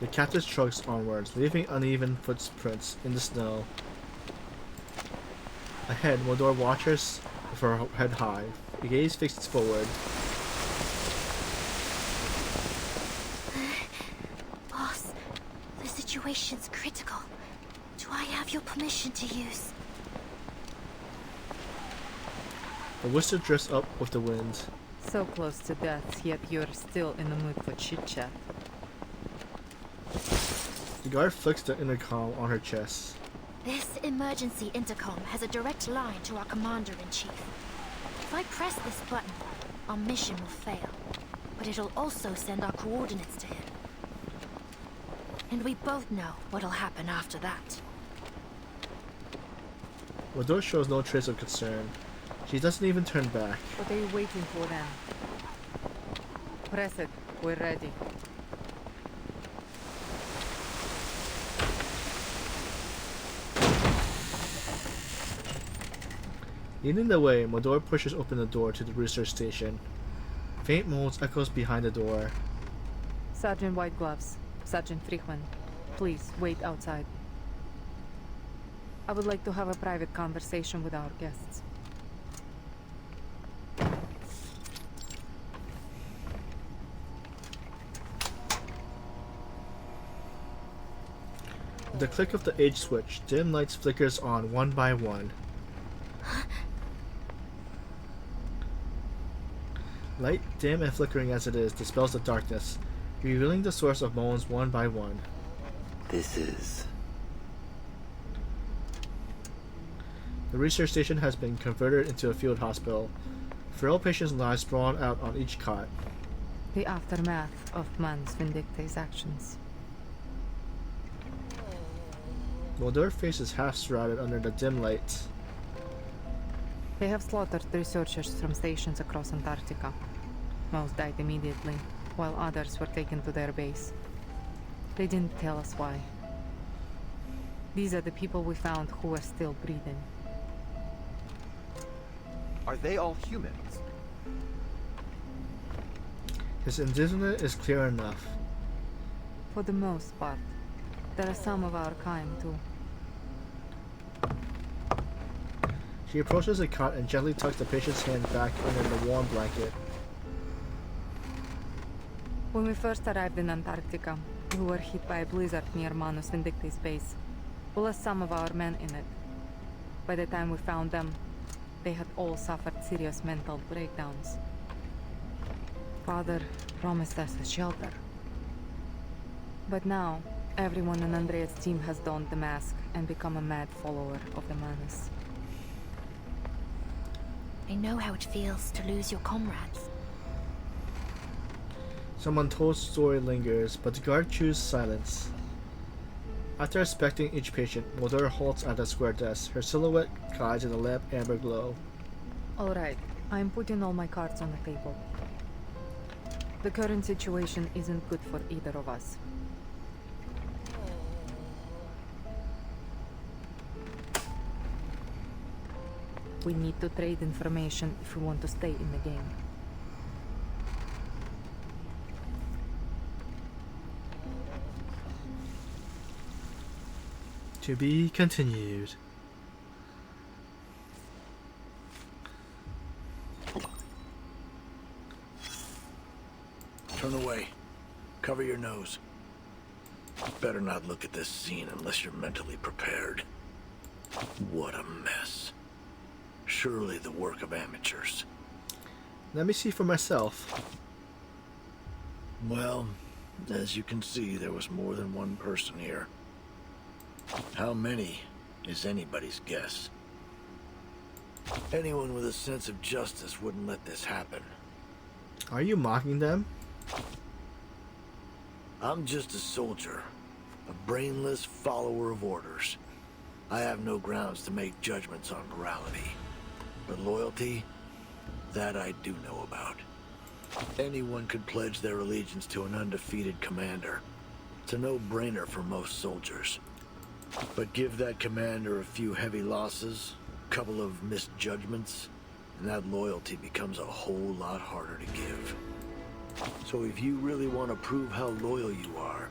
The captain shrugs onwards, leaving uneven footprints in the snow. Ahead, Modor watches with her head high, her gaze fixed forward. Boss, the situation's critical. Do I have your permission to use? The whistle drifts up with the wind. So close to death, yet you're still in the mood for chit-chat. The guard flicks the intercom on her chest. This emergency intercom has a direct line to our commander-in-chief. If I press this button, our mission will fail. But it'll also send our coordinates to him. And we both know what'll happen after that. Modor shows no trace of concern. She doesn't even turn back. What are you waiting for then? Press it. We're ready. Leading the way, Modor pushes open the door to the research station. Faint moans echoes behind the door. Sergeant White Gloves, Sergeant Friedman, please wait outside. I would like to have a private conversation with our guests. With the click of the age switch, dim lights flickers on one by one. Light, dim and flickering as it is, dispels the darkness, revealing the source of moans one by one. This is... The research station has been converted into a field hospital. Frail patients lie sprawled out on each cot. The aftermath of Mans Vindicte's actions. Modor's face is half shrouded under the dim light. They have slaughtered researchers from stations across Antarctica. Most died immediately, while others were taken to their base. They didn't tell us why. These are the people we found who were still breathing. Are they all humans? His indigenous is clear enough. For the most part. There are some of our kind, too. She approaches the cot and gently tucks the patient's hand back under the warm blanket. When we first arrived in Antarctica, we were hit by a blizzard near Manus Vindicte's base. We lost some of our men in it. By the time we found them, they had all suffered serious mental breakdowns. Father promised us a shelter. But now, everyone on Andrea's team has donned the mask and become a mad follower of the Manus. I know how it feels to lose your comrades. Some untold story lingers, but the guard chooses silence. After inspecting each patient, Modor halts at a square desk, her silhouette guides in a lamp amber glow. Alright, I'm putting all my cards on the table. The current situation isn't good for either of us. We need to trade information if we want to stay in the game. To be continued. Turn away. Cover your nose. Better not look at this scene unless you're mentally prepared. What a mess. Surely the work of amateurs. Let me see for myself. Well, As you can see, there was more than one person here. How many is anybody's guess. Anyone with a sense of justice wouldn't let this happen. Are you mocking them? I'm just a soldier, a brainless follower of orders. I have no grounds to make judgments on morality. But loyalty, that I do know about. Anyone could pledge their allegiance to an undefeated commander. It's a no-brainer for most soldiers. But give that commander a few heavy losses, a couple of misjudgments, and that loyalty becomes a whole lot harder to give. So if you really want to prove how loyal you are,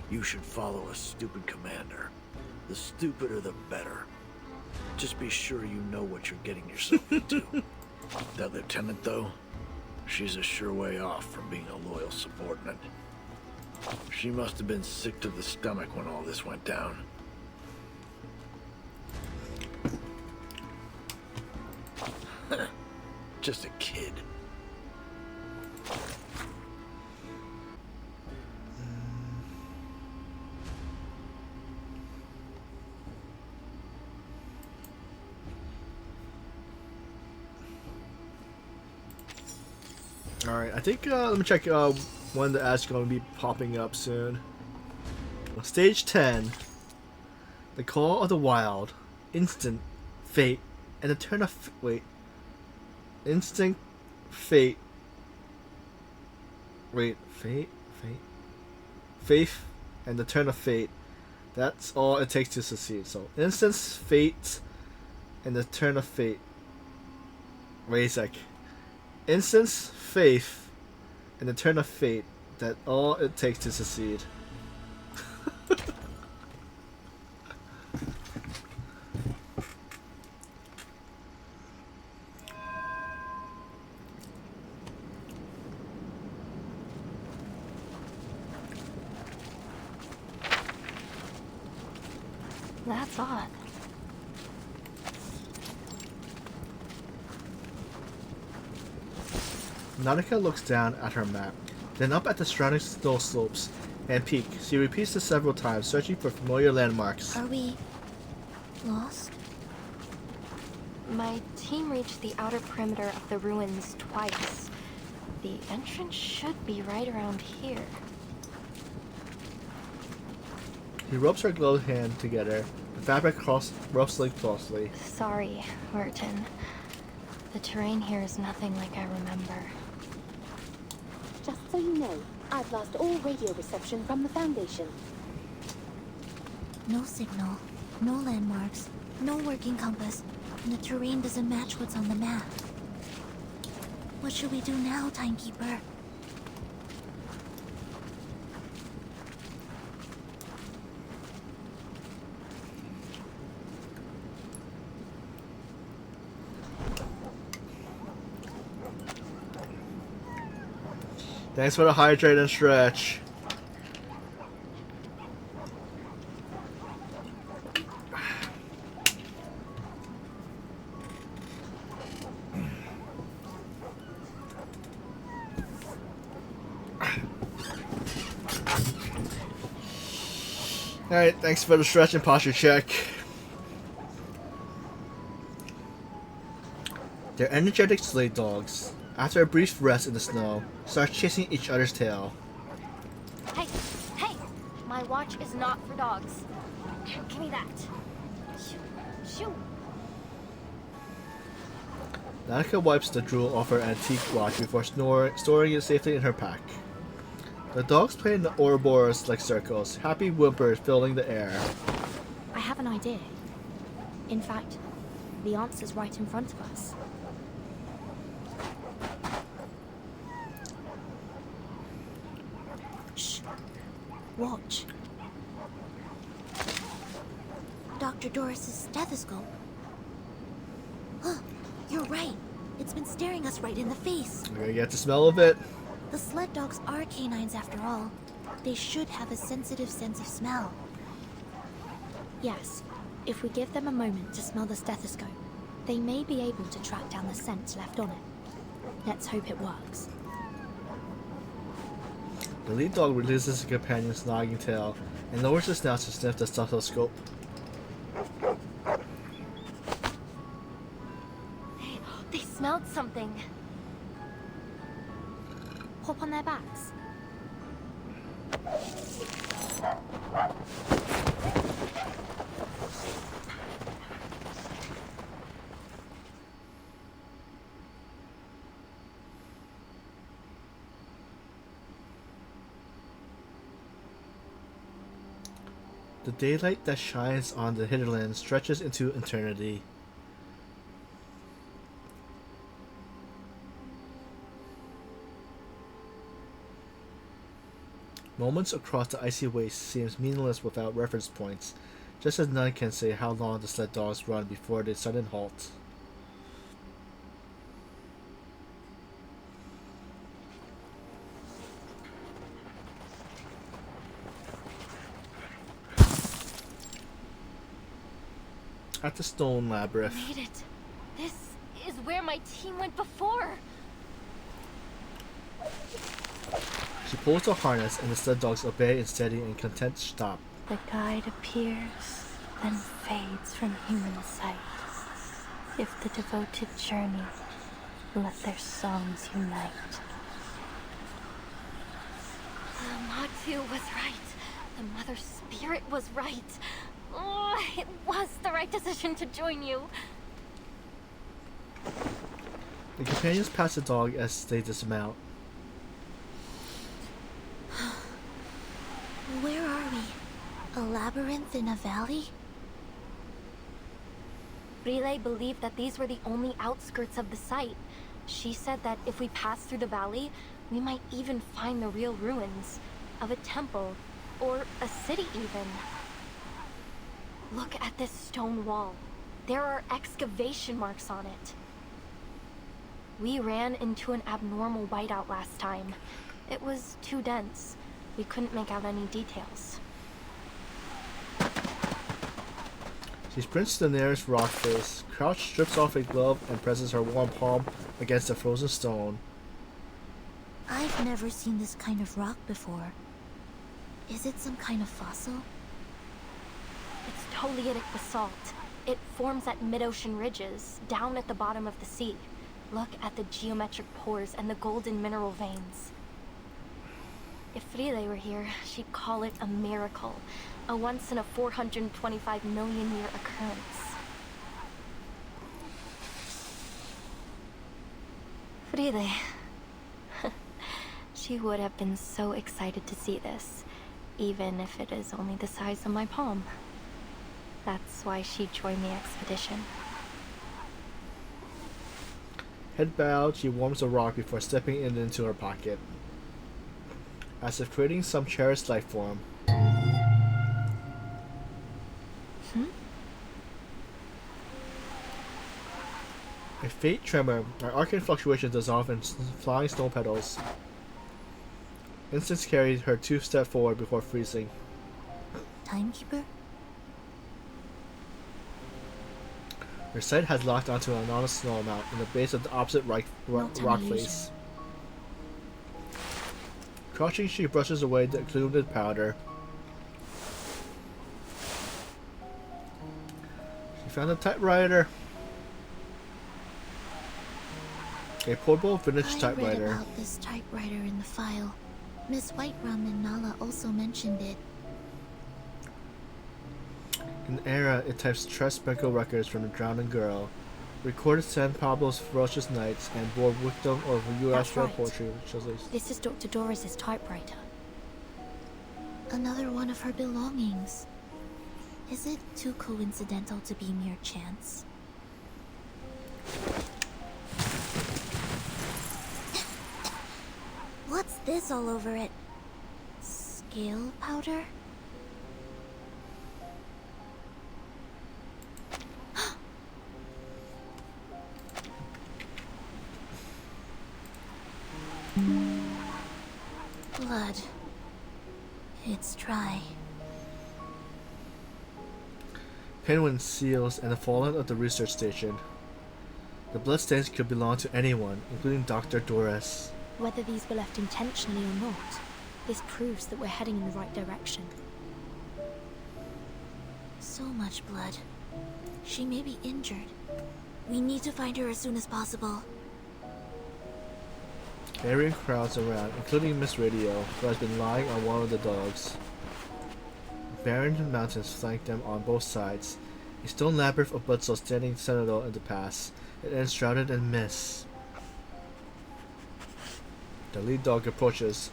you should follow a stupid commander. The stupider the better. Just be sure you know what you're getting yourself into. That lieutenant, though, she's a sure way off from being a loyal subordinate. She must have been sick to the stomach when all this went down. Just a kid. Alright, I think, let me check when the ads going to be popping up soon. Stage 10. The Call of the Wild. Instant. Fate. And the Turn of... Wait. Instinct. Fate. Wait. Fate? Fate? Faith. And the Turn of Fate. That's all it takes to succeed. So, Instance, Fate, and the Turn of Fate. Wait a sec. Instance, faith, and the turn of fate. That all it takes to succeed. That's odd. Nautica looks down at her map, then up at the surrounding snow slopes and peak. She repeats this several times, searching for familiar landmarks. Are we lost? My team reached the outer perimeter of the ruins twice. The entrance should be right around here. He rubs her gloved hand together, the fabric rustling closely. Sorry, Merton. The terrain here is nothing like I remember. Just so you know, I've lost all radio reception from the Foundation. No signal, no landmarks, no working compass, and the terrain doesn't match what's on the map. What should we do now, Timekeeper? Thanks for the hydrate and stretch. Alright, thanks for the stretch and posture check. They're energetic sleigh dogs. After a brief rest in the snow, start chasing each other's tail. Hey, hey! My watch is not for dogs. Give me that. Shoo, shoo. Nautica wipes the drool off her antique watch before storing it safely in her pack. The dogs play in the Ouroboros-like circles, happy whimpers filling the air. I have an idea. In fact, the answer's right in front of us. Shh. Watch. Dr. Doris's stethoscope. Huh, you're right. It's been staring us right in the face. We're gonna get the smell of it. The sled dogs are canines after all. They should have a sensitive sense of smell. Yes, if we give them a moment to smell the stethoscope, they may be able to track down the scent left on it. Let's hope it works. The lead dog releases his companion's nagging tail and lowers his snout to sniff the stethoscope. They smelled something. Hop on their backs. The daylight that shines on the hinterland stretches into eternity. Moments across the icy waste seems meaningless without reference points, just as none can say how long the sled dogs run before they sudden halt. At the stone labyrinth. Made it. This is where my team went before. She pulls the harness and the sled dogs obey in steady and content stop. The guide appears, then fades from human sight. If the devoted journey, let their songs unite. Matu was right. The Mother Spirit was right. Oh, it was the right decision to join you. The companions pass the dog as they dismount. Where are we? A labyrinth in a valley? Relay believed that these were the only outskirts of the site. She said that if we pass through the valley, we might even find the real ruins of a temple, or a city even. Look at this stone wall. There are excavation marks on it. We ran into an abnormal whiteout last time. It was too dense. We couldn't make out any details. She sprints to the nearest rock face. Crouch strips off a glove and presses her warm palm against the frozen stone. I've never seen this kind of rock before. Is it some kind of fossil? It's Toliitic basalt. It forms at mid-ocean ridges, down at the bottom of the sea. Look at the geometric pores and the golden mineral veins. If Frile were here, she'd call it a miracle. A once in a 425 million year occurrence. Frile. She would have been so excited to see this, even if it is only the size of my palm. That's why she joined the expedition. Head bowed, she warms the rock before stepping it into her pocket, as if creating some cherished life form. A faint tremor, an arcane fluctuation dissolve in flying snow petals. Instance carried her 2 steps forward before freezing. Timekeeper? Her sight has locked onto an enormous snow amount in the base of the opposite rock face. Crouching, she brushes away the accumulated powder. She found a typewriter. A portable vintage typewriter. I read about this typewriter in the file. Miss Whiterum and Nala also mentioned it. In Era, it types Tres medical records from the drowning girl, recorded San Pablo's ferocious nights, and bore victim of U.S. That's right. poetry. This is Dr. Doris's typewriter. Another one of her belongings. Is it too coincidental to be mere chance? What's this all over it? Scale powder? Blood. It's dry. Penguin seals and the fallout of the research station. The bloodstains could belong to anyone, including Dr. Doris. Whether these were left intentionally or not, This proves that we're heading in the right direction. So much blood. She may be injured. We need to find her as soon as possible. Area crowds around, including Miss Radio, who has been lying on one of the dogs. Barren mountains flank them on both sides. A stone labyrinth of blood cells standing sentinel in the pass. It ends shrouded in mist. The lead dog approaches,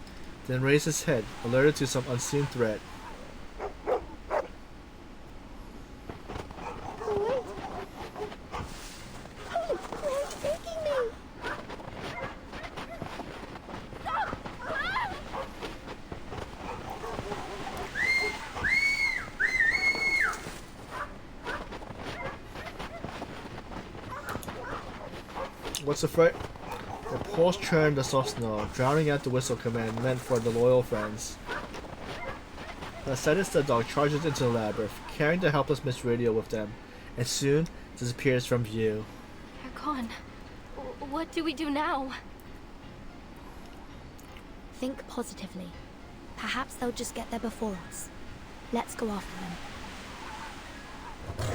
then raises his head, alerted to some unseen threat. What's the fright? The pulse churned the soft snow, drowning out the whistle command meant for the loyal friends. The sinister dog charges into the labyrinth, carrying the helpless Miss Radio with them, and soon disappears from view. They're gone. What do we do now? Think positively. Perhaps they'll just get there before us. Let's go after them.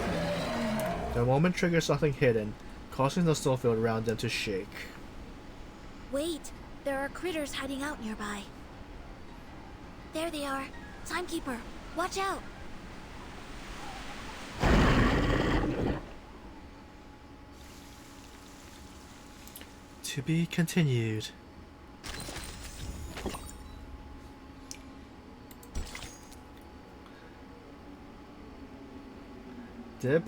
The moment triggers something hidden, causing the snowfield around them to shake. Wait, there are critters hiding out nearby. There they are. Timekeeper, watch out! To be continued. De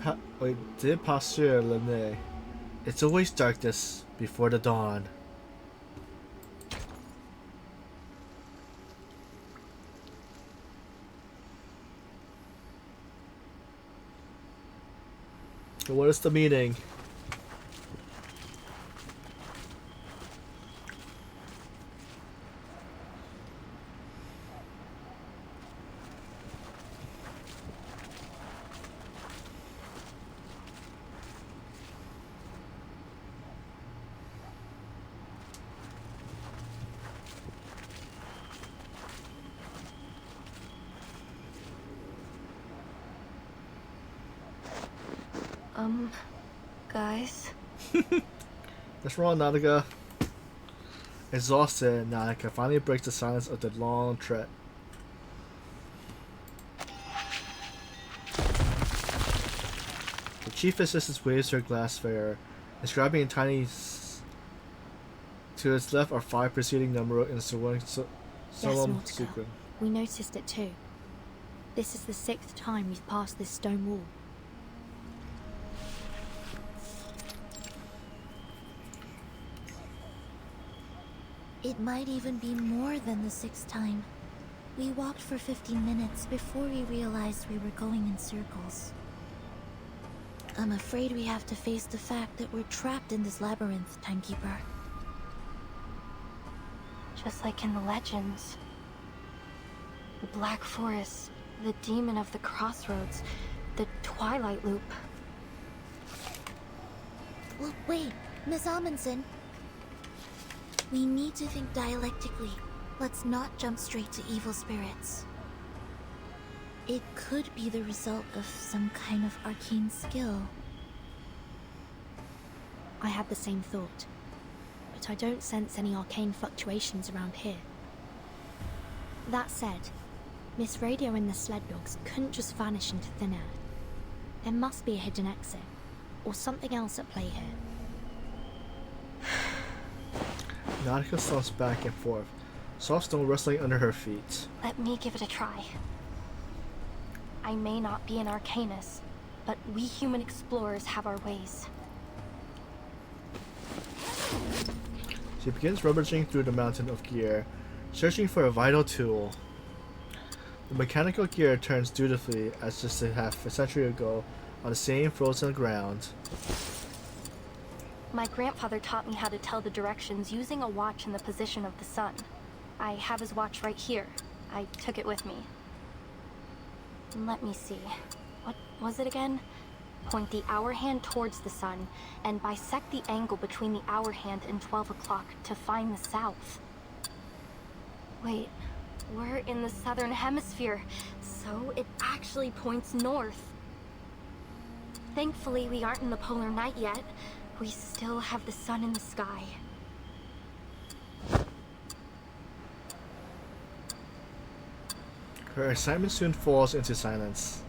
Pasteur Lene. It's always darkness before the dawn. So what is the meaning? Guys? What's wrong, Nautica? Exhausted, Nautica finally breaks the silence of the long trek. The chief assistant waves her glass sphere, inscribing in tiny to its left are 5 preceding number in solemn Nautica. sequence. We noticed it too. This is the 6th time we've passed this stone wall. It might even be more than the 6th time. We walked for 15 minutes before we realized we were going in circles. I'm afraid we have to face the fact that we're trapped in this labyrinth, Timekeeper. Just like in the legends. The Black Forest, the Demon of the Crossroads, the Twilight Loop. Well, wait, Miss Amundsen. We need to think dialectically. Let's not jump straight to evil spirits. It could be the result of some kind of arcane skill. I had the same thought, but I don't sense any arcane fluctuations around here. That said, Miss Radio and the sled dogs couldn't just vanish into thin air. There must be a hidden exit, or something else at play here. Nautica slumps back and forth, soft stone rustling under her feet. Let me give it a try. I may not be an Arcanist, but we human explorers have our ways. She begins rummaging through the mountain of gear, searching for a vital tool. The mechanical gear turns dutifully as just a half a century ago on the same frozen ground. My grandfather taught me how to tell the directions using a watch in the position of the sun. I have his watch right here. I took it with me. Let me see. What was it again? Point the hour hand towards the sun, and bisect the angle between the hour hand and 12 o'clock to find the south. Wait, We're in the southern hemisphere, so it actually points north. Thankfully, we aren't in the polar night yet. We still have the sun in the sky. Her excitement soon falls into silence.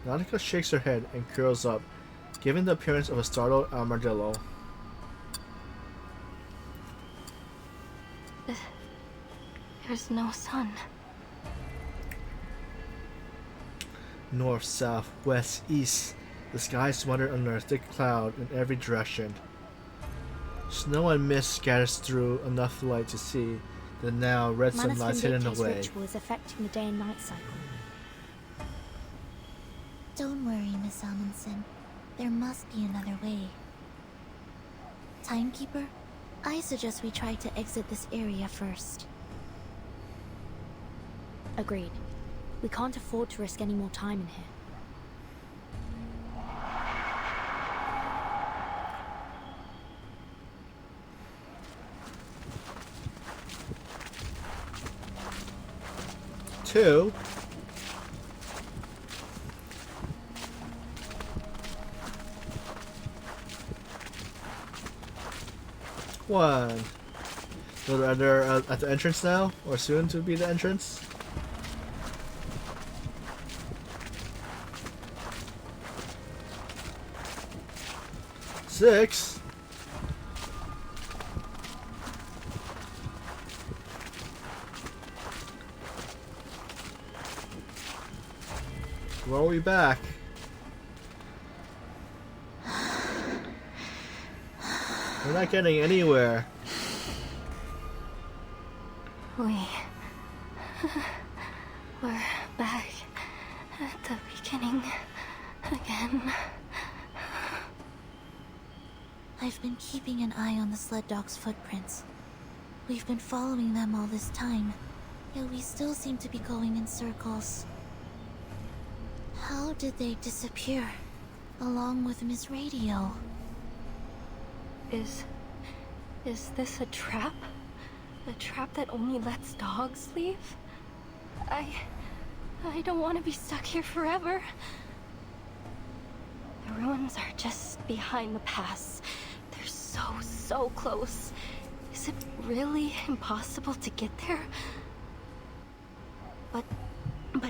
Nautica shakes her head and curls up, giving the appearance of a startled armadillo. There's no sun. North, south, west, east. The sky is smothered under a thick cloud in every direction. Snow and mist scatters through enough light to see the now red sun lies hidden away. Ritual is affecting the day and night cycle. Don't worry, Miss Amundsen. There must be another way. Timekeeper, I suggest we try to exit this area first. Agreed. We can't afford to risk any more time in here. Two. One. So are they at the entrance now, or soon to be the entrance? Six. Well, we back. We're not getting anywhere. We're back at the beginning again. I've been keeping an eye on the sled dog's footprints. We've been following them all this time, yet we still seem to be going in circles. How did they disappear, along with Miss Radio? Is this a trap? A trap that only lets dogs leave? I don't want to be stuck here forever. The ruins are just behind the pass. They're so close. Is it really impossible to get there? But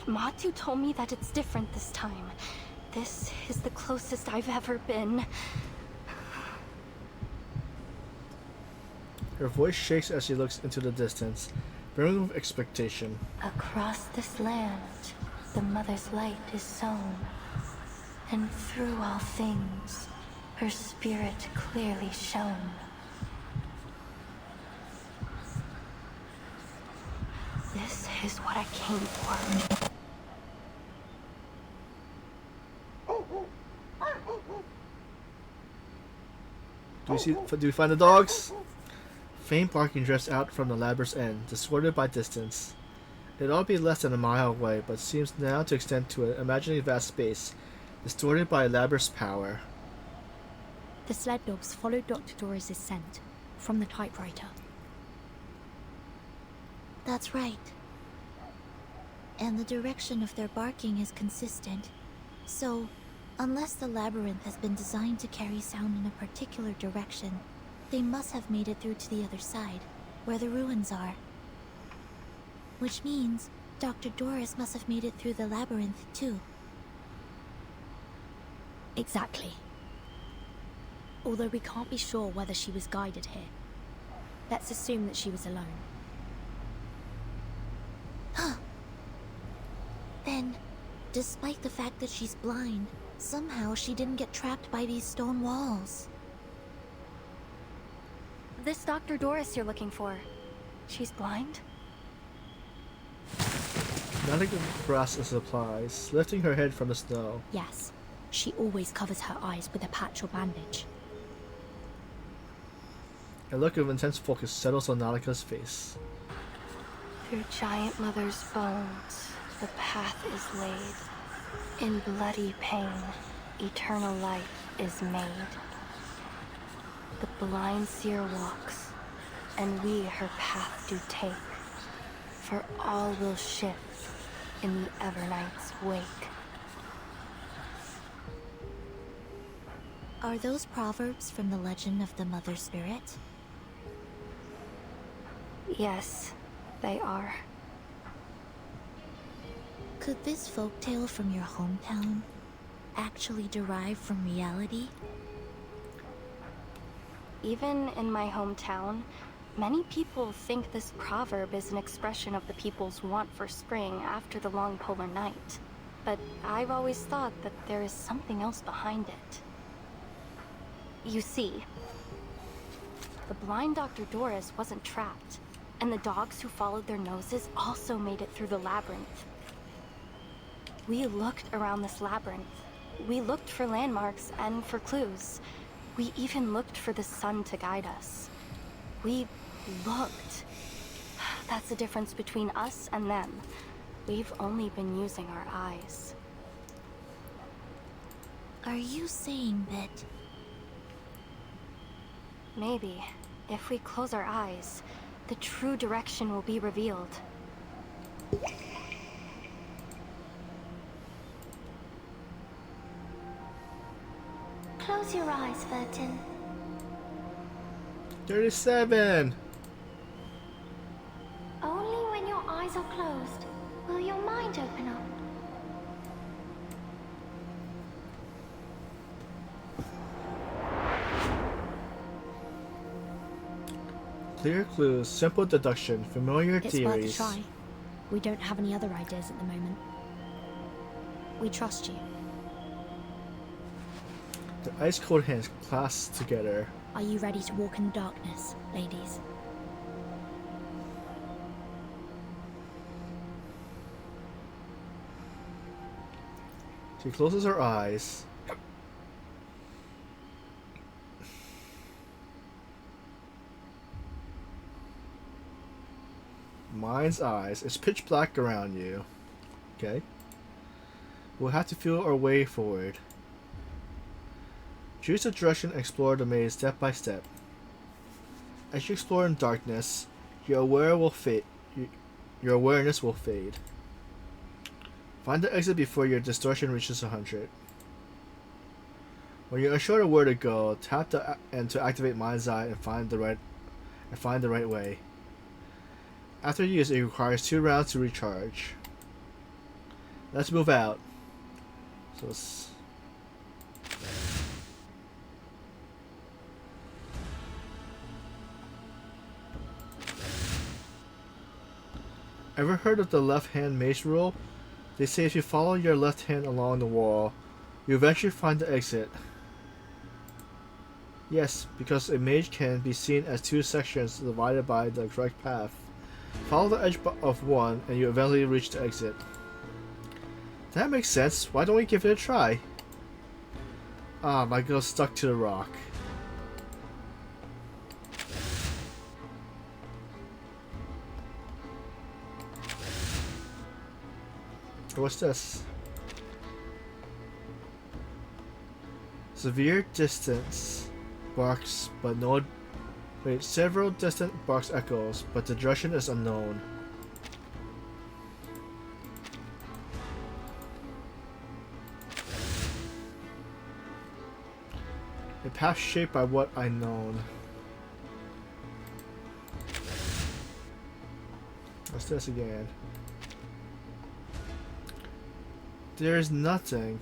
Matu told me that it's different this time. This is the closest I've ever been. Her voice shakes as she looks into the distance, brimming with expectation. Across this land, the Mother's light is sown, and through all things, her spirit clearly shone. This is what I came for. Do we find the dogs? Faint barking drifts out from the labyrinth's end, distorted by distance. It ought to be less than a mile away, but seems now to extend to an imaginary vast space, distorted by a labyrinth's power. The sled dogs followed Dr. Doris' scent from the typewriter. That's right. And the direction of their barking is consistent. So, unless the labyrinth has been designed to carry sound in a particular direction, they must have made it through to the other side, where the ruins are. Which means Dr. Doris must have made it through the labyrinth, too. Exactly. Although we can't be sure whether she was guided here. Let's assume that she was alone. Then, despite the fact that she's blind, somehow she didn't get trapped by these stone walls. This Dr. Doris you're looking for, she's blind? Nautica grasps the supplies, lifting her head from the snow. Yes, she always covers her eyes with a patch or bandage. A look of intense focus settles on Nautica's face. Through Giant Mother's bones, the path is laid. In bloody pain, eternal life is made. The blind seer walks, and we her path do take. For all will shift in the Evernight's wake. Are those proverbs from the legend of the Mother Spirit? Yes, they are. Could this folktale from your hometown actually derive from reality? Even in my hometown, many people think this proverb is an expression of the people's want for spring after the long polar night. But I've always thought that there is something else behind it. You see, the blind Dr. Doris wasn't trapped, and the dogs who followed their noses also made it through the labyrinth. We looked around this labyrinth. We looked for landmarks and for clues. We even looked for the sun to guide us. We looked. That's the difference between us and them. We've only been using our eyes. Are you saying that... Maybe, if we close our eyes, the true direction will be revealed. Close your eyes, Vertin. 37. Only when your eyes are closed will your mind open up. Clear clues, simple deduction, familiar It's theories. worth a try. We don't have any other ideas at the moment. We trust you. The ice cold hands clasped together. Are you ready to walk in the darkness, ladies? She closes her eyes. Mind's eyes. It's pitch black around you. Okay. We'll have to feel our way forward. Choose a direction and explore the maze step by step. As you explore in darkness, your awareness will fade. Find the exit before your distortion reaches 100. When you're unsure of where to go, tap the end to activate Mind's Eye and find the right way. After use, it requires 2 rounds to recharge. Let's move out. So it's... Ever heard of the left hand maze rule? They say if you follow your left hand along the wall, you eventually find the exit. Yes, because a maze can be seen as 2 sections divided by the correct path. Follow the edge of one and you eventually reach the exit. That makes sense. Why don't we give it a try? Ah, my girl's stuck to the rock. What's this? Severe distance barks, but no. Wait, several distant barks echoes, but the direction is unknown. A path shaped by what I known. What's this again? There's nothing.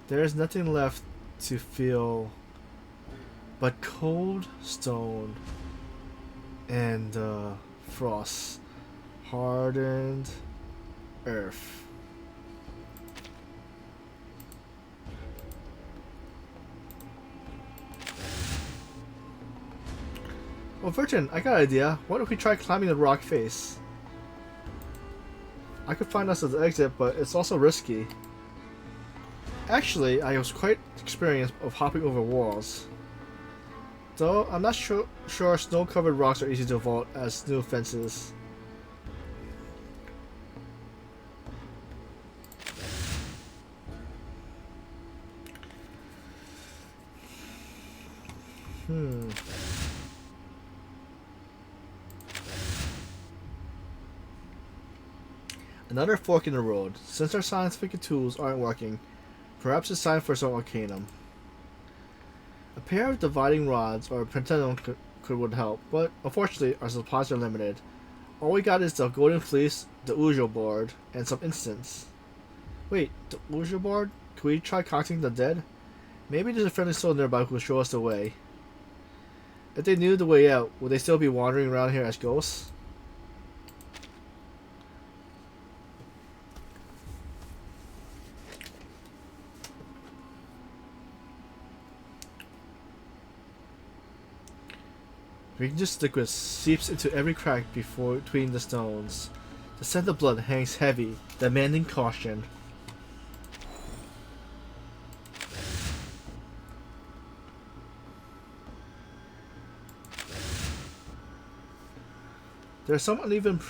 There's nothing left to feel but cold stone and frost, hardened earth. Well, Virgin, I got an idea. What if we try climbing the rock face? I could find us at the exit, but it's also risky. Actually, I was quite experienced of hopping over walls. Though, I'm not sure snow-covered rocks are easy to vault as new fences. Another fork in the road. Since our scientific tools aren't working, perhaps it's time for some arcanum. A pair of dividing rods or a pendulum would help, but unfortunately our supplies are limited. All we got is the golden fleece, the Ujo board, and some instants. Wait, the Ujo board? Can we try contacting the dead? Maybe there's a friendly soul nearby who will show us the way. If they knew the way out, would they still be wandering around here as ghosts? Reagent liquid seeps into every crack between the stones. The scent of blood hangs heavy, demanding caution. There are some uneven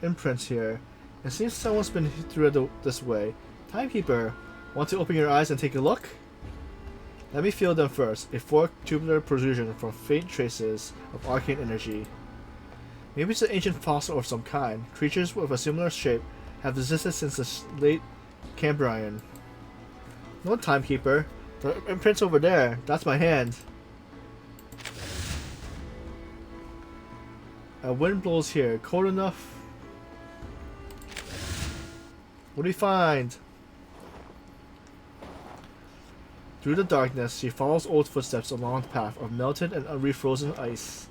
imprints here. It seems someone's been through this way. Timekeeper, want to open your eyes and take a look? Let me feel them first. A forked tubular protrusion from faint traces of arcane energy. Maybe it's an ancient fossil of some kind. Creatures with a similar shape have existed since the late Cambrian. No, Timekeeper. The imprint's over there. That's my hand. A wind blows here. Cold enough. What do we find? Through the darkness, she follows old footsteps along the path of melted and refrozen ice.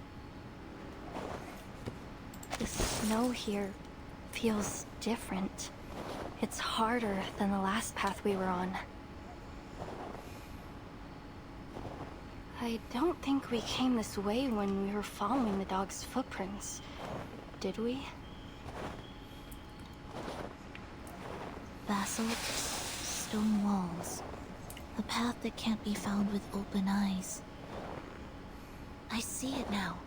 The snow here feels different. It's harder than the last path we were on. I don't think we came this way when we were following the dog's footprints, did we? Basalt, stone walls. A path that can't be found with open eyes. I see it now.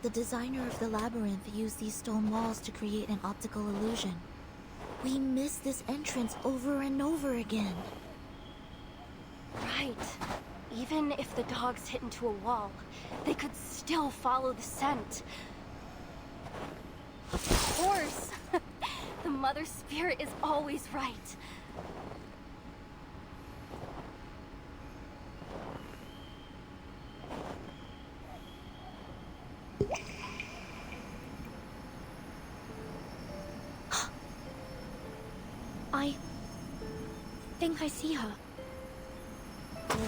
The designer of the labyrinth used these stone walls to create an optical illusion. We missed this entrance over and over again. Right. Even if the dogs hit into a wall, they could still follow the scent. Of course! The Mother Spirit is always right. I think I see her.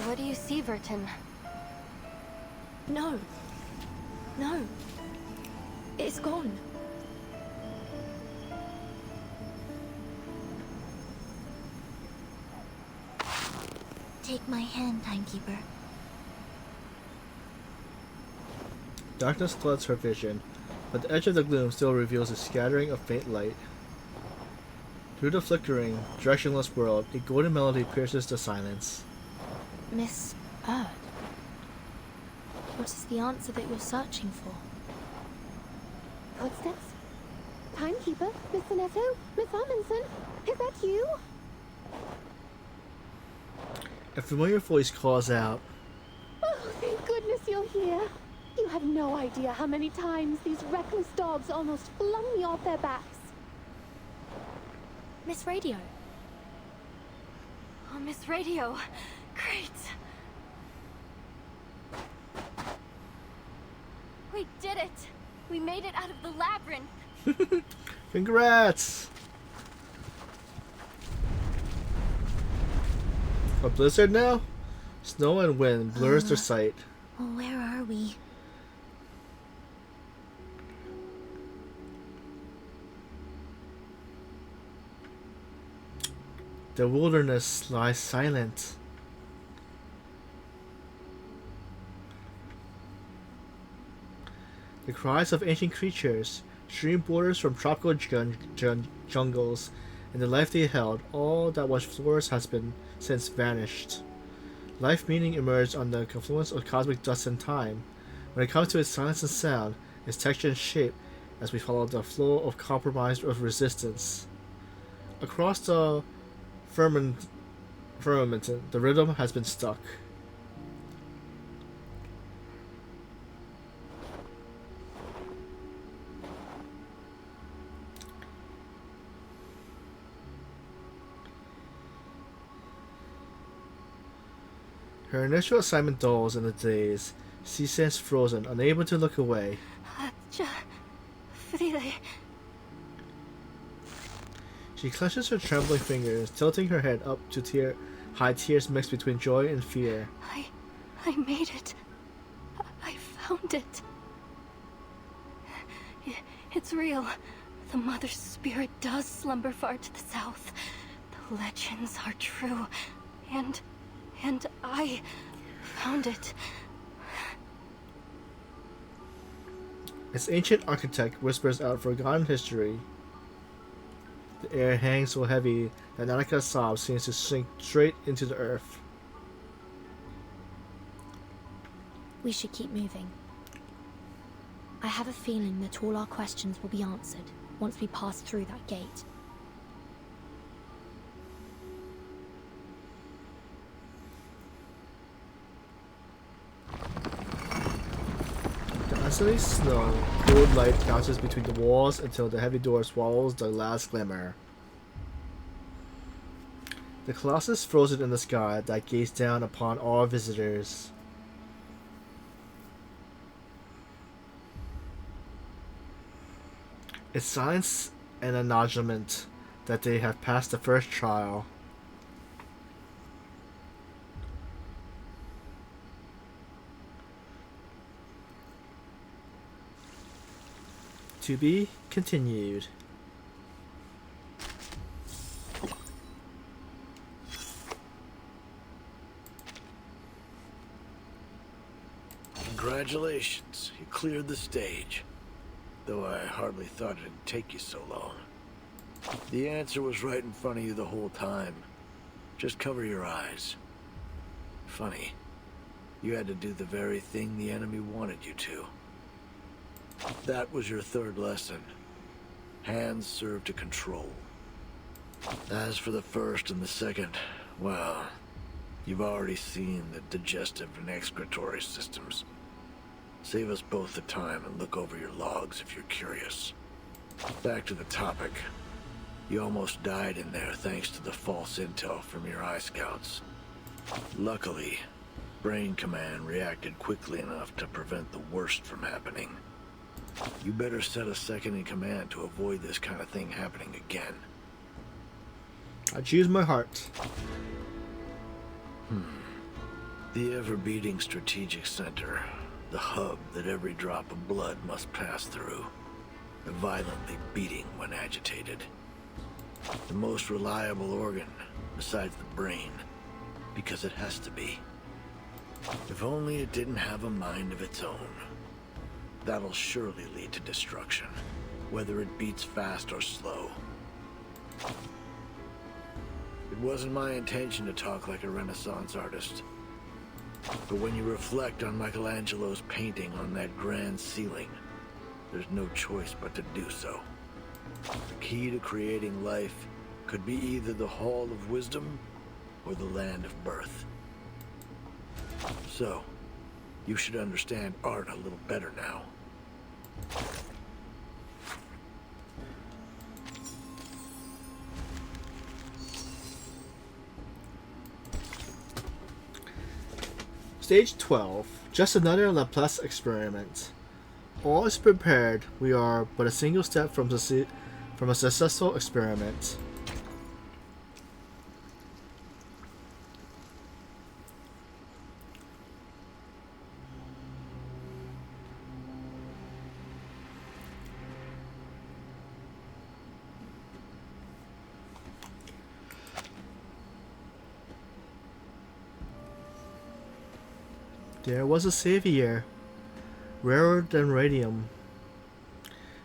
What do you see, Vertin? No. No. It's gone. Take my hand, Timekeeper. Darkness floods her vision, but the edge of the gloom still reveals a scattering of faint light. Through the flickering, directionless world, a golden melody pierces the silence. Miss Erd. What is the answer that you're searching for? Footsteps? Timekeeper? Mr. Netto? Miss Amundsen? Is that you? A familiar voice calls out. Oh, thank goodness you're here. You have no idea how many times these reckless dogs almost flung me off their backs. Miss Radio. Oh, Miss Radio. Great. We did it! We made it out of the labyrinth! Congrats! A blizzard now? Snow and wind blurs their sight. Where are we? The wilderness lies silent. The cries of ancient creatures, stream borders from tropical jungles, and the life they held, all that was flores has been since vanished. Life meaning emerged on the confluence of cosmic dust and time. When it comes to its silence and sound, its texture and shape, as we follow the flow of compromise of resistance. Across the firmament, the rhythm has been stuck. Her initial assignment dulls in a daze. She stands frozen, unable to look away. She clenches her trembling fingers, tilting her head up to hide tears mixed between joy and fear. I made it. I found it. It's real. The Mother's spirit does slumber far to the south. The legends are true. And I found it. Its ancient architect whispers out forgotten history. The air hangs so heavy that Nanaka's sob seems to sink straight into the earth. We should keep moving. I have a feeling that all our questions will be answered once we pass through that gate. The unsteady snow, cold light bounces between the walls until the heavy door swallows the last glimmer. The Colossus frozen in the sky that gazed down upon all visitors. It signs an acknowledgement that they have passed the first trial. To be continued. Congratulations, you cleared the stage. Though I hardly thought it'd take you so long. The answer was right in front of you the whole time. Just cover your eyes. Funny, you had to do the very thing the enemy wanted you to. That was your third lesson. Hands serve to control. As for the first and the second, well, you've already seen the digestive and excretory systems. Save us both the time and look over your logs if you're curious. Back to the topic. You almost died in there thanks to the false intel from your eye scouts. Luckily, Brain Command reacted quickly enough to prevent the worst from happening. You better set a second in command to avoid this kind of thing happening again. I choose my heart. The ever-beating strategic center. The hub that every drop of blood must pass through. Violently beating when agitated. The most reliable organ, besides the brain. Because it has to be. If only it didn't have a mind of its own. That'll surely lead to destruction, whether it beats fast or slow. It wasn't my intention to talk like a Renaissance artist. But when you reflect on Michelangelo's painting on that grand ceiling, there's no choice but to do so. The key to creating life could be either the Hall of Wisdom or the Land of Birth. So, you should understand art a little better now. Stage 12. Just another Laplace experiment. All is prepared. We are but a single step from a successful experiment. There was a savior, rarer than radium,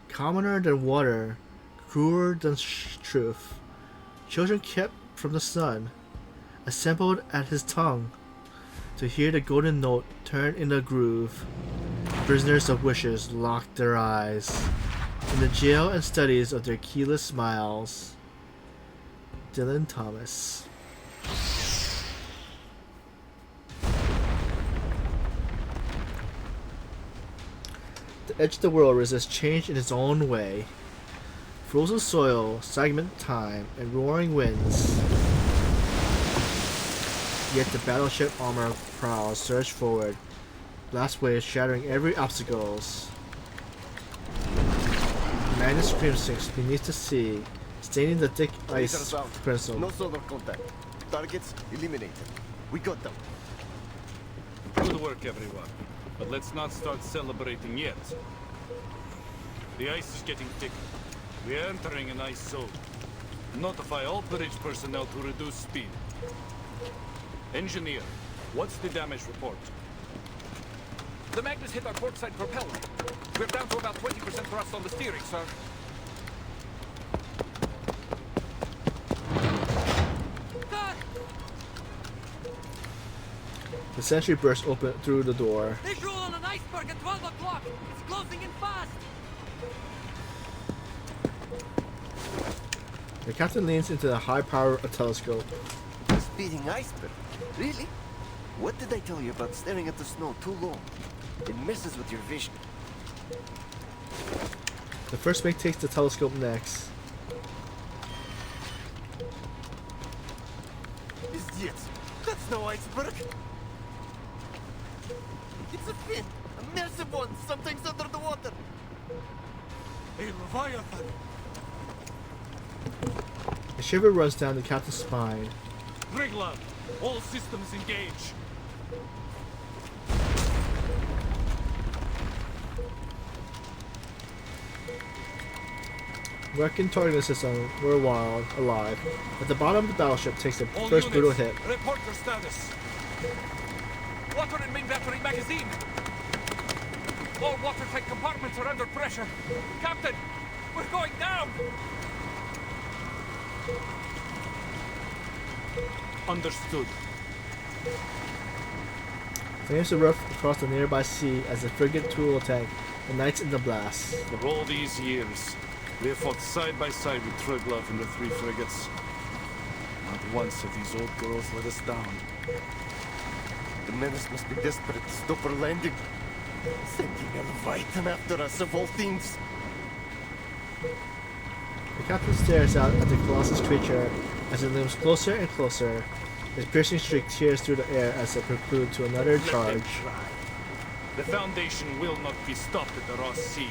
commoner than water, crueler than truth. Children kept from the sun, assembled at his tongue, to hear the golden note turn in a groove. Prisoners of wishes locked their eyes, in the jail and studies of their keyless smiles. Dylan Thomas. The edge of the world resists change in its own way. Frozen soil, stagnant time, and roaring winds. Yet the battleship armor prows surge forward, blast waves shattering every obstacles. Magnus crimsons beneath the sea, staining the thick ice crimson. No solar contact. Targets eliminated. We got them. Good work, everyone. But let's not start celebrating yet. The ice is getting thicker. We are entering an ice zone. Notify all bridge personnel to reduce speed. Engineer, what's the damage report? The Magnus hit our port side propeller. We're down to about 20% thrust on the steering, sir. The sentry bursts open through the door. Visual on an iceberg at 12 o'clock. It's closing in fast. The captain leans into the high-power telescope. A speeding iceberg? Really? What did I tell you about staring at the snow too long? It messes with your vision. The first mate takes the telescope next. Idiots! That's no iceberg! It's a fin! A massive one! Something's under the water! A Leviathan! A shiver runs down the captain's spine. Riglov, all systems engage. Wrecking targeting system were wild, alive. At the bottom of the battleship takes the first brutal hit. Report your status. Water in main battery magazine. All watertight compartments are under pressure. Captain, we're going down. Understood. Flames erupt across the nearby sea as the frigate tool tank ignites in the blast. For all these years, we have fought side by side with Triglav and the three frigates. Not once have these old girls let us down. The menace must be desperate to stop our landing. Sending a Leviathan after us of all things. The captain stares out at the colossus creature as it looms closer and closer. His piercing shriek tears through the air as it prelude to another charge. The Foundation will not be stopped at the Ross Sea.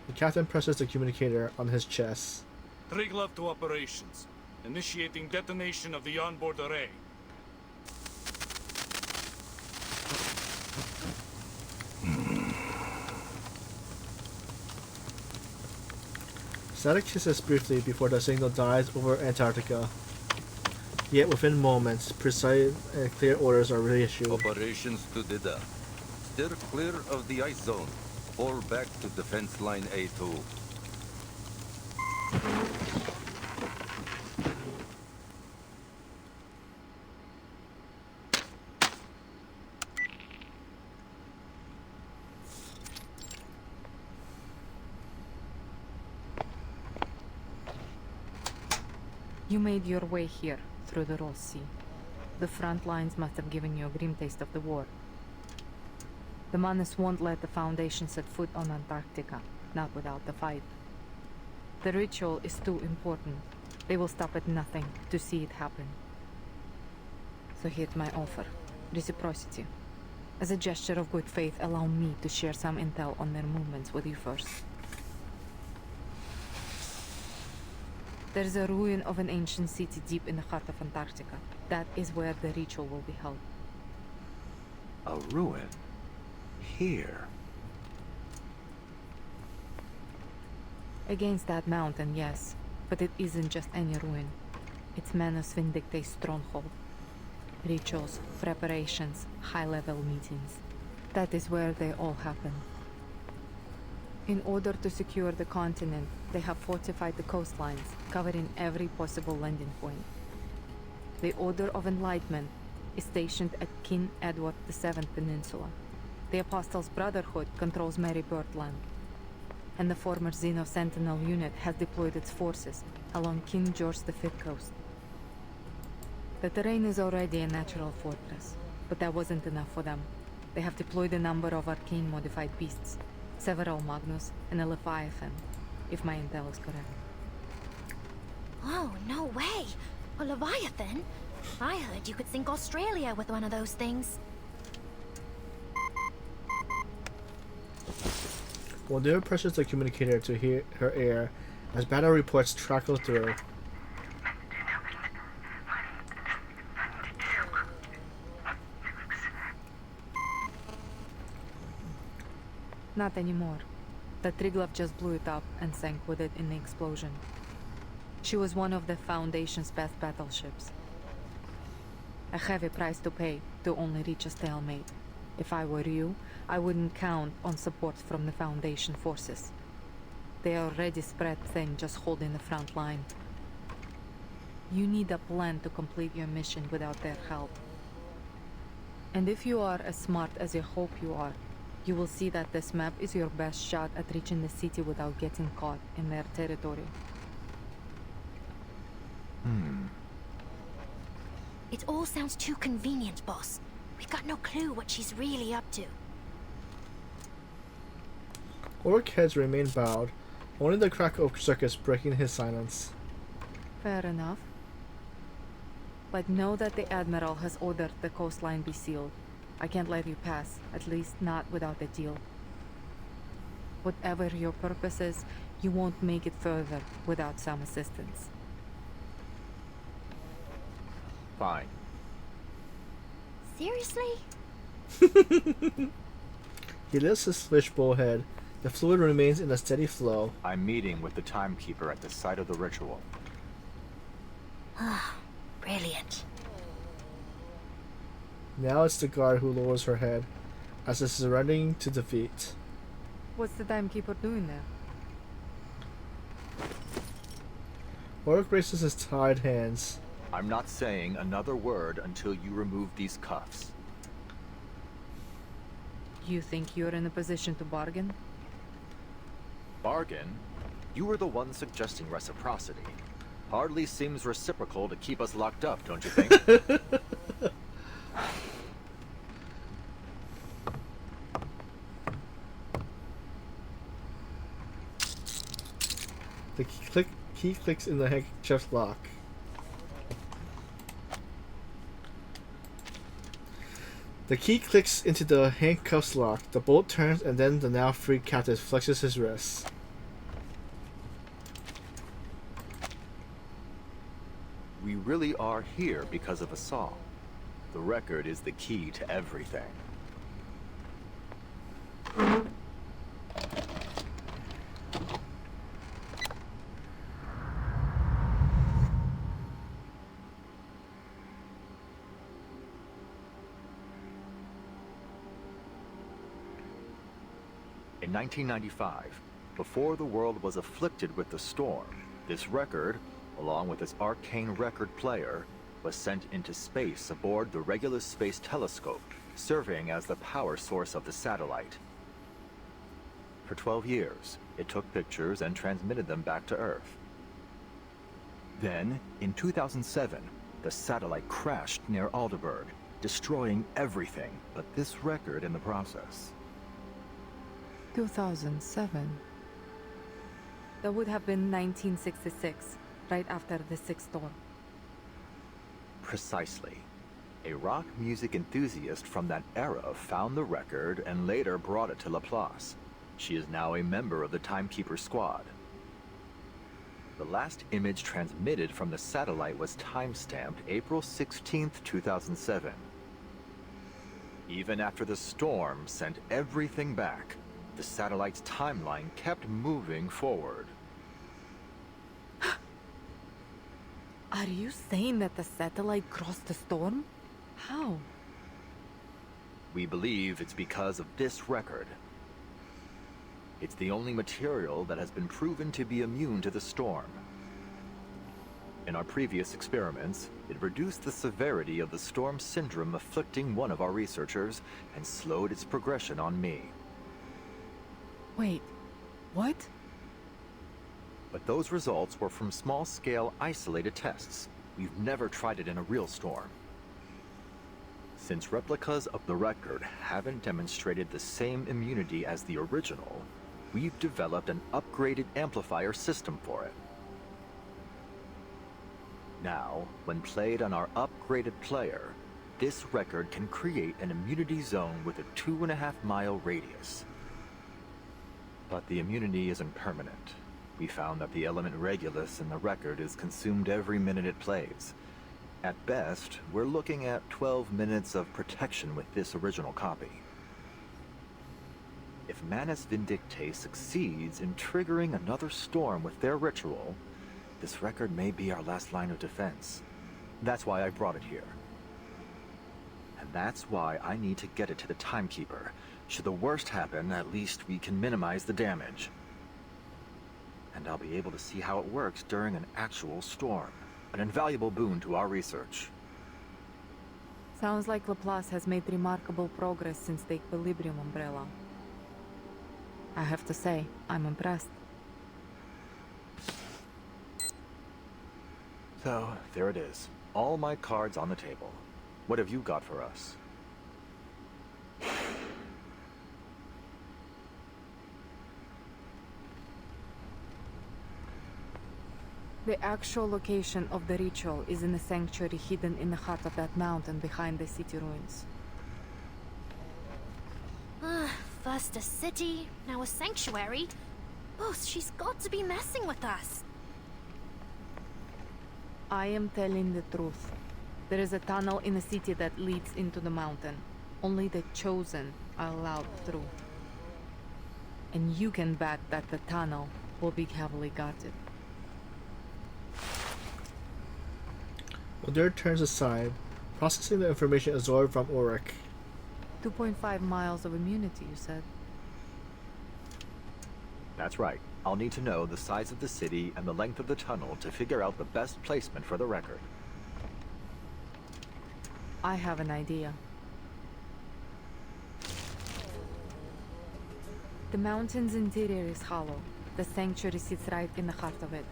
The captain presses the communicator on his chest. Triglav to operations. Initiating detonation of the onboard array. Static hisses briefly before the signal dies over Antarctica. Yet within moments, precise and clear orders are reissued. Operations to Dida. Steer clear of the ice zone. Fall back to defense line A2. You made your way here, through the Ross Sea. The front lines must have given you a grim taste of the war. The Manus won't let the Foundation set foot on Antarctica, not without the fight. The ritual is too important. They will stop at nothing to see it happen. So here's my offer. Reciprocity. As a gesture of good faith, allow me to share some intel on their movements with you first. There's a ruin of an ancient city deep in the heart of Antarctica. That is where the ritual will be held. A ruin? Here? Against that mountain, yes. But it isn't just any ruin. It's Manus Vindictae's stronghold. Rituals, preparations, high-level meetings. That is where they all happen. In order to secure the continent, they have fortified the coastlines, covering every possible landing point. The Order of Enlightenment is stationed at King Edward VII Peninsula. The Apostles' Brotherhood controls Mary Birdland, and the former Xeno Sentinel unit has deployed its forces along King George V coast. The terrain is already a natural fortress, but that wasn't enough for them. They have deployed a number of arcane-modified beasts, several Magnus and a Leviathan, if my intel is correct. Oh, no way! A Leviathan? I heard you could sink Australia with one of those things. Waldera presses the communicator to her ear as battle reports trickle through. Not anymore. The Triglav just blew it up and sank with it in the explosion. She was one of the Foundation's best battleships. A heavy price to pay to only reach a stalemate. If I were you, I wouldn't count on support from the Foundation forces. They are already spread thin, just holding the front line. You need a plan to complete your mission without their help. And if you are as smart as you hope you are, you will see that this map is your best shot at reaching the city without getting caught in their territory. It all sounds too convenient, boss. We've got no clue what she's really up to. Orc heads remain bowed, only the crack of circus breaking his silence. Fair enough. But know that the Admiral has ordered the coastline be sealed. I can't let you pass, at least not without a deal. Whatever your purpose is, you won't make it further without some assistance. Fine. Seriously? He lifts his fishbowl head. The fluid remains in a steady flow. I'm meeting with the timekeeper at the site of the ritual. Ah, brilliant. Now it's the guard who lowers her head, as if surrendering to defeat. What's the timekeeper doing there? Orc braces his tied hands. I'm not saying another word until you remove these cuffs. You think you're in a position to bargain? Bargain? You were the one suggesting reciprocity. Hardly seems reciprocal to keep us locked up, don't you think? The key clicks in the handcuff's lock. The key clicks into the handcuff's lock. The bolt turns, and then the now free captive flexes his wrists. We really are here because of a song. The record is the key to everything. In 1995, before the world was afflicted with the storm, this record, along with its arcane record player, was sent into space aboard the Regulus Space Telescope, serving as the power source of the satellite. For 12 years, it took pictures and transmitted them back to Earth. Then, in 2007, the satellite crashed near Aldeburgh, destroying everything but this record in the process. 2007. That would have been 1966, right after the Sixth Storm. Precisely. A rock music enthusiast from that era found the record and later brought it to Laplace. She is now a member of the Timekeeper Squad. The last image transmitted from the satellite was time-stamped April 16th, 2007. Even after the storm sent everything back, the satellite's timeline kept moving forward. Are you saying that the satellite crossed the storm? How? We believe it's because of this record. It's the only material that has been proven to be immune to the storm. In our previous experiments, it reduced the severity of the storm syndrome afflicting one of our researchers and slowed its progression on me. Wait, what? But those results were from small-scale isolated tests. We've never tried it in a real storm. Since replicas of the record haven't demonstrated the same immunity as the original, we've developed an upgraded amplifier system for it. Now, when played on our upgraded player, this record can create an immunity zone with a 2.5-mile radius. But the immunity isn't permanent. We found that the element Regulus in the record is consumed every minute it plays. At best, we're looking at 12 minutes of protection with this original copy. If Manus Vindicte succeeds in triggering another storm with their ritual, this record may be our last line of defense. That's why I brought it here. And that's why I need to get it to the Timekeeper. Should the worst happen, at least we can minimize the damage. And I'll be able to see how it works during an actual storm. An invaluable boon to our research. Sounds like Laplace has made remarkable progress since the Equilibrium umbrella. I have to say, I'm impressed. So, there it is. All my cards on the table. What have you got for us? The actual location of the ritual is in a sanctuary hidden in the heart of that mountain behind the city ruins. First a city, now a sanctuary. Boss, she's got to be messing with us. I am telling the truth. There is a tunnel in the city that leads into the mountain. Only the chosen are allowed through. And you can bet that the tunnel will be heavily guarded. Mulder turns aside, processing the information absorbed from Ulrich. 2.5 miles of immunity, you said? That's right. I'll need to know the size of the city and the length of the tunnel to figure out the best placement for the record. I have an idea. The mountain's interior is hollow. The sanctuary sits right in the heart of it.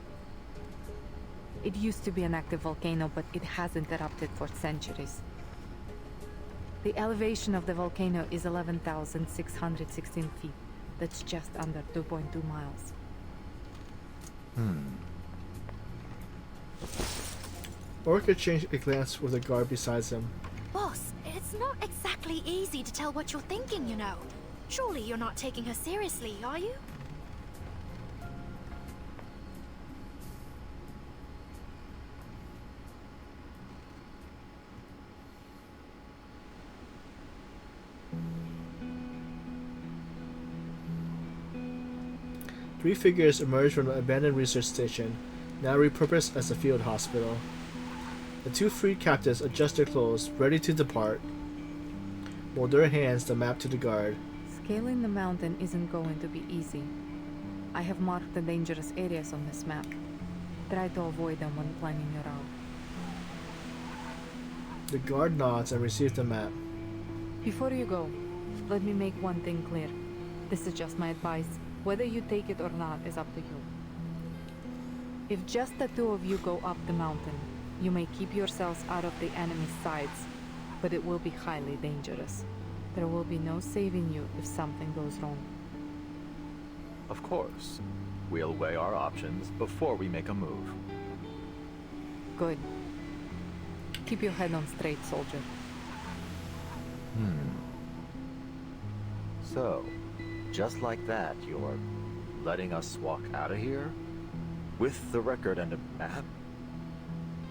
It used to be an active volcano, but it hasn't erupted for centuries. The elevation of the volcano is 11,616 feet. That's just under 2.2 miles. Ulrich exchanged a glance with the guard beside him. Boss, it's not exactly easy to tell what you're thinking, you know. Surely you're not taking her seriously, are you? Three figures emerged from the abandoned research station, now repurposed as a field hospital. The two freed captives adjust their clothes, ready to depart. Mulder hands the map to the guard. Scaling the mountain isn't going to be easy. I have marked the dangerous areas on this map. Try to avoid them when planning your route. The guard nods and receives the map. Before you go, let me make one thing clear. This is just my advice. Whether you take it or not is up to you. If just the two of you go up the mountain, you may keep yourselves out of the enemy's sides, but it will be highly dangerous. There will be no saving you if something goes wrong. Of course. We'll weigh our options before we make a move. Good. Keep your head on straight, soldier. So, just like that, you're letting us walk out of here? With the record and a map?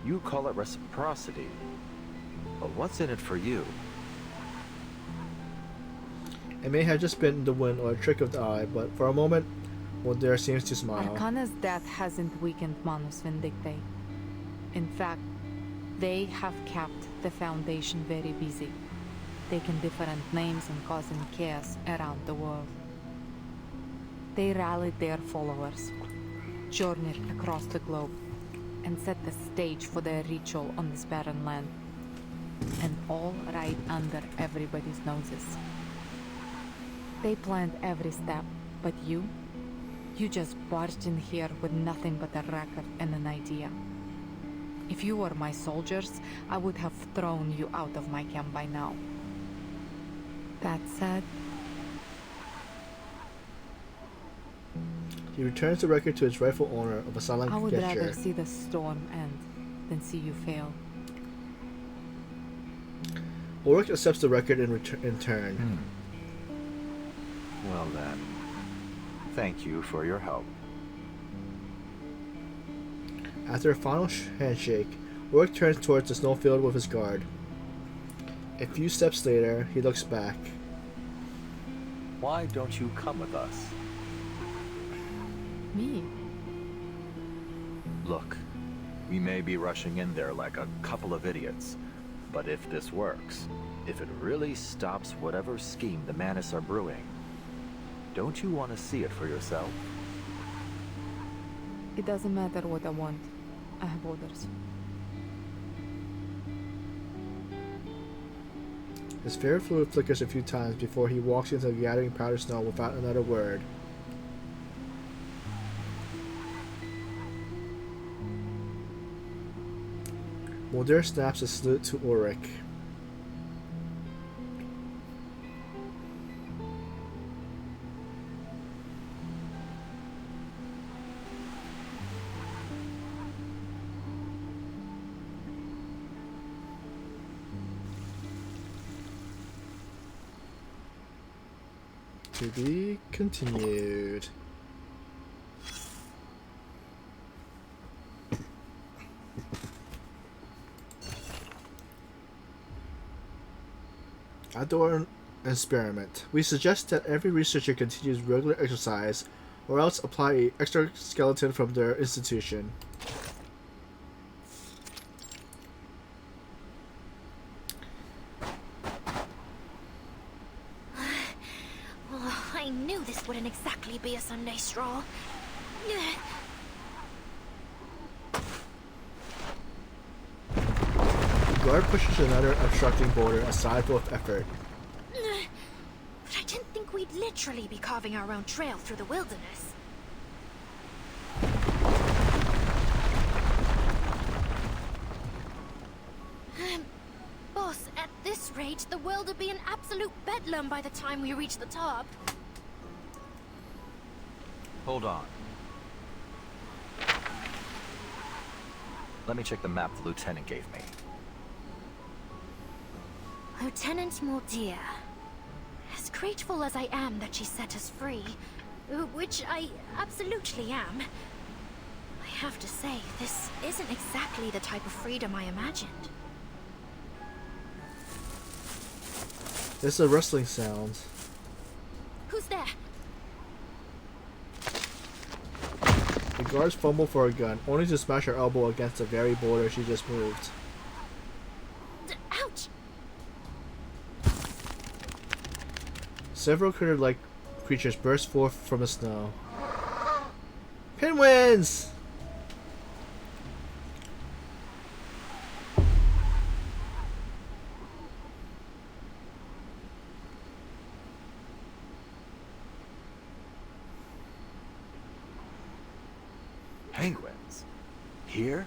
You call it reciprocity. But what's in it for you? It may have just been the wind or a trick of the eye, but for a moment, Mulder seems to smile. Arcana's death hasn't weakened Manus Vindicte. In fact, they have kept the Foundation very busy, taking different names and causing chaos around the world. They rallied their followers, journeyed across the globe, and set the stage for their ritual on this barren land. And all right under everybody's noses. They planned every step, but you just barged in here with nothing but a record and an idea. If you were my soldiers, I would have thrown you out of my camp by now. That said, he returns the record to its rightful owner of a silent I would gesture. rather see the storm end than see you fail. Ulrich accepts the record in turn. Well then, thank you for your help. After a final handshake, Ulrich turns towards the snowfield with his guard. A few steps later, he looks back. Why don't you come with us? Me? Look, we may be rushing in there like a couple of idiots, but if this works, if it really stops whatever scheme the Manus are brewing, don't you want to see it for yourself? It doesn't matter what I want. I have orders. His favorite fluid flickers a few times before he walks into the gathering powder snow without another word. Mulder snaps a salute to Ulrich. To be continued. Outdoor experiment. We suggest that every researcher continues regular exercise, or else apply an exoskeleton from their institution. Oh, I knew this wouldn't exactly be a Sunday stroll. The guard pushes another obstructing boulder aside with effort. But I didn't think we'd literally be carving our own trail through the wilderness. Boss, at this rate, the world will be an absolute bedlam by the time we reach the top. Hold on. Let me check the map the lieutenant gave me. Lieutenant Mordier. As grateful as I am that she set us free, which I absolutely am, I have to say, this isn't exactly the type of freedom I imagined. There's a rustling sound. Who's there? The guards fumble for a gun, only to smash her elbow against the very boulder she just moved. Ouch! Several critter-like creatures burst forth from the snow. Pinwins! Penguins? Here?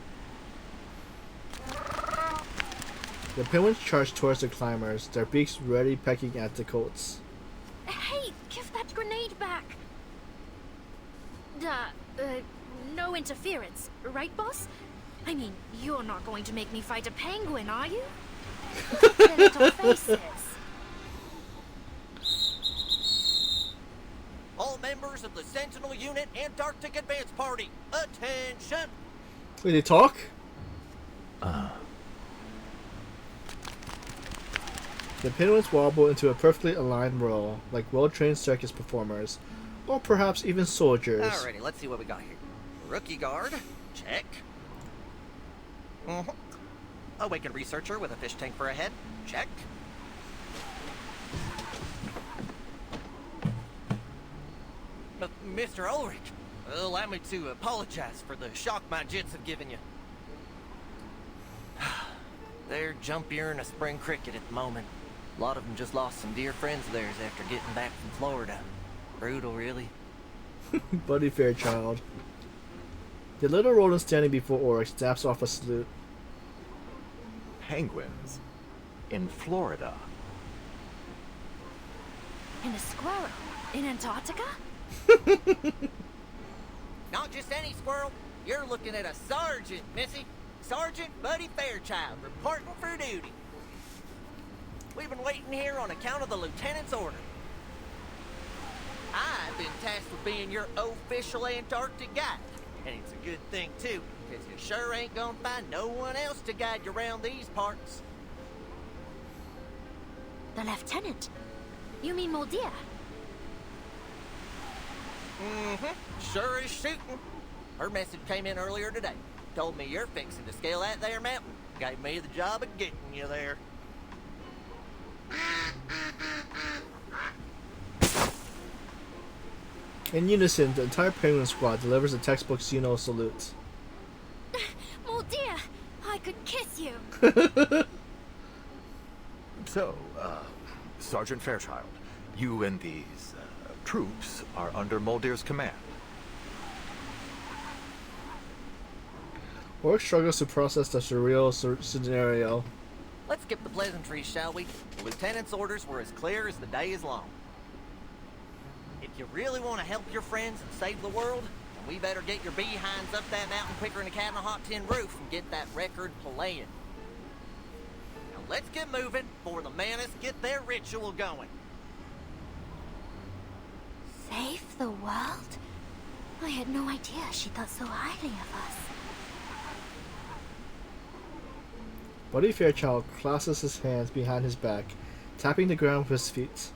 The penguins charge towards the climbers, their beaks ready pecking at the coats. Hey, give that grenade back! No interference, right, boss? I mean, you're not going to make me fight a penguin, are you? Their little faces. All members of the Sentinel Unit Antarctic Advance Party, attention! Wait, they talk? The penguins wobble into a perfectly aligned row, like well-trained circus performers, or perhaps even soldiers. Alrighty, let's see what we got here. Rookie guard, check. Awakened researcher with a fish tank for a head, check. Mr. Ulrich, allow me to apologize for the shock my jets have given you. They're jumpier than a spring cricket at the moment. A lot of them just lost some dear friends of theirs after getting back from Florida. Brutal, really. Buddy Fairchild. The little rodent standing before Ulrich snaps off a salute. Penguins? In Florida? And a squirrel? In Antarctica? Not just any squirrel. You're looking at a sergeant, Missy. Sergeant Buddy Fairchild, reporting for duty. We've been waiting here on account of the lieutenant's order. I've been tasked with being your official Antarctic guide. And it's a good thing, too, because you sure ain't gonna find no one else to guide you around these parts. The lieutenant? You mean Moldia? Mm-hmm. Sure is shooting. Her message came in earlier today. Told me you're fixing to scale that there mountain. Gave me the job of getting you there. In unison, the entire Penguin squad delivers a textbook Xeno salute. Moldia! I could kiss you! So, Sergeant Fairchild, you and these troops are under Moldir's command. Orc struggles to process the surreal scenario. Let's skip the pleasantries, shall we? The lieutenant's orders were as clear as the day is long. If you really want to help your friends and save the world, then we better get your behinds up that mountain quicker than a cat on a hot tin roof and get that record playing. Now let's get moving before the Manus get their ritual going. Save the world? I had no idea she thought so highly of us. Buddy Fairchild clasps his hands behind his back, tapping the ground with his feet.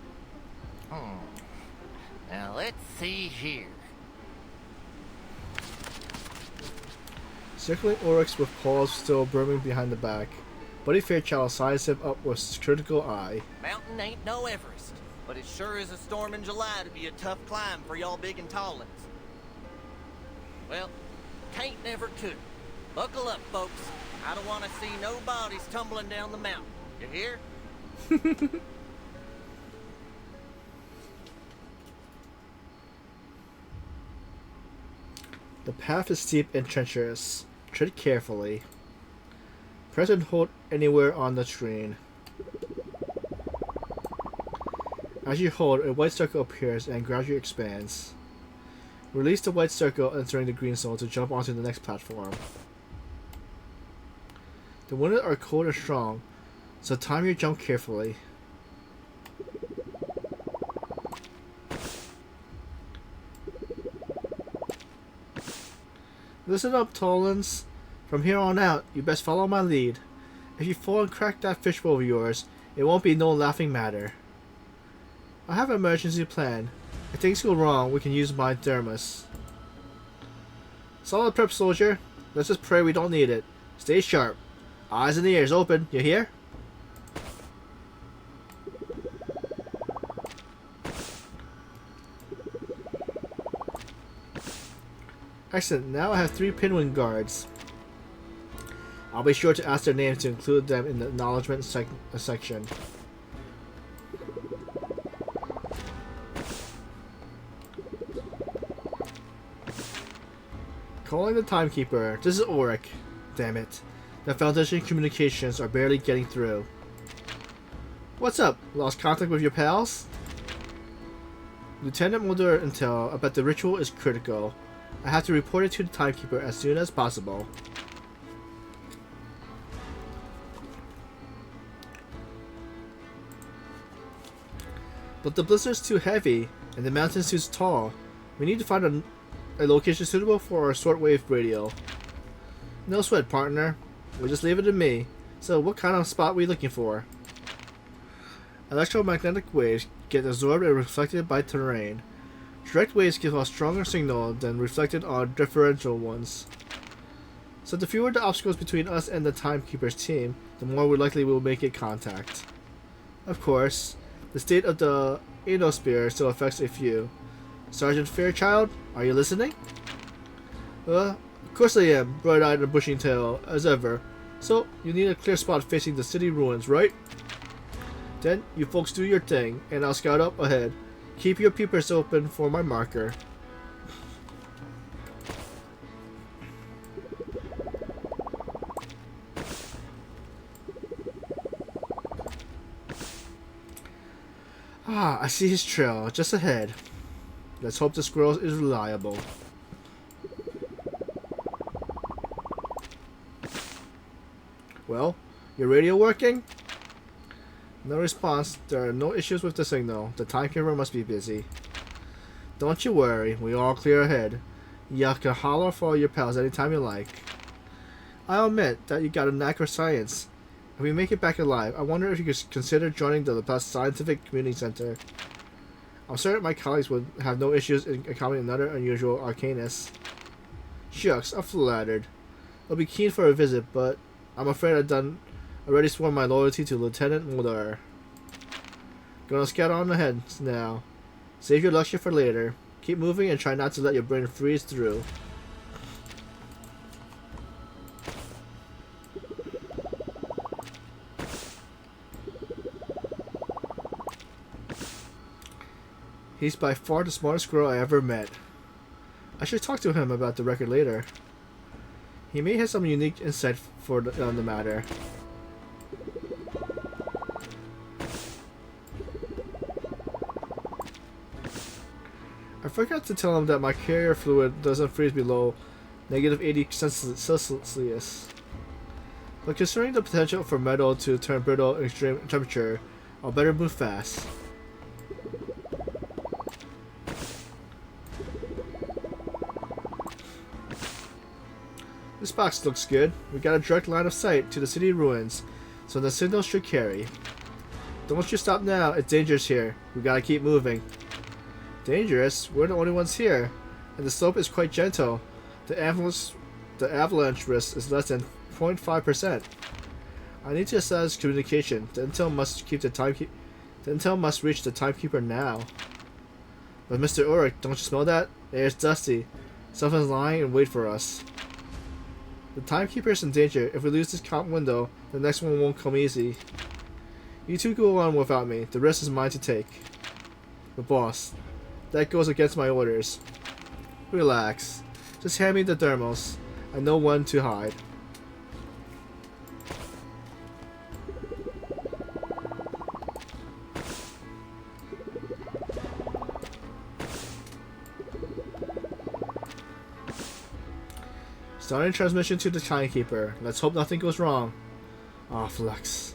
Now let's see here. Circling Oryx with paws still brimming behind the back, Buddy Fairchild sizes him up with critical eye. Mountain ain't no Everest, but it sure is a storm in July to be a tough climb for y'all big and tall ones. Well, can't never could. Buckle up, folks. I don't want to see no bodies tumbling down the mountain. You hear? The path is steep and treacherous. Tread carefully. Press and hold anywhere on the screen. As you hold, a white circle appears and gradually expands. Release the white circle entering the green zone to jump onto the next platform. The wounded are cold and strong, so time your jump carefully. Listen up, Tollins. From here on out, you best follow my lead. If you fall and crack that fishbowl of yours, it won't be no laughing matter. I have an emergency plan. If things go wrong, we can use my thermos. Solid prep, soldier. Let's just pray we don't need it. Stay sharp. Eyes and ears open, you hear? Excellent, now I have 3 pinwheel guards. I'll be sure to ask their names to include them in the acknowledgement section. Calling the timekeeper. This is Auric. Damn it. The Foundation communications are barely getting through. What's up? Lost contact with your pals? Lieutenant Mulder intel about the ritual is critical. I have to report it to the timekeeper as soon as possible. But the blizzard's too heavy, and the mountain's too tall. We need to find a location suitable for our shortwave radio. No sweat, partner. We'll just leave it to me. So, what kind of spot are we looking for? Electromagnetic waves get absorbed and reflected by terrain. Direct waves give a stronger signal than reflected on differential ones. So the fewer the obstacles between us and the Timekeeper's team, the more likely we'll make contact. Of course, the state of the ionosphere still affects a few. Sergeant Fairchild, are you listening? Of course I am, bright-eyed and bushy-tailed, as ever. So, you need a clear spot facing the city ruins, right? Then, you folks do your thing, and I'll scout up ahead. Keep your peepers open for my marker. Ah, I see his trail, just ahead. Let's hope the squirrel is reliable. Well, your radio working? No response. There are no issues with the signal. The timekeeper must be busy. Don't you worry. We all clear ahead. You can holler for your pals anytime you like. I'll admit that you got a knack for science. If we make it back alive, I wonder if you could consider joining the best scientific community center. I'm certain my colleagues would have no issues in accommodating another unusual arcanist. Shucks, I'm flattered. I'll be keen for a visit, but I'm afraid I've already sworn my loyalty to Lieutenant Mulder. Gonna scout on ahead now. Save your lecture for later. Keep moving and try not to let your brain freeze through. He's by far the smartest squirrel I ever met. I should talk to him about the record later. He may have some unique insight on the matter. I forgot to tell him that my carrier fluid doesn't freeze below -80 Celsius. But considering the potential for metal to turn brittle at extreme temperature, I'll better move fast. This box looks good. We got a direct line of sight to the city ruins, so the signal should carry. Don't you stop now, it's dangerous here. We gotta keep moving. Dangerous? We're the only ones here, and the slope is quite gentle. The avalanche risk is less than 0.5%. I need to establish communication. The intel must reach the timekeeper now. But Mr. Ulrich, don't you smell that? The air's dusty. Someone's lying in wait for us. The timekeeper is in danger. If we lose this comp window, the next one won't come easy. You two go on without me. The rest is mine to take. But boss, that goes against my orders. Relax. Just hand me the thermals. I know when to hide. Starting transmission to the timekeeper. Let's hope nothing goes wrong. Ah, flux.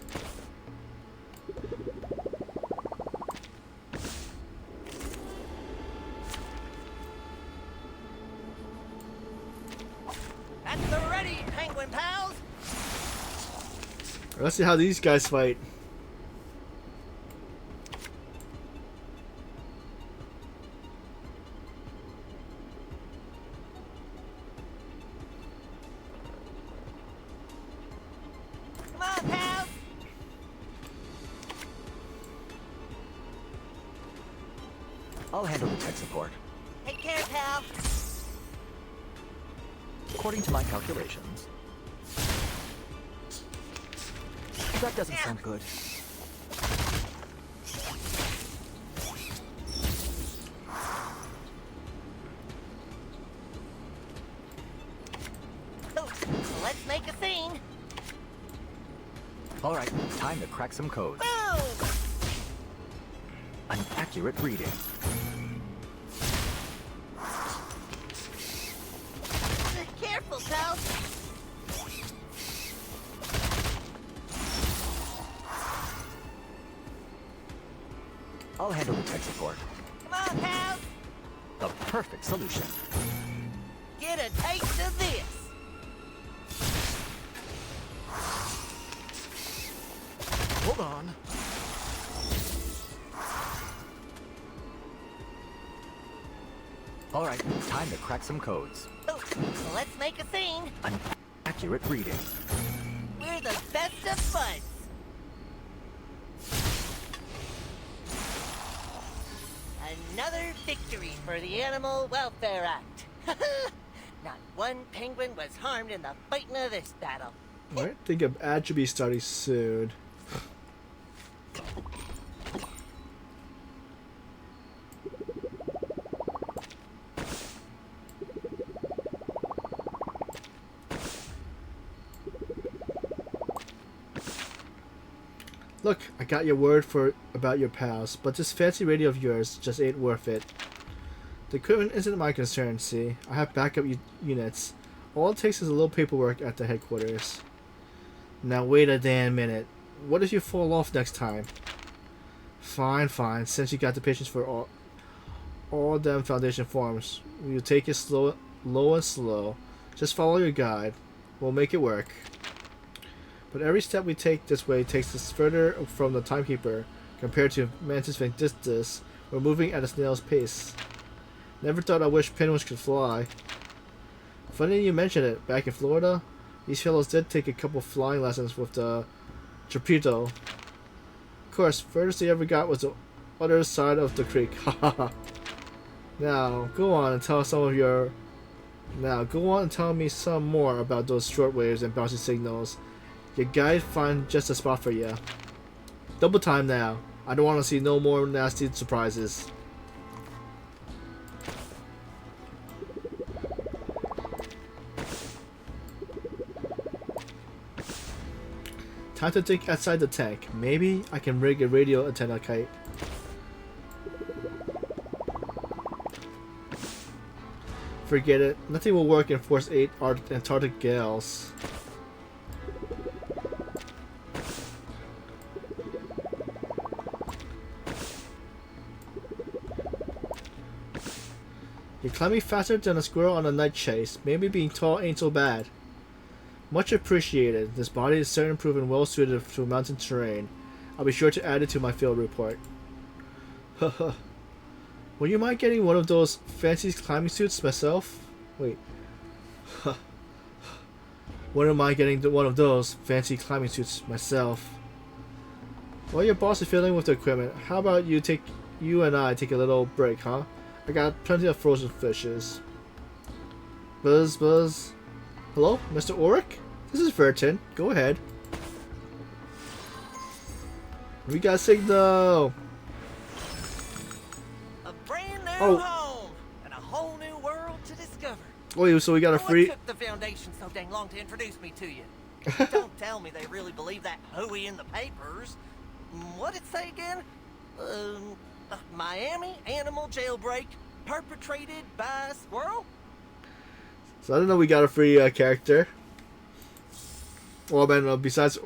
At the ready, penguin pals! Let's see how these guys fight. I'll handle the tech support. Take care, pal. According to my calculations. That doesn't sound good. Let's make a scene. All right, time to crack some codes. Boom! An accurate reading. Careful, pal. I'll handle the tech support. Come on, pal. The perfect solution. Get a taste of this. Hold on. All right, time to crack some codes. Let's make a scene. An accurate reading. We're the best of buds. Another victory for the Animal Welfare Act. Not one penguin was harmed in the fighting of this battle. I think an ad should be starting soon. Look, I got your word about your pals, but this fancy radio of yours just ain't worth it. The equipment isn't my concern, see? I have backup units. All it takes is a little paperwork at the headquarters. Now wait a damn minute. What if you fall off next time? Fine, fine. Since you got the patience for all them foundation forms, we'll take it low and slow. Just follow your guide. We'll make it work. But every step we take this way takes us further from the timekeeper. Compared to Mantis Vindictus, we're moving at a snail's pace. Never thought I wish penguins could fly. Funny you mention it. Back in Florida, these fellows did take a couple flying lessons with the Torpedo. Of course, furthest they ever got was the other side of the creek. Haha. Now, go on and tell me some more about those shortwaves and bouncy signals. Your guide find just a spot for you. Double time now. I don't want to see no more nasty surprises. Time to think outside the tank. Maybe I can rig a radio antenna kite. Forget it. Nothing will work in Force 8 Antarctic gales. You're climbing faster than a squirrel on a night chase. Maybe being tall ain't so bad. Much appreciated. This body is certainly proven well suited to mountain terrain. I'll be sure to add it to my field report. Haha. Would you mind getting one of those fancy climbing suits myself? Wait. Wouldn't mind getting one of those fancy climbing suits myself. While your boss is fiddling with the equipment, how about you and I take a little break, huh? I got plenty of frozen fishes. Buzz, buzz. Hello, Mr. Ulrich? This is Vertin. Go ahead. We got signal. A brand new home and a whole new world to discover. Oh, so we got a free. What took the Foundation so dang long to introduce me to you? Don't tell me they really believe that hooey in the papers. What'd it say again? Miami animal jailbreak perpetrated by a squirrel? So I don't know. We got a free character. Well, man. Besides,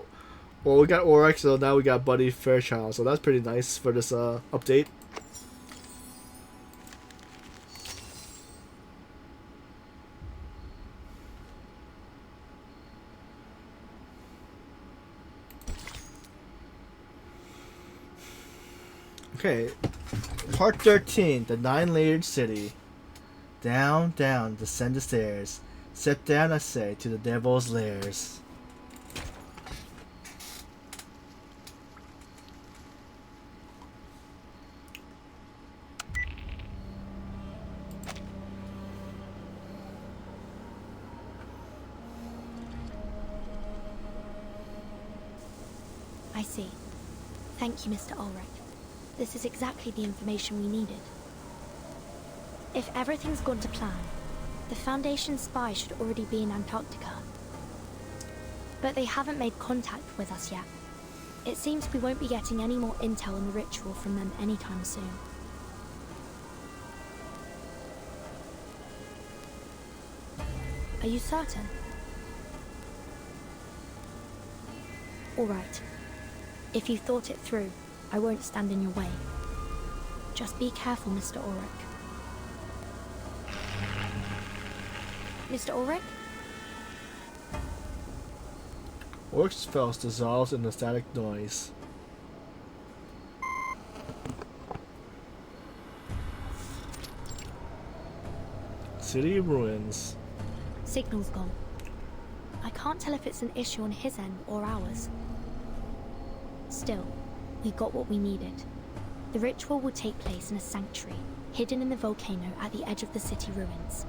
well, we got Ulrich, so now we got Buddy Fairchild. So that's pretty nice for this update. Okay, part 13, the 9-layered city. Down, down, descend the stairs. Step down, I say, to the devil's lairs. I see. Thank you, Mr. Ulrich. This is exactly the information we needed. If everything's gone to plan, the Foundation spy should already be in Antarctica. But they haven't made contact with us yet. It seems we won't be getting any more intel on the ritual from them anytime soon. Are you certain? All right. If you thought it through, I won't stand in your way. Just be careful, Mr. Ulrich. Mr. Ulrich? Ulrich's spell dissolves in the static noise. City ruins. Signal's gone. I can't tell if it's an issue on his end or ours. Still, we got what we needed. The ritual will take place in a sanctuary, hidden in the volcano at the edge of the city ruins.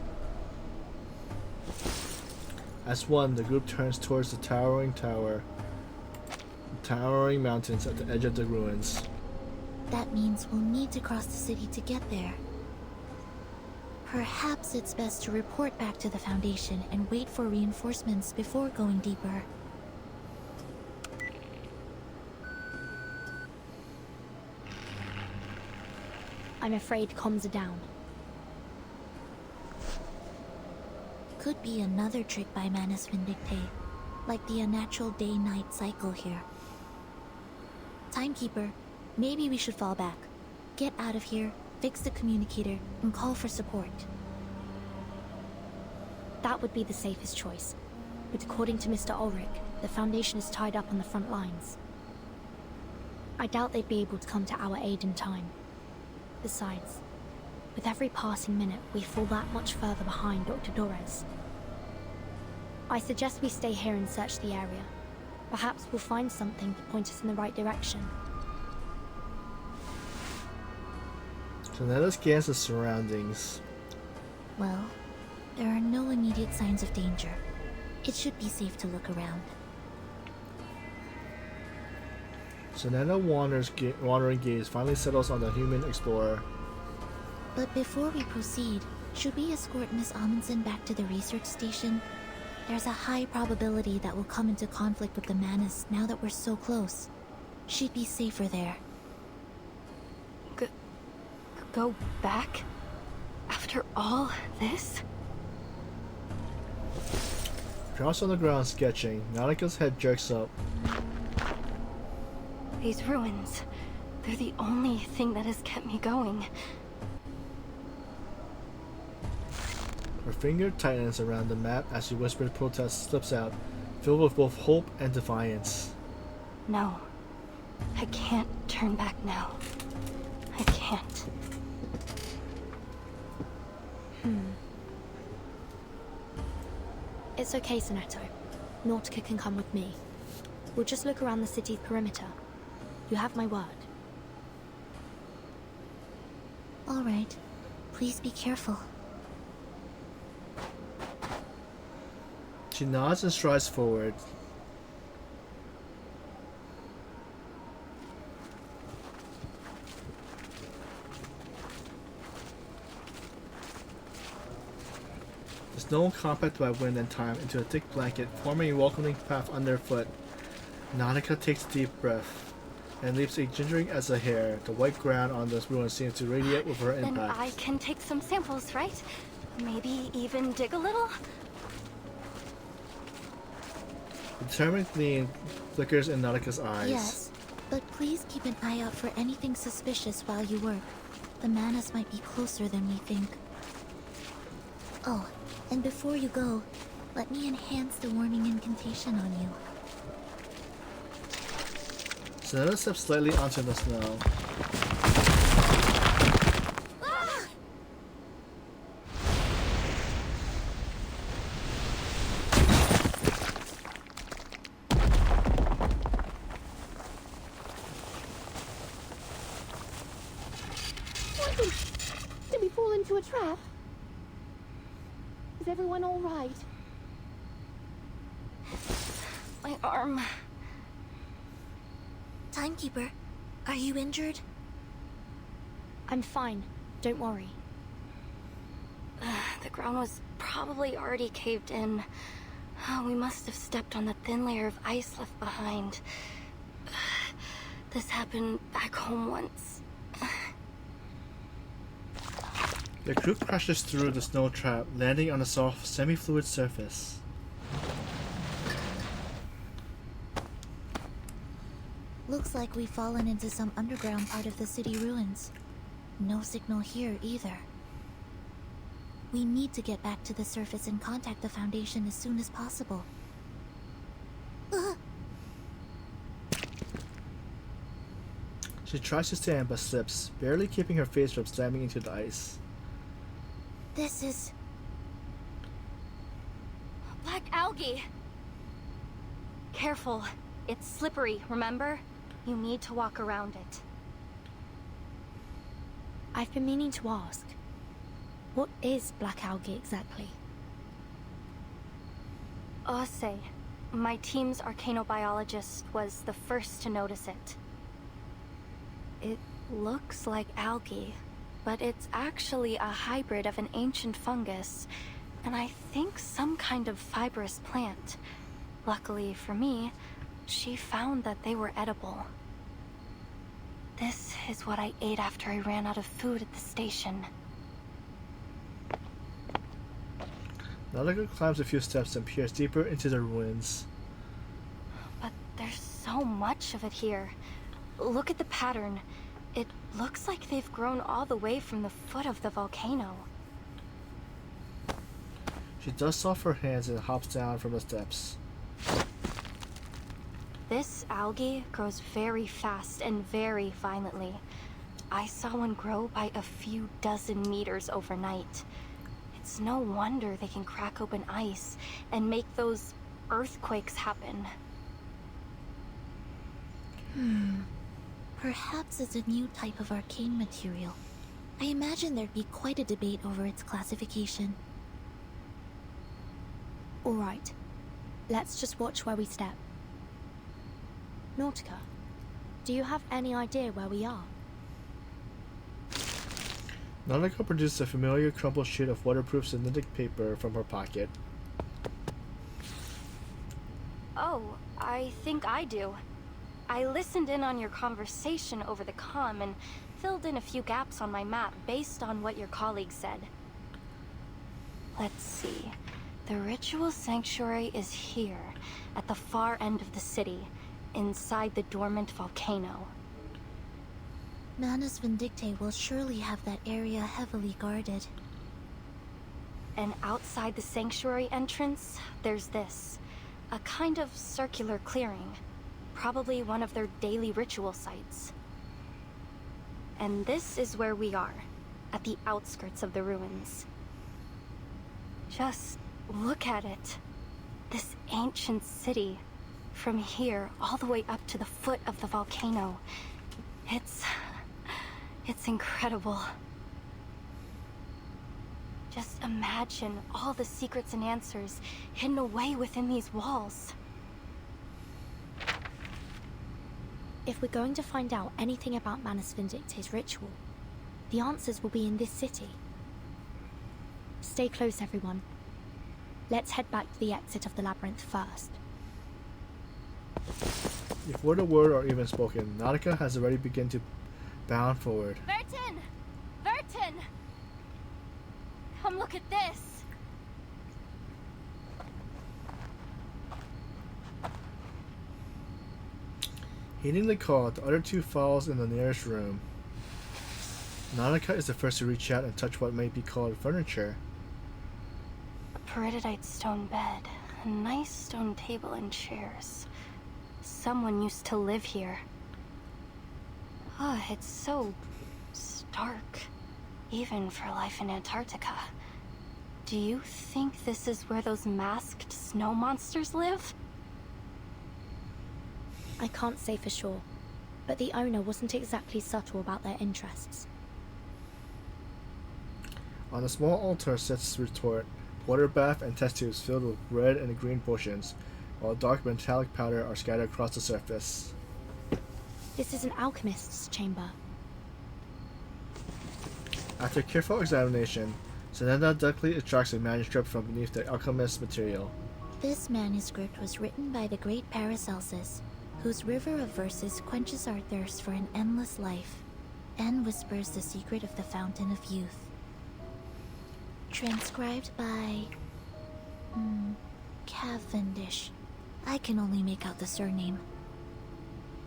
As one, the group turns towards the towering mountains at the edge of the ruins. That means we'll need to cross the city to get there. Perhaps it's best to report back to the Foundation and wait for reinforcements before going deeper. I'm afraid comms are down. Could be another trick by Manus Vindicte. like the unnatural day-night cycle here. Timekeeper, maybe we should fall back. Get out of here, fix the communicator, and call for support. That would be the safest choice. But according to Mr. Ulrich, the Foundation is tied up on the front lines. I doubt they'd be able to come to our aid in time. Besides, with every passing minute, we fall that much further behind Dr. Torres. I suggest we stay here and search the area. Perhaps we'll find something to point us in the right direction. So now let's scan the surroundings. Well, there are no immediate signs of danger. It should be safe to look around. Sonetta wandering gaze finally settles on the human explorer. But before we proceed, should we escort Miss Amundsen back to the research station? There's a high probability that we'll come into conflict with the Manus now that we're so close. She'd be safer there. Go back? After all this? Crouched on the ground sketching, Nautica's head jerks up. These ruins, they're the only thing that has kept me going. Her finger tightens around the map as she whispered protest slips out, filled with both hope and defiance. No, I can't turn back now. I can't. It's okay, Sonetto. Nautica can come with me. We'll just look around the city's perimeter. You have my word. All right. Please be careful. She nods and strides forward. The snow compacted by wind and time into a thick blanket, forming a welcoming path underfoot. Nautica takes a deep breath and leaps as gingerly as a hare. The white ground on this ruin seems to radiate with her Then impact. I can take some samples, right? Maybe even dig a little? The determined gleam flickers in Nautica's eyes. Yes, but please keep an eye out for anything suspicious while you work. The Manus might be closer than we think. Oh, and before you go, let me enhance the warning incantation on you. Sonetta steps slightly onto the snow. Did we fall into a trap? Is everyone all right? My arm. Timekeeper, are you injured? I'm fine. Don't worry. The ground was probably already caved in. We must have stepped on the thin layer of ice left behind. This happened back home once. The group crashes through the snow trap, landing on a soft, semi-fluid surface. Looks like we've fallen into some underground part of the city ruins. No signal here either. We need to get back to the surface and contact the Foundation as soon as possible. She tries to stand but slips, barely keeping her face from slamming into the ice. This is... Black algae! Careful. It's slippery, remember? You need to walk around it. I've been meaning to ask. What is black algae exactly? Ose, my team's arcanobiologist, was the first to notice it. It looks like algae, but it's actually a hybrid of an ancient fungus, and I think some kind of fibrous plant. Luckily for me, she found that they were edible. This is what I ate after I ran out of food at the station. Nautica climbs a few steps and peers deeper into the ruins. so much of it here. Look at the pattern. It looks like they've grown all the way from the foot of the volcano. She dusts off her hands and hops down from the steps. This algae grows very fast and very violently. I saw one grow by a few dozen meters overnight. It's no wonder they can crack open ice and make those earthquakes happen. Perhaps it's a new type of arcane material. I imagine there'd be quite a debate over its classification. Alright, let's just watch where we step. Nautica, do you have any idea where we are? Nautica produces a familiar crumpled sheet of waterproof synthetic paper from her pocket. Oh, I think I do. I listened in on your conversation over the comm and filled in a few gaps on my map based on what your colleague said. Let's see. The ritual sanctuary is here, at the far end of the city, inside the dormant volcano. Manus Vindictae will surely have that area heavily guarded. And outside the sanctuary entrance, there's this. A kind of circular clearing. Probably one of their daily ritual sites. And this is where we are, at the outskirts of the ruins. Just look at it. This ancient city, from here all the way up to the foot of the volcano. It's incredible. Just imagine all the secrets and answers hidden away within these walls. If we're going to find out anything about Manus Vindictae's ritual, the answers will be in this city. Stay close, everyone. Let's head back to the exit of the labyrinth first. Before the word or even spoken, Nautica has already begun to bound forward. Vertin! Vertin! Come look at this! Heeding the call, the other two follows in the nearest room. Nautica is the first to reach out and touch what may be called furniture. A peridotite stone bed, a nice stone table and chairs. Someone used to live here. Oh, it's so stark, even for life in Antarctica. Do you think this is where those masked snow monsters live? I can't say for sure, but the owner wasn't exactly subtle about their interests. On a small altar sits retort, water bath and test tubes filled with red and green potions, while dark metallic powder are scattered across the surface. This is an alchemist's chamber. After careful examination, Senenda deftly extracts a manuscript from beneath the alchemist's material. This manuscript was written by the great Paracelsus, whose river of verses quenches our thirst for an endless life, and whispers the secret of the fountain of youth. Transcribed by... Cavendish. I can only make out the surname.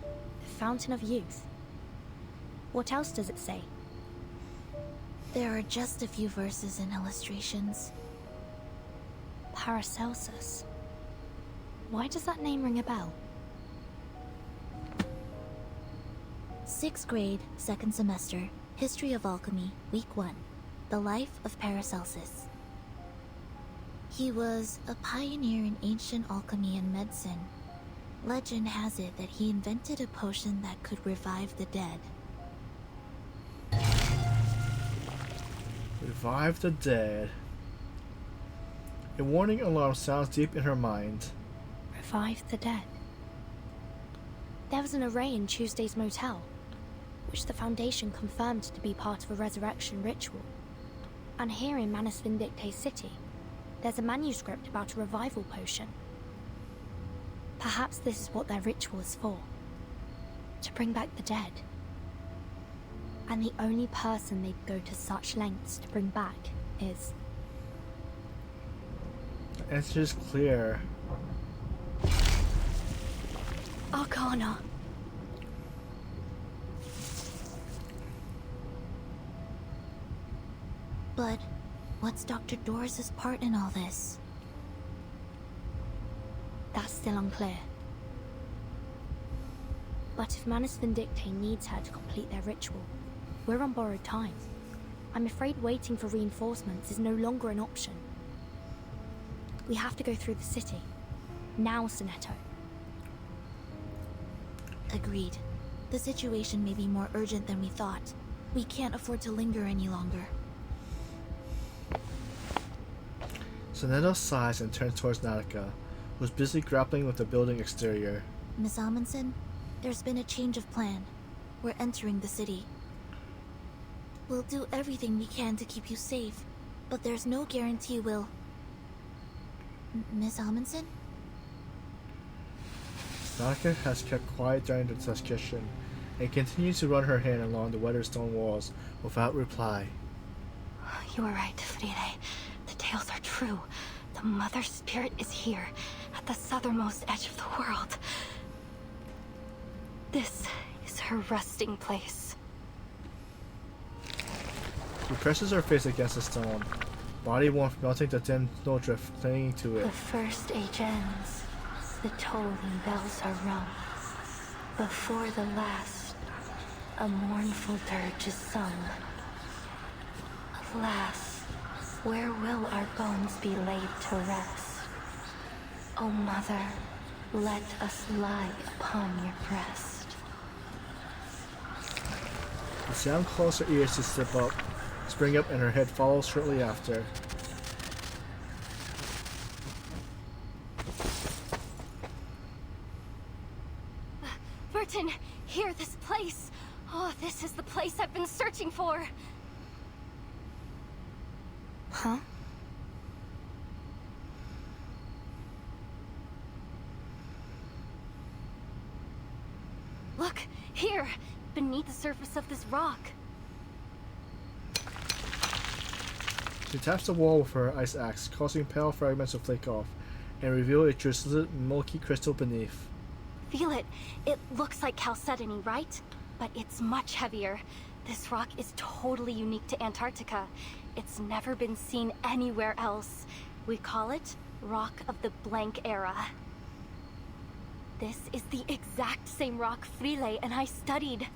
The Fountain of Youth? What else does it say? There are just a few verses and illustrations. Paracelsus. Why does that name ring a bell? 6th grade, 2nd semester, History of Alchemy, Week 1. The Life of Paracelsus. He was a pioneer in ancient alchemy and medicine. Legend has it that he invented a potion that could revive the dead. Revive the dead. A warning alarm sounds deep in her mind. Revive the dead. There was an array in Tuesday's motel, which the Foundation confirmed to be part of a resurrection ritual. And here in Manus Vindictae City, there's a manuscript about a revival potion. Perhaps this is what their ritual is for. To bring back the dead. And the only person they'd go to such lengths to bring back is... The answer is clear. Arcana. But what's Dr. Doris's part in all this? That's still unclear. But if Manus Vindictae needs her to complete their ritual, we're on borrowed time. I'm afraid waiting for reinforcements is no longer an option. We have to go through the city. Now, Sonetto. Agreed. The situation may be more urgent than we thought. We can't afford to linger any longer. Sonetto sighs and turns towards Nautica, who's busy grappling with the building exterior. Miss Amundsen, there's been a change of plan. We're entering the city. We'll do everything we can to keep you safe, but there's no guarantee we'll... Miss Amundsen? Nautica has kept quiet during the discussion and continues to run her hand along the weathered stone walls without reply. You were right, Frile. The tales are true. The Mother Spirit is here, at the southernmost edge of the world. This is her resting place. She presses her face against the stone, body warmth melting the dim snowdrift clinging to it. The first age ends. The tolling bells are rung. Before the last, a mournful dirge is sung. Alas, where will our bones be laid to rest? O Mother, let us lie upon your breast. The sound causes her ears to spring up, and her head follows shortly after. Burton, here, this place. Oh, this is the place I've been searching for. Huh? Look, here, beneath the surface of this rock. She taps the wall with her ice axe, causing pale fragments to flake off, and reveal a translucent, milky crystal beneath. Feel it. It looks like chalcedony, right? But it's much heavier. This rock is totally unique to Antarctica. It's never been seen anywhere else. We call it Rock of the Blank Era. This is the exact same rock Frile and I studied.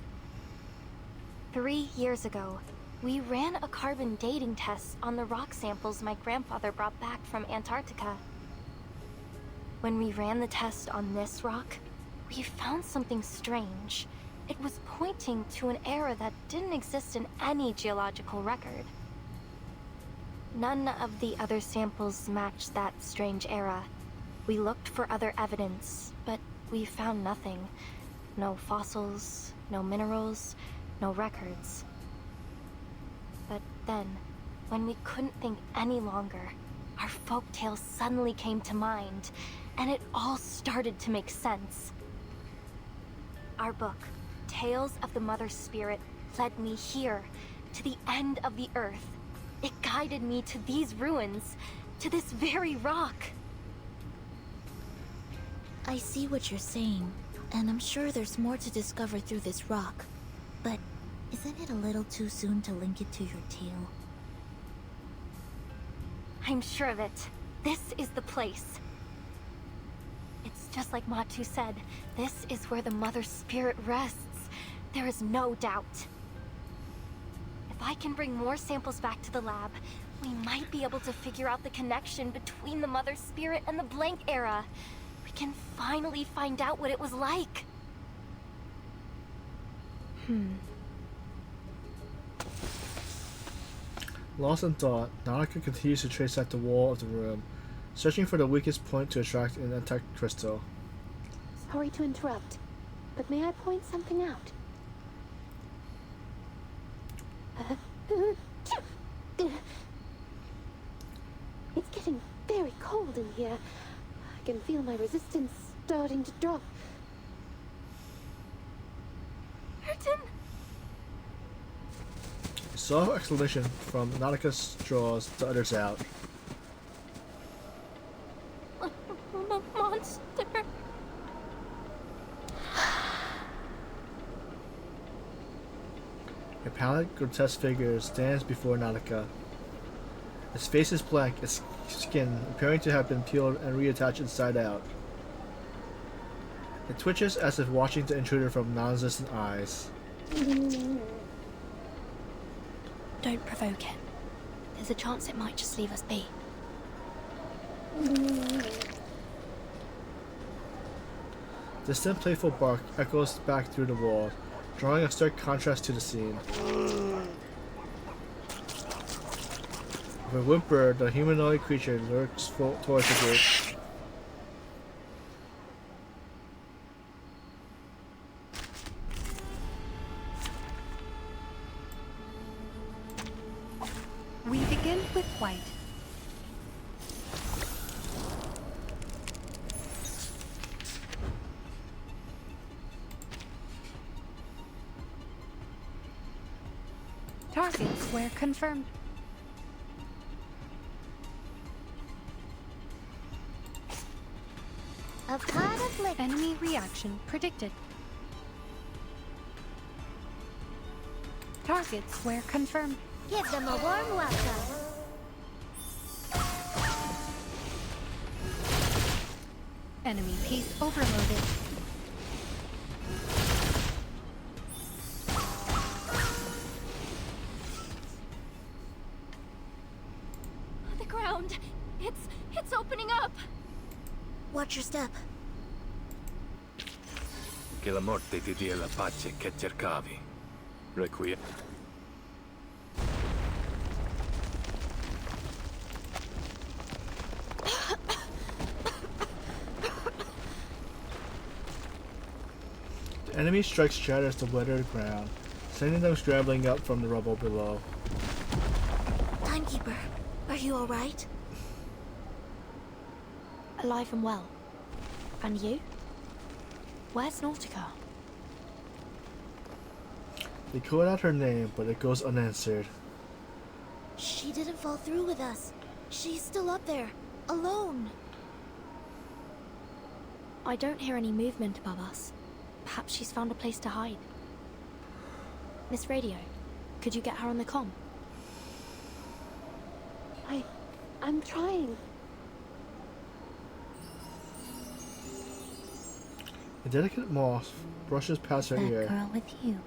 3 years ago, we ran a carbon dating test on the rock samples my grandfather brought back from Antarctica. When we ran the test on this rock, we found something strange. It was pointing to an era that didn't exist in any geological record. None of the other samples matched that strange era. We looked for other evidence, but we found nothing. No fossils, no minerals, no records. But then, when we couldn't think any longer, our folktales suddenly came to mind, and it all started to make sense. Our book, Tales of the Mother Spirit, led me here, to the end of the earth. It guided me to these ruins, to this very rock. I see what you're saying, and I'm sure there's more to discover through this rock. But isn't it a little too soon to link it to your tale? I'm sure of it. This is the place. It's just like Matu said. This is where the Mother Spirit rests. There is no doubt. If I can bring more samples back to the lab, we might be able to figure out the connection between the Mother Spirit and the Blank Era. We can finally find out what it was like. Lost in thought, Nautica continues to trace out the wall of the room, searching for the weakest point to attract an intact crystal. Sorry to interrupt, but may I point something out? It's getting very cold in here. I can feel my resistance starting to drop. Burton! A soft exclamation from Nautica's draws the others out. Monster! A pallid, grotesque figure stands before Nautica. Its face is blank, its skin appearing to have been peeled and reattached inside out. It twitches as if watching the intruder from non-existent eyes. Don't provoke it. There's a chance it might just leave us be. Distant playful bark echoes back through the wall, drawing a stark contrast to the scene. With a whimper, the humanoid creature lurks towards the group. We begin with white. Target square confirmed. A pot of liquor. Enemy reaction predicted. Target square confirmed. Give them a warm welcome. Enemy piece overloaded. The ground. It's opening up. Watch your step. Che la morte ti dia la pace che cercavi. Requiem. The enemy strike shatters the weathered ground, sending them scrambling up from the rubble below. Timekeeper, are you alright? Alive and well. And you? Where's Nautica? They call out her name, but it goes unanswered. She didn't fall through with us. She's still up there, alone. I don't hear any movement above us. Perhaps she's found a place to hide. Miss Radio, could you get her on the comm? I'm trying. A delicate moth brushes past her ear. That girl with you.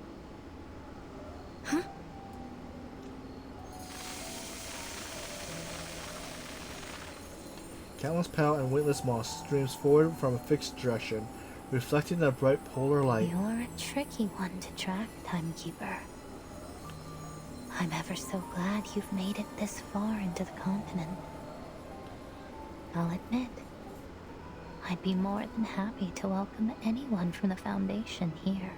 Huh? Countless pale and weightless moss streams forward from a fixed direction, reflecting the bright polar light. You're a tricky one to track, Timekeeper. I'm ever so glad you've made it this far into the continent. I'll admit, I'd be more than happy to welcome anyone from the Foundation here.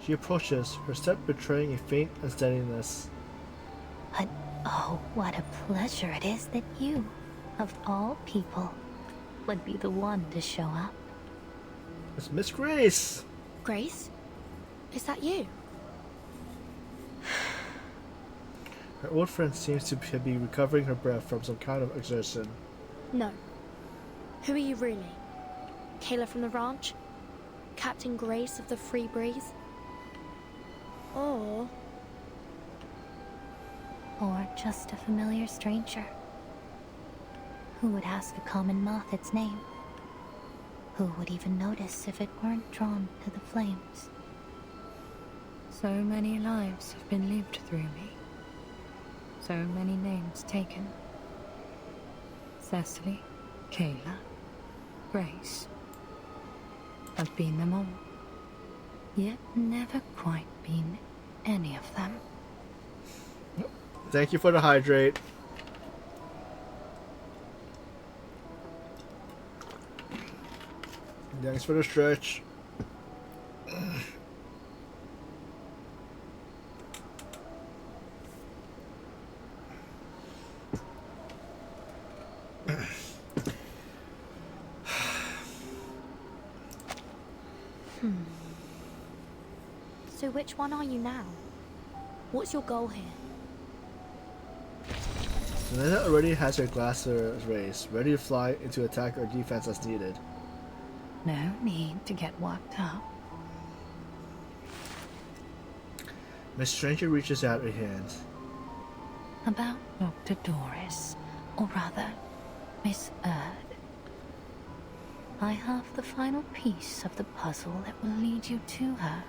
She approaches, her step betraying a faint unsteadiness. But oh, what a pleasure it is that you, of all people, would be the one to show up. It's Miss Grace! Grace? Is that you? Her old friend seems to be recovering her breath from some kind of exertion. No. Who are you really? Kayla from the ranch? Captain Grace of the Free Breeze? Or just a familiar stranger. Who would ask a common moth its name? Who would even notice if it weren't drawn to the flames? So many lives have been lived through me. So many names taken. Cecily, Kayla, Grace. I've been them all. Yet never quite been any of them. Thank you for the hydrate. Thanks for the stretch. So which one are you now? What's your goal here? Selena already has her glacier raised, ready to fly into attack or defense as needed. No need to get worked up. Miss Stranger reaches out her hand. About Dr. Doris, or rather, Miss Erd. I have the final piece of the puzzle that will lead you to her.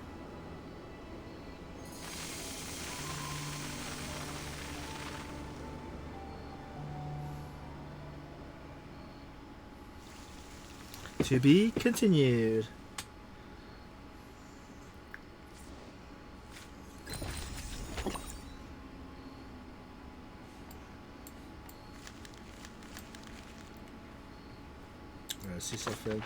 To be continued. I see something.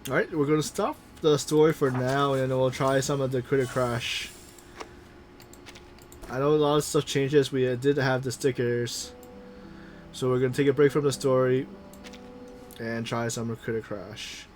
Alright, we're gonna stop the story for now and then we'll try some of the Critter Crash. I know a lot of stuff changes. We did have the stickers. So we're gonna take a break from the story and try some of Critter Crash.